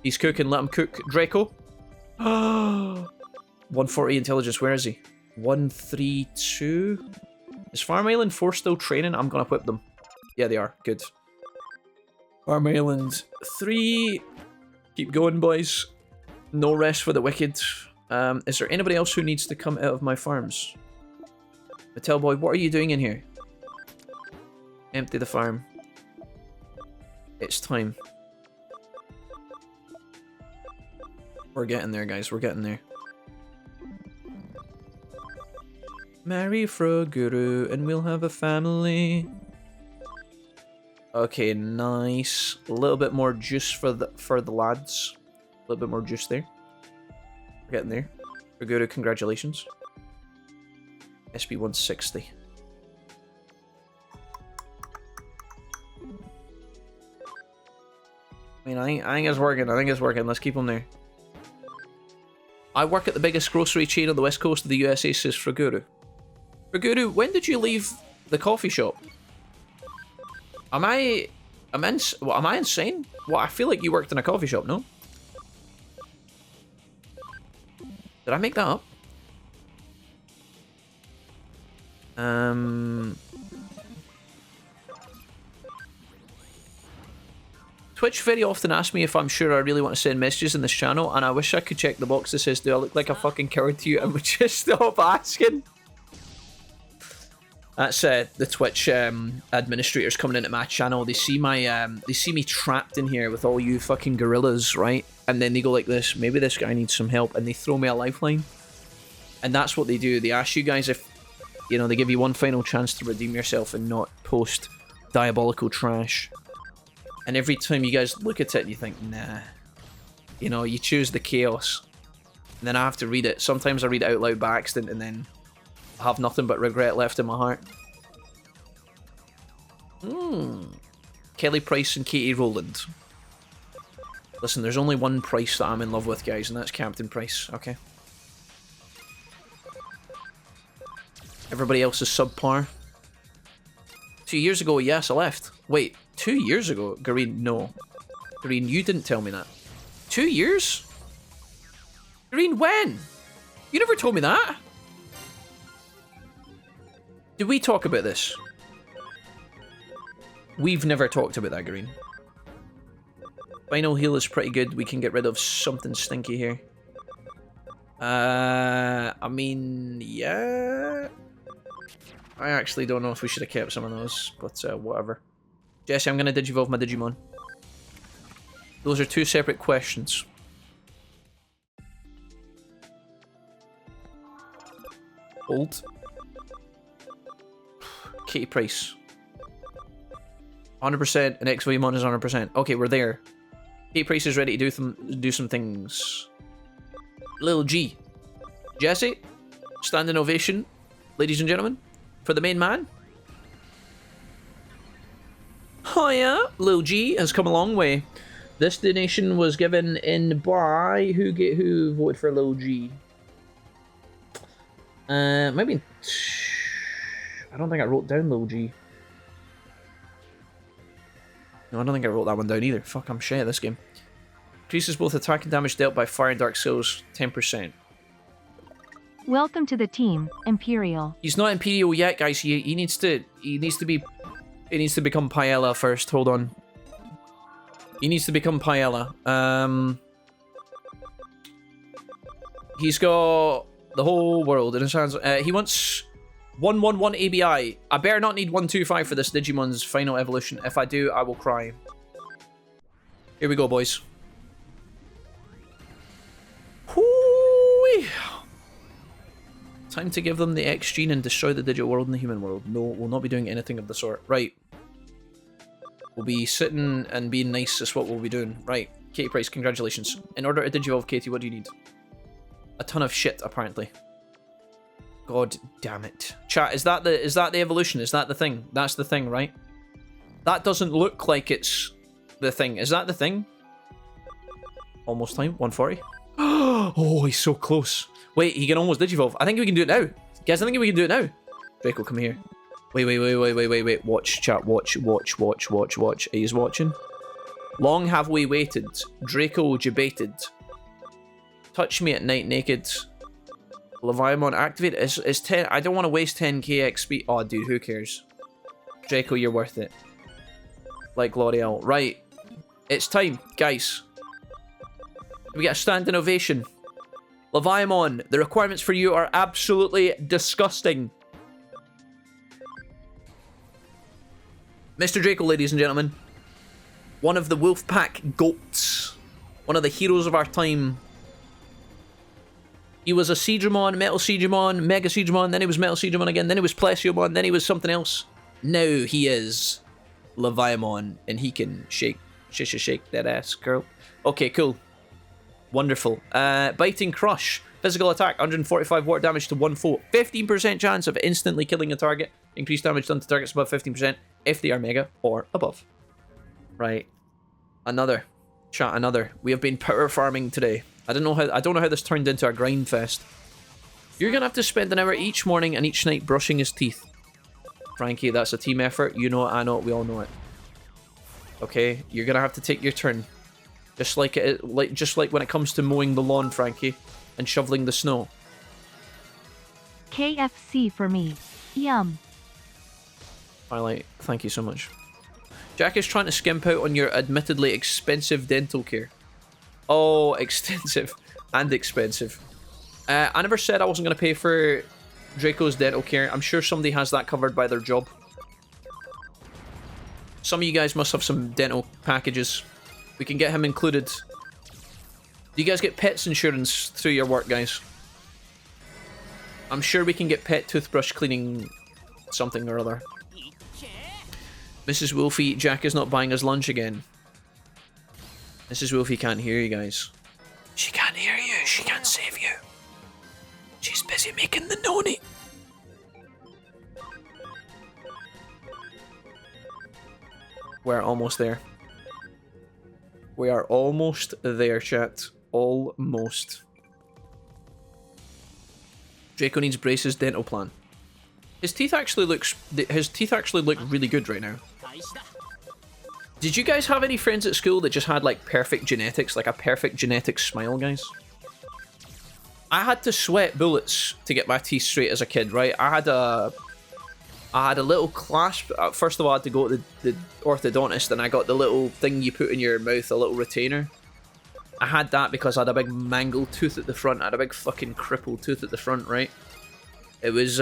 He's cooking. Let him cook. Draco. 140 intelligence. Where is he? 132. Is Farm Island 4 still training? I'm going to equip them. Yeah, they are. Good. Farm Island 3. Keep going, boys. No rest for the wicked. Is there anybody else who needs to come out of my farms? Mattel boy, what are you doing in here? Empty the farm. It's time. We're getting there, guys. We're getting there. Marry Froguru and we'll have a family. Okay, nice. A little bit more juice for the lads. A little bit more juice there. We're getting there. Froguru, congratulations. SB 160. I mean, I think it's working. I think it's working. Let's keep them there. I work at the biggest grocery chain on the west coast of the USA, says Froguru. Froguru, when did you leave the coffee shop? Am I insane? Well, I feel like you worked in a coffee shop, no? Did I make that up? Twitch very often asks me if I'm sure I really want to send messages in this channel, and I wish I could check the box that says, do I look like a fucking coward to you, and would just stop asking. That's the Twitch administrators coming into my channel. They see me trapped in here with all you fucking gorillas, right? And then they go like this, maybe this guy needs some help, and they throw me a lifeline. And that's what they do. They ask you guys if, you know, they give you one final chance to redeem yourself and not post diabolical trash. And every time you guys look at it and you think, nah. You know, you choose the chaos. And then I have to read it. Sometimes I read it out loud by accident and then I have nothing but regret left in my heart. Kelly Price and Katie Rowland. Listen, there's only one Price that I'm in love with, guys, and that's Captain Price, okay? Everybody else is subpar. 2 years ago, yes, I left. Wait, 2 years ago? Gareen, no. Gareen, you didn't tell me that. 2 years? Gareen, when? You never told me that. Did we talk about this? We've never talked about that, Green. Final heal is pretty good. We can get rid of something stinky here. I mean, yeah. I actually don't know if we should have kept some of those, but whatever. Jesse, I'm going to digivolve my Digimon. Those are two separate questions. Hold. Katie Price. 100% and XYMon is 100%. Okay, we're there. Katie Price is ready to do some things. Lil G. Jesse. Standing ovation, ladies and gentlemen, for the main man. Oh yeah, Lil G has come a long way. This donation was given in by who voted for Lil G? Maybe. I don't think I wrote down Lil G. No, I don't think I wrote that one down either. Fuck, I'm shit at this game. Increases both attack and damage dealt by fire and dark souls 10%. Welcome to the team, Imperial. He's not Imperial yet, guys. He needs to become Paella first. Hold on. He needs to become Paella. He's got the whole world in his hands. He wants 111 ABI. I better not need 125 for this Digimon's final evolution. If I do, I will cry. Here we go, boys. Whoo-wee. Time to give them the X gene and destroy the digital world and the human world. No, we'll not be doing anything of the sort. Right. We'll be sitting and being nice is what we'll be doing. Right. Katie Price, congratulations. In order to digivolve Katie, what do you need? A ton of shit, apparently. God damn it. Chat, is that the evolution? Is that the thing? That's the thing, right? That doesn't look like it's the thing. Is that the thing? Almost time. 140. Oh, he's so close. Wait, he can almost digivolve. I think we can do it now. Guys, I think we can do it now. Draco, come here. Wait. Watch, chat. Watch. Are you watching? Long have we waited. Draco debated. Touch me at night naked. Leviathan activate. Is 10. I don't want to waste 10k XP. Oh, dude, who cares? Draco, you're worth it. Like L'Oreal. Right. It's time, guys. We get a standing ovation. Leviathan, the requirements for you are absolutely disgusting. Mr. Draco, ladies and gentlemen. One of the Wolfpack goats. One of the heroes of our time. He was a Seedramon, Metal Seedramon, Mega Seedramon, then he was Metal Seedramon again, then he was Plesiomon, then he was something else. Now he is Leviathan, and he can shake that ass, girl. Okay, cool. Wonderful. Biting Crush. Physical attack, 145 water damage to one foe. 15% chance of instantly killing a target. Increased damage done to targets above 15% if they are Mega or above. Right. Another. Chat, another. We have been power farming today. I don't know how this turned into a grind fest. You're gonna have to spend an hour each morning and each night brushing his teeth. Frankie, that's a team effort. You know it, I know it, we all know it. Okay, you're gonna have to take your turn. Just like when it comes to mowing the lawn, Frankie, and shoveling the snow. KFC for me. Yum. Twilight, thank you so much. Jack is trying to skimp out on your admittedly expensive dental care. Oh, extensive and expensive. I never said I wasn't going to pay for Draco's dental care. I'm sure somebody has that covered by their job. Some of you guys must have some dental packages. We can get him included. Do you guys get pets insurance through your work, guys? I'm sure we can get pet toothbrush cleaning something or other. Mrs. Wolfie, Jack is not buying us lunch again. Mrs. Wolfie can't hear you guys. She can't hear you. She can't save you. She's busy making the noni. We're almost there. We are almost there, chat. Almost. Draco needs braces, dental plan. His teeth actually look really good right now. Did you guys have any friends at school that just had like perfect genetics, like a perfect genetic smile, guys? I had to sweat bullets to get my teeth straight as a kid, right? I had a little clasp. First of all, I had to go to the orthodontist, and I got the little thing you put in your mouth, a little retainer. I had that because I had a big mangled tooth at the front. I had a big fucking crippled tooth at the front, right? It was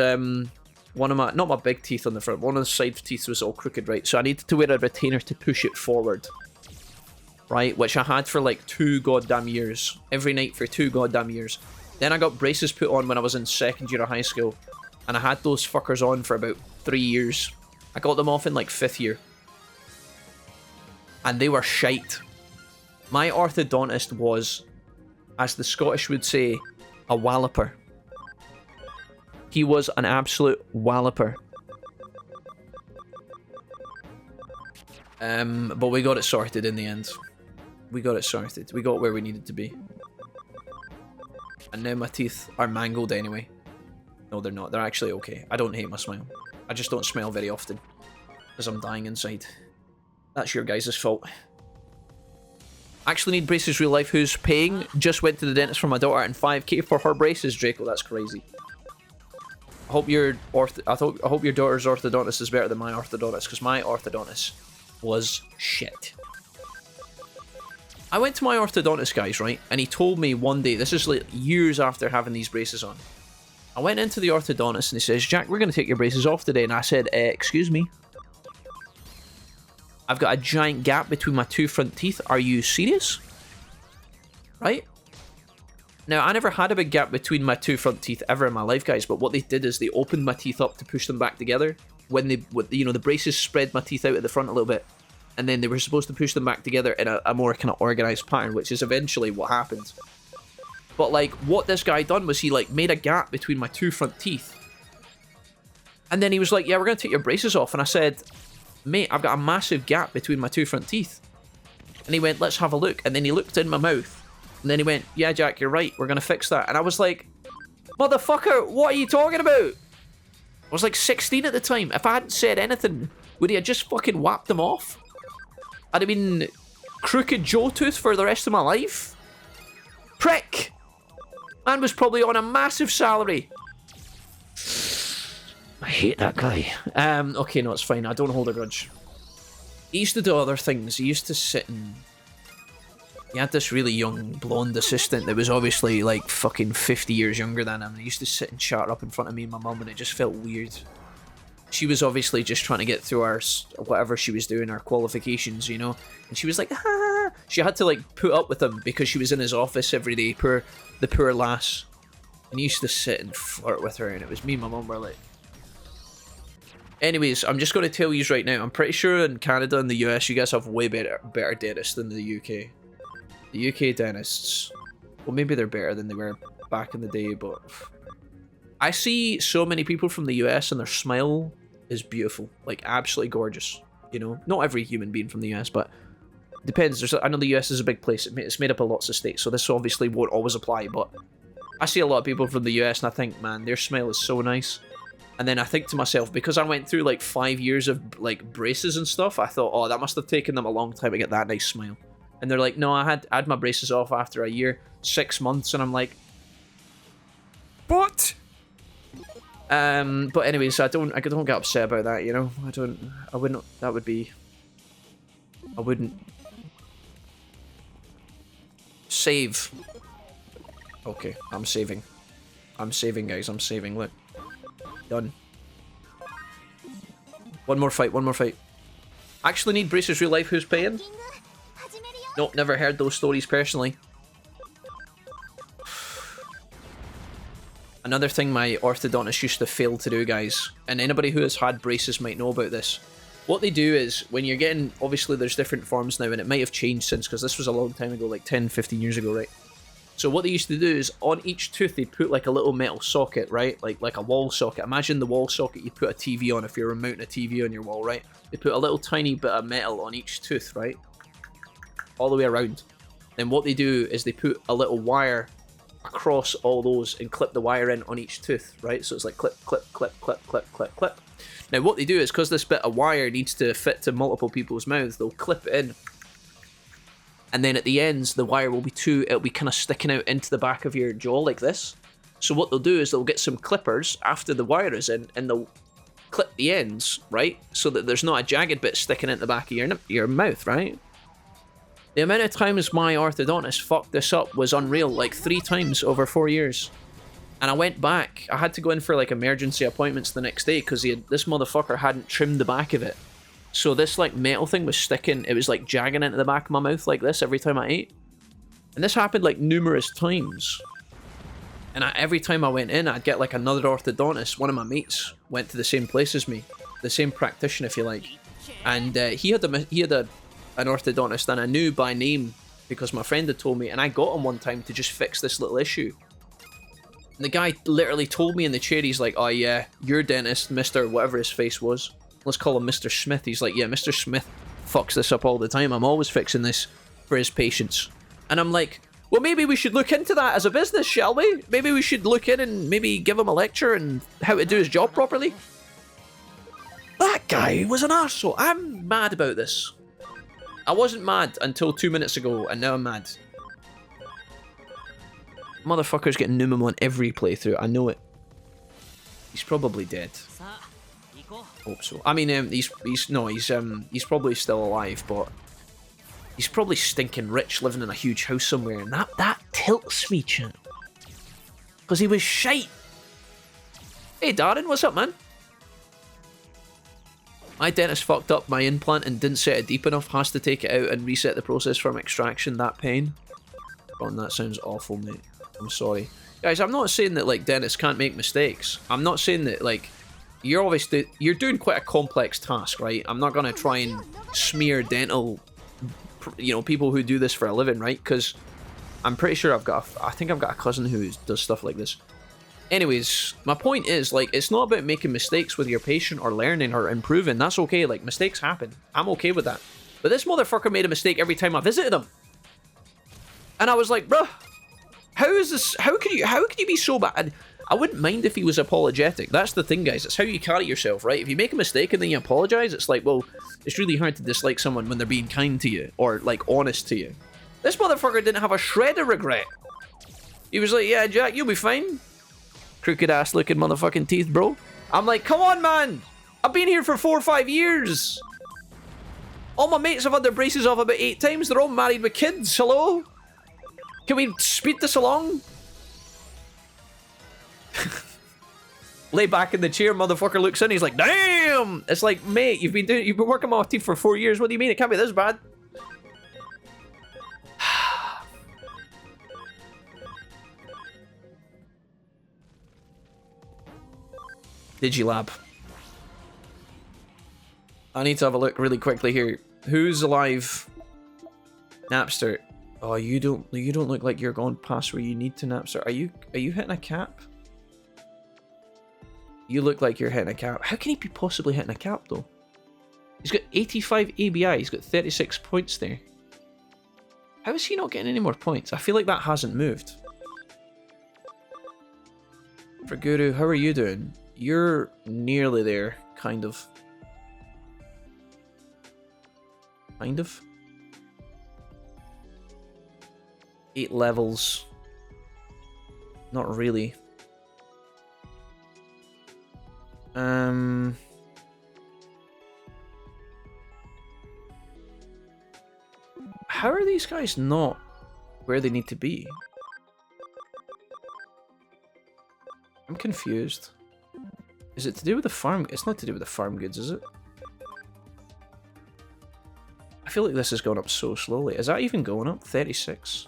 one of my, not my big teeth on the front, one of the side teeth was all crooked, right? So I needed to wear a retainer to push it forward. right? Which I had for like 2 goddamn years. Every night for 2 goddamn years. Then I got braces put on when I was in 2nd year of high school. And I had those fuckers on for about 3 years. I got them off in like 5th year. And they were shite. My orthodontist was, as the Scottish would say, a walloper. He was an absolute walloper. But we got it sorted in the end. We got it sorted. We got where we needed to be. And now my teeth are mangled anyway. No, they're not. They're actually okay. I don't hate my smile. I just don't smile very often. Because I'm dying inside. That's your guys' fault. Actually need braces real life. Who's paying? Just went to the dentist for my daughter and 5k for her braces, Draco. That's crazy. I hope your daughter's orthodontist is better than my orthodontist, because my orthodontist was shit. I went to my orthodontist, guys, right? And he told me one day, this is like years after having these braces on. I went into the orthodontist and he says, Jack, we're going to take your braces off today. And I said, excuse me? I've got a giant gap between my 2 front teeth. Are you serious? Right? Now, I never had a big gap between my 2 front teeth ever in my life, guys. But what they did is they opened my teeth up to push them back together. When they, you know, the braces spread my teeth out at the front a little bit. And then they were supposed to push them back together in a more kind of organized pattern, which is eventually what happened. But, like, what this guy done was he, like, made a gap between my 2 front teeth. And then he was like, yeah, we're going to take your braces off. And I said, mate, I've got a massive gap between my 2 front teeth. And he went, let's have a look. And then he looked in my mouth. And then he went, yeah, Jack, you're right. We're going to fix that. And I was like, motherfucker, what are you talking about? I was like 16 at the time. If I hadn't said anything, would he have just fucking whapped them off? I'd have been crooked Joe Tooth for the rest of my life. Prick! Man was probably on a massive salary. I hate that guy. Okay, no, it's fine. I don't hold a grudge. He used to do other things. He used to sit and... He had this really young blonde assistant that was obviously like fucking 50 years younger than him. He used to sit and chat up in front of me and my mum, and it just felt weird. She was obviously just trying to get through our, whatever she was doing, our qualifications, you know? And she was like, ah. She had to like put up with him because she was in his office every day, the poor lass. And he used to sit and flirt with her, and it was me and my mum were like... Anyways, I'm just going to tell you right now, I'm pretty sure in Canada and the US, you guys have way better dentists than the UK. The UK dentists, well, maybe they're better than they were back in the day, but... I see so many people from the US and their smile is beautiful. Like, absolutely gorgeous, you know? Not every human being from the US, but... Depends. I know the US is a big place. It's made up of lots of states, so this obviously won't always apply, but... I see a lot of people from the US and I think, man, their smile is so nice. And then I think to myself, because I went through like 5 years of like braces and stuff, I thought, oh, that must have taken them a long time to get that nice smile. And they're like, no, I had my braces off after a year, 6 months, and I'm like, what? But anyways, I don't get upset about that, you know. I wouldn't save. Okay, I'm saving. I'm saving, guys. I'm saving. Look. Done. One more fight. Actually need braces real life. Who's paying? Nope, never heard those stories personally. Another thing my orthodontist used to fail to do, guys, and anybody who has had braces might know about this. What they do is, when you're getting, obviously there's different forms now, and it might have changed since, because this was a long time ago, like 10, 15 years ago, right? So what they used to do is, on each tooth, they put like a little metal socket, right? Like a wall socket. Imagine the wall socket you put a TV on if you're mounting a TV on your wall, right? They put a little tiny bit of metal on each tooth, right? All the way around. Then what they do is they put a little wire across all those and clip the wire in on each tooth, right? So it's like clip, clip, clip, clip, clip, clip, clip. Now what they do is, because this bit of wire needs to fit to multiple people's mouths, they'll clip it in. And then at the ends, the wire will be it'll be kind of sticking out into the back of your jaw like this. So what they'll do is they'll get some clippers after the wire is in, and they'll clip the ends, right? So that there's not a jagged bit sticking into the back of your mouth, right? The amount of times my orthodontist fucked this up was unreal, like 3 times over 4 years. And I went back. I had to go in for like emergency appointments the next day because this motherfucker hadn't trimmed the back of it. So this like metal thing was sticking, it was like jagging into the back of my mouth like this every time I ate. And this happened like numerous times. And every time I went in, I'd get like another orthodontist. One of my mates went to the same place as me, the same practitioner, if you like. And he had an orthodontist, and I knew by name because my friend had told me. And I got him one time to just fix this little issue. And the guy literally told me in the chair, he's like, "Oh yeah, your dentist, Mr. whatever his face was. Let's call him Mr. Smith." He's like, "Yeah, Mr. Smith fucks this up all the time. I'm always fixing this for his patients." And I'm like, well, maybe we should look into that as a business, shall we? Maybe we should look in and maybe give him a lecture on how to do his job properly. That guy was an arsehole. I'm mad about this. I wasn't mad until 2 minutes ago, and now I'm mad. Motherfucker's getting Numem on every playthrough. I know it. He's probably dead. Hope so. I mean, he's probably still alive, but he's probably stinking rich, living in a huge house somewhere, and that tilts me, chat. Because he was shite. Hey, Darren, what's up, man? My dentist fucked up my implant and didn't set it deep enough. Has to take it out and reset the process from extraction. That pain. Oh, that sounds awful, mate. I'm sorry. Guys, I'm not saying that, like, dentists can't make mistakes. I'm not saying that, like, you're doing quite a complex task, right? I'm not going to try and smear dental, you know, people who do this for a living, right? Because I'm pretty sure I think I've got a cousin who does stuff like this. Anyways, my point is, like, it's not about making mistakes with your patient or learning or improving. That's okay. Like, mistakes happen. I'm okay with that. But this motherfucker made a mistake every time I visited him. And I was like, bruh, how is this? How can you be so bad? I wouldn't mind if he was apologetic. That's the thing, guys. It's how you carry yourself, right? If you make a mistake and then you apologize, it's like, well, it's really hard to dislike someone when they're being kind to you or, like, honest to you. This motherfucker didn't have a shred of regret. He was like, yeah, Jack, you'll be fine. Crooked ass looking motherfucking teeth, bro. I'm like, come on, man. I've been here for 4 or 5 years. All my mates have had their braces off about 8 times. They're all married with kids. Hello? Can we speed this along? Lay back in the chair, motherfucker looks in, he's like, damn! It's like, mate, you've been working my teeth for 4 years. What do you mean? It can't be this bad. Digilab. I need to have a look really quickly here. Who's alive? Napster. Oh, you don't look like you're going past where you need to, Napster. Are you hitting a cap? You look like you're hitting a cap. How can he be possibly hitting a cap though? He's got 85 ABI. He's got 36 points there. How is he not getting any more points? I feel like that hasn't moved. For Guru, how are you doing? You're nearly there, kind of. Kind of. 8 levels. Not really. How are these guys not where they need to be? I'm confused. Is it to do with the farm? It's not to do with the farm goods, is it? I feel like this is going up so slowly. Is that even going up? 36.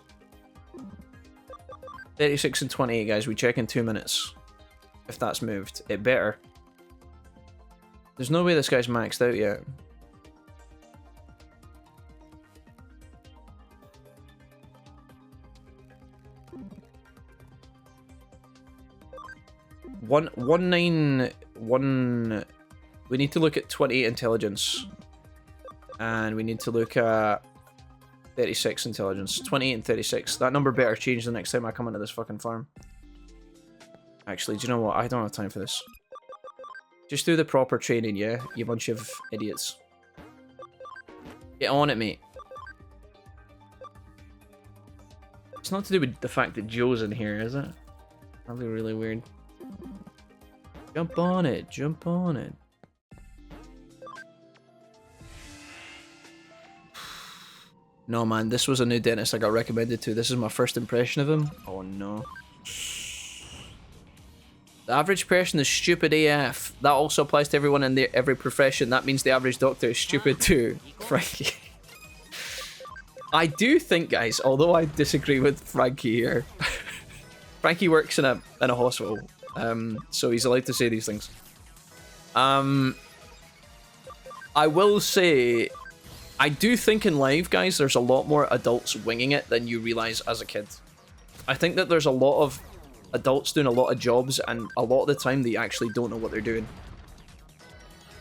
36 and 28, guys. We check in 2 minutes. If that's moved. It better. There's no way this guy's maxed out yet. One nine one. We need to look at 28 intelligence, and we need to look at 36 intelligence. 28 and 36. That number better change the next time I come into this fucking farm. Actually, do you know what? I don't have time for this. Just do the proper training, yeah? You bunch of idiots. Get on it, mate. It's not to do with the fact that Joe's in here, is it? That'd be really weird. Jump on it, jump on it. No, man, this was a new dentist I got recommended to. This is my first impression of him. Oh, no. The average person is stupid AF. That also applies to everyone in every profession. That means the average doctor is stupid too. Frankie. I do think, guys, although I disagree with Frankie here, Frankie works in a hospital, so he's allowed to say these things. I will say, I do think in live, guys, there's a lot more adults winging it than you realize as a kid. I think that there's a lot of adults doing a lot of jobs, and a lot of the time they actually don't know what they're doing.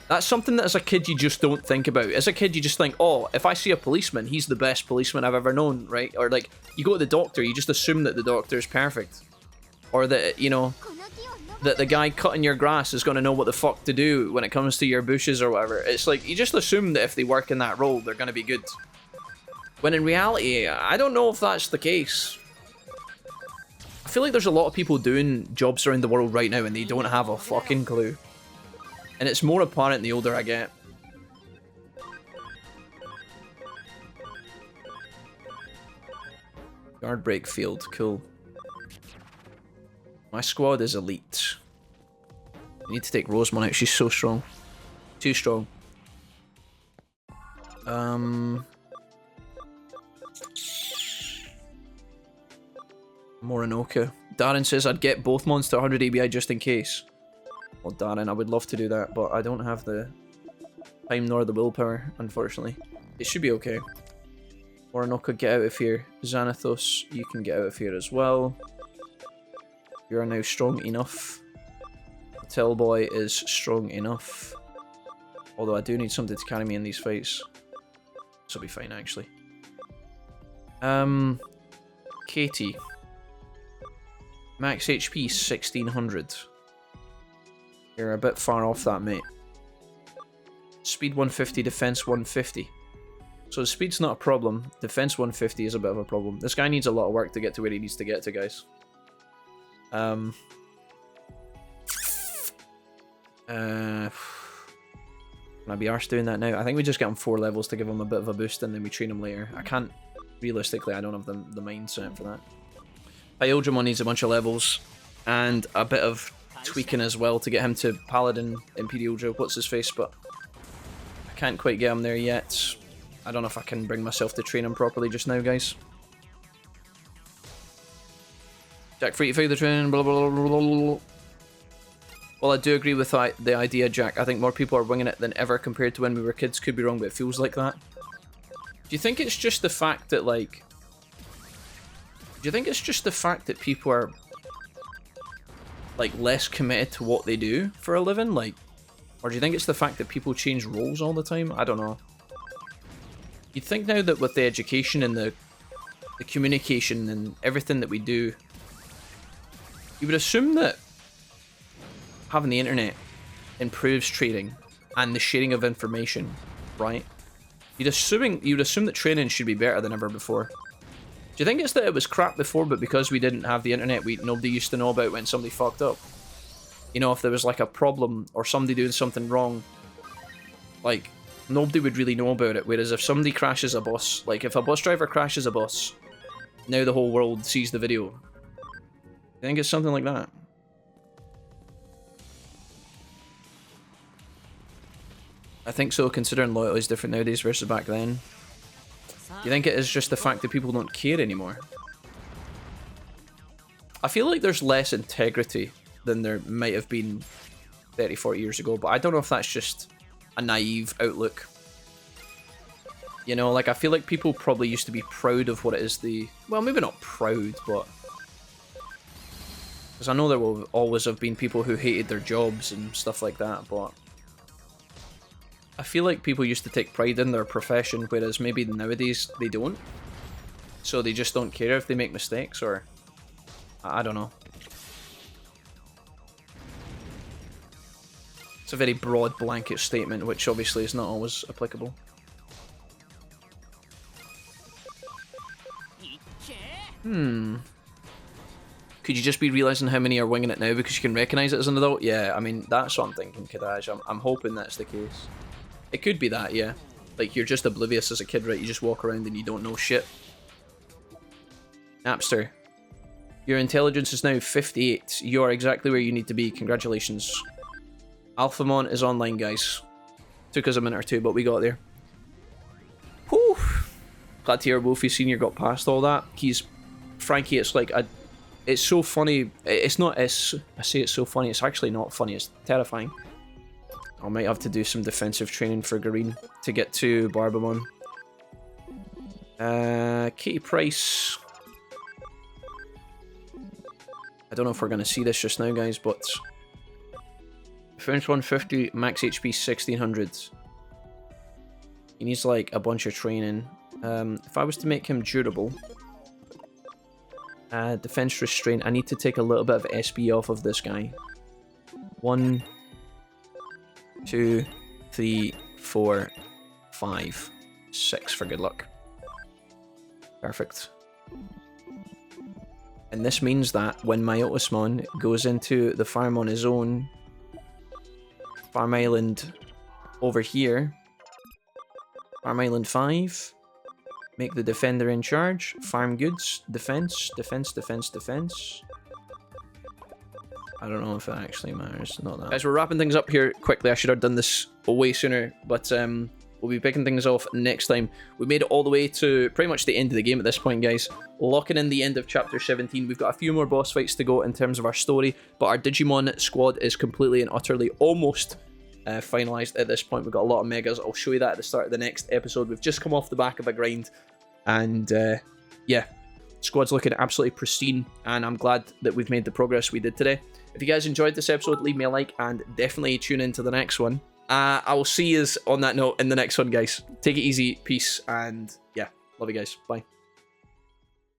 That's something that as a kid you just don't think about. As a kid you just think, oh, if I see a policeman, he's the best policeman I've ever known, right? Or like, you go to the doctor, you just assume that the doctor is perfect. Or that, you know, that the guy cutting your grass is going to know what the fuck to do when it comes to your bushes or whatever. It's like, you just assume that if they work in that role, they're going to be good. When in reality, I don't know if that's the case. I feel like there's a lot of people doing jobs around the world right now and they don't have a fucking clue. And it's more apparent the older I get. Guard break field, cool. My squad is elite. I need to take Rosemont out, she's so strong. Too strong. Morinoka. Darren says I'd get both mons to 100 ABI just in case. Well, Darren, I would love to do that, but I don't have the time nor the willpower, unfortunately. It should be okay. Morinoka, get out of here. Xanathos, you can get out of here as well. You are now strong enough. Tellboy is strong enough. Although I do need something to carry me in these fights. This will be fine, actually. Katie. Max HP 1600. You're a bit far off that, mate. Speed 150, defense 150. So speed's not a problem. Defense 150 is a bit of a problem. This guy needs a lot of work to get to where he needs to get to, guys. Can I be arsed doing that now? I think we just get him 4 levels to give him a bit of a boost and then we train him later. I can't... Realistically, I don't have the mindset for that. Pyodramon needs a bunch of levels and a bit of tweaking as well to get him to Paladin Imperial Joe. What's his face? But I can't quite get him there yet. I don't know if I can bring myself to train him properly just now, guys. Jack, free to figure the training, blah, blah, blah, blah, blah. Well, I do agree with the idea, Jack. I think more people are winging it than ever compared to when we were kids. Could be wrong, but it feels like that. Do you think it's just the fact that, like... Do you think it's just the fact that people are, like, less committed to what they do for a living? Like, or do you think it's the fact that people change roles all the time? I don't know. You'd think now that with the education and the communication and everything that we do, you would assume that having the internet improves trading and the sharing of information, right? You'd assume that training should be better than ever before. Do you think it's that it was crap before, but because we didn't have the internet, nobody used to know about when somebody fucked up? You know, if there was like a problem or somebody doing something wrong, like, nobody would really know about it. Whereas if somebody crashes a bus, like if a bus driver crashes a bus, now the whole world sees the video. I think it's something like that. I think so, considering loyalty is different nowadays versus back then. You think it is just the fact that people don't care anymore? I feel like there's less integrity than there might have been 30, 40 years ago, but I don't know if that's just a naive outlook. You know, like, I feel like people probably used to be proud of what it is they... Well, maybe not proud, but... Because I know there will always have been people who hated their jobs and stuff like that, but... I feel like people used to take pride in their profession, whereas maybe nowadays they don't. So they just don't care if they make mistakes, or... I don't know. It's a very broad blanket statement, which obviously is not always applicable. Could you just be realising how many are winging it now because you can recognise it as an adult? Yeah, I mean, that's what I'm thinking, Kadaj. I'm hoping that's the case. It could be that, yeah. Like, you're just oblivious as a kid, right? You just walk around and you don't know shit. Napster. Your intelligence is now 58. You are exactly where you need to be. Congratulations. Alphamon is online, guys. Took us a minute or two, but we got there. Whew. Glad to hear Wolfie Sr. got past all that. Frankie, it's like it's so funny. It's not as I say it's so funny. It's actually not funny. It's terrifying. I might have to do some defensive training for Green to get to Barbamon. Katie Price. I don't know if we're gonna see this just now, guys, but defense 150, max HP 1600. He needs like a bunch of training. If I was to make him durable, defense restraint, I need to take a little bit of SB off of this guy. 1, 2, 3, 4, 5, 6 for good luck. Perfect. And this means that when my Otismon goes into the farm on his own, Farm Island over here, Farm Island 5, make the defender in charge, farm goods, defense, defense, defense, defense. I don't know if it actually matters, not that. Guys, we're wrapping things up here quickly. I should have done this way sooner, but we'll be picking things off next time. We made it all the way to pretty much the end of the game at this point, guys. Locking in the end of Chapter 17. We've got a few more boss fights to go in terms of our story, but our Digimon squad is completely and utterly almost finalized at this point. We've got a lot of megas. I'll show you that at the start of the next episode. We've just come off the back of a grind, and yeah, squad's looking absolutely pristine, and I'm glad that we've made the progress we did today. If you guys enjoyed this episode, leave me a like, and definitely tune in to the next one. I will see you on that note in the next one, guys. Take it easy, peace, and yeah, love you guys. Bye.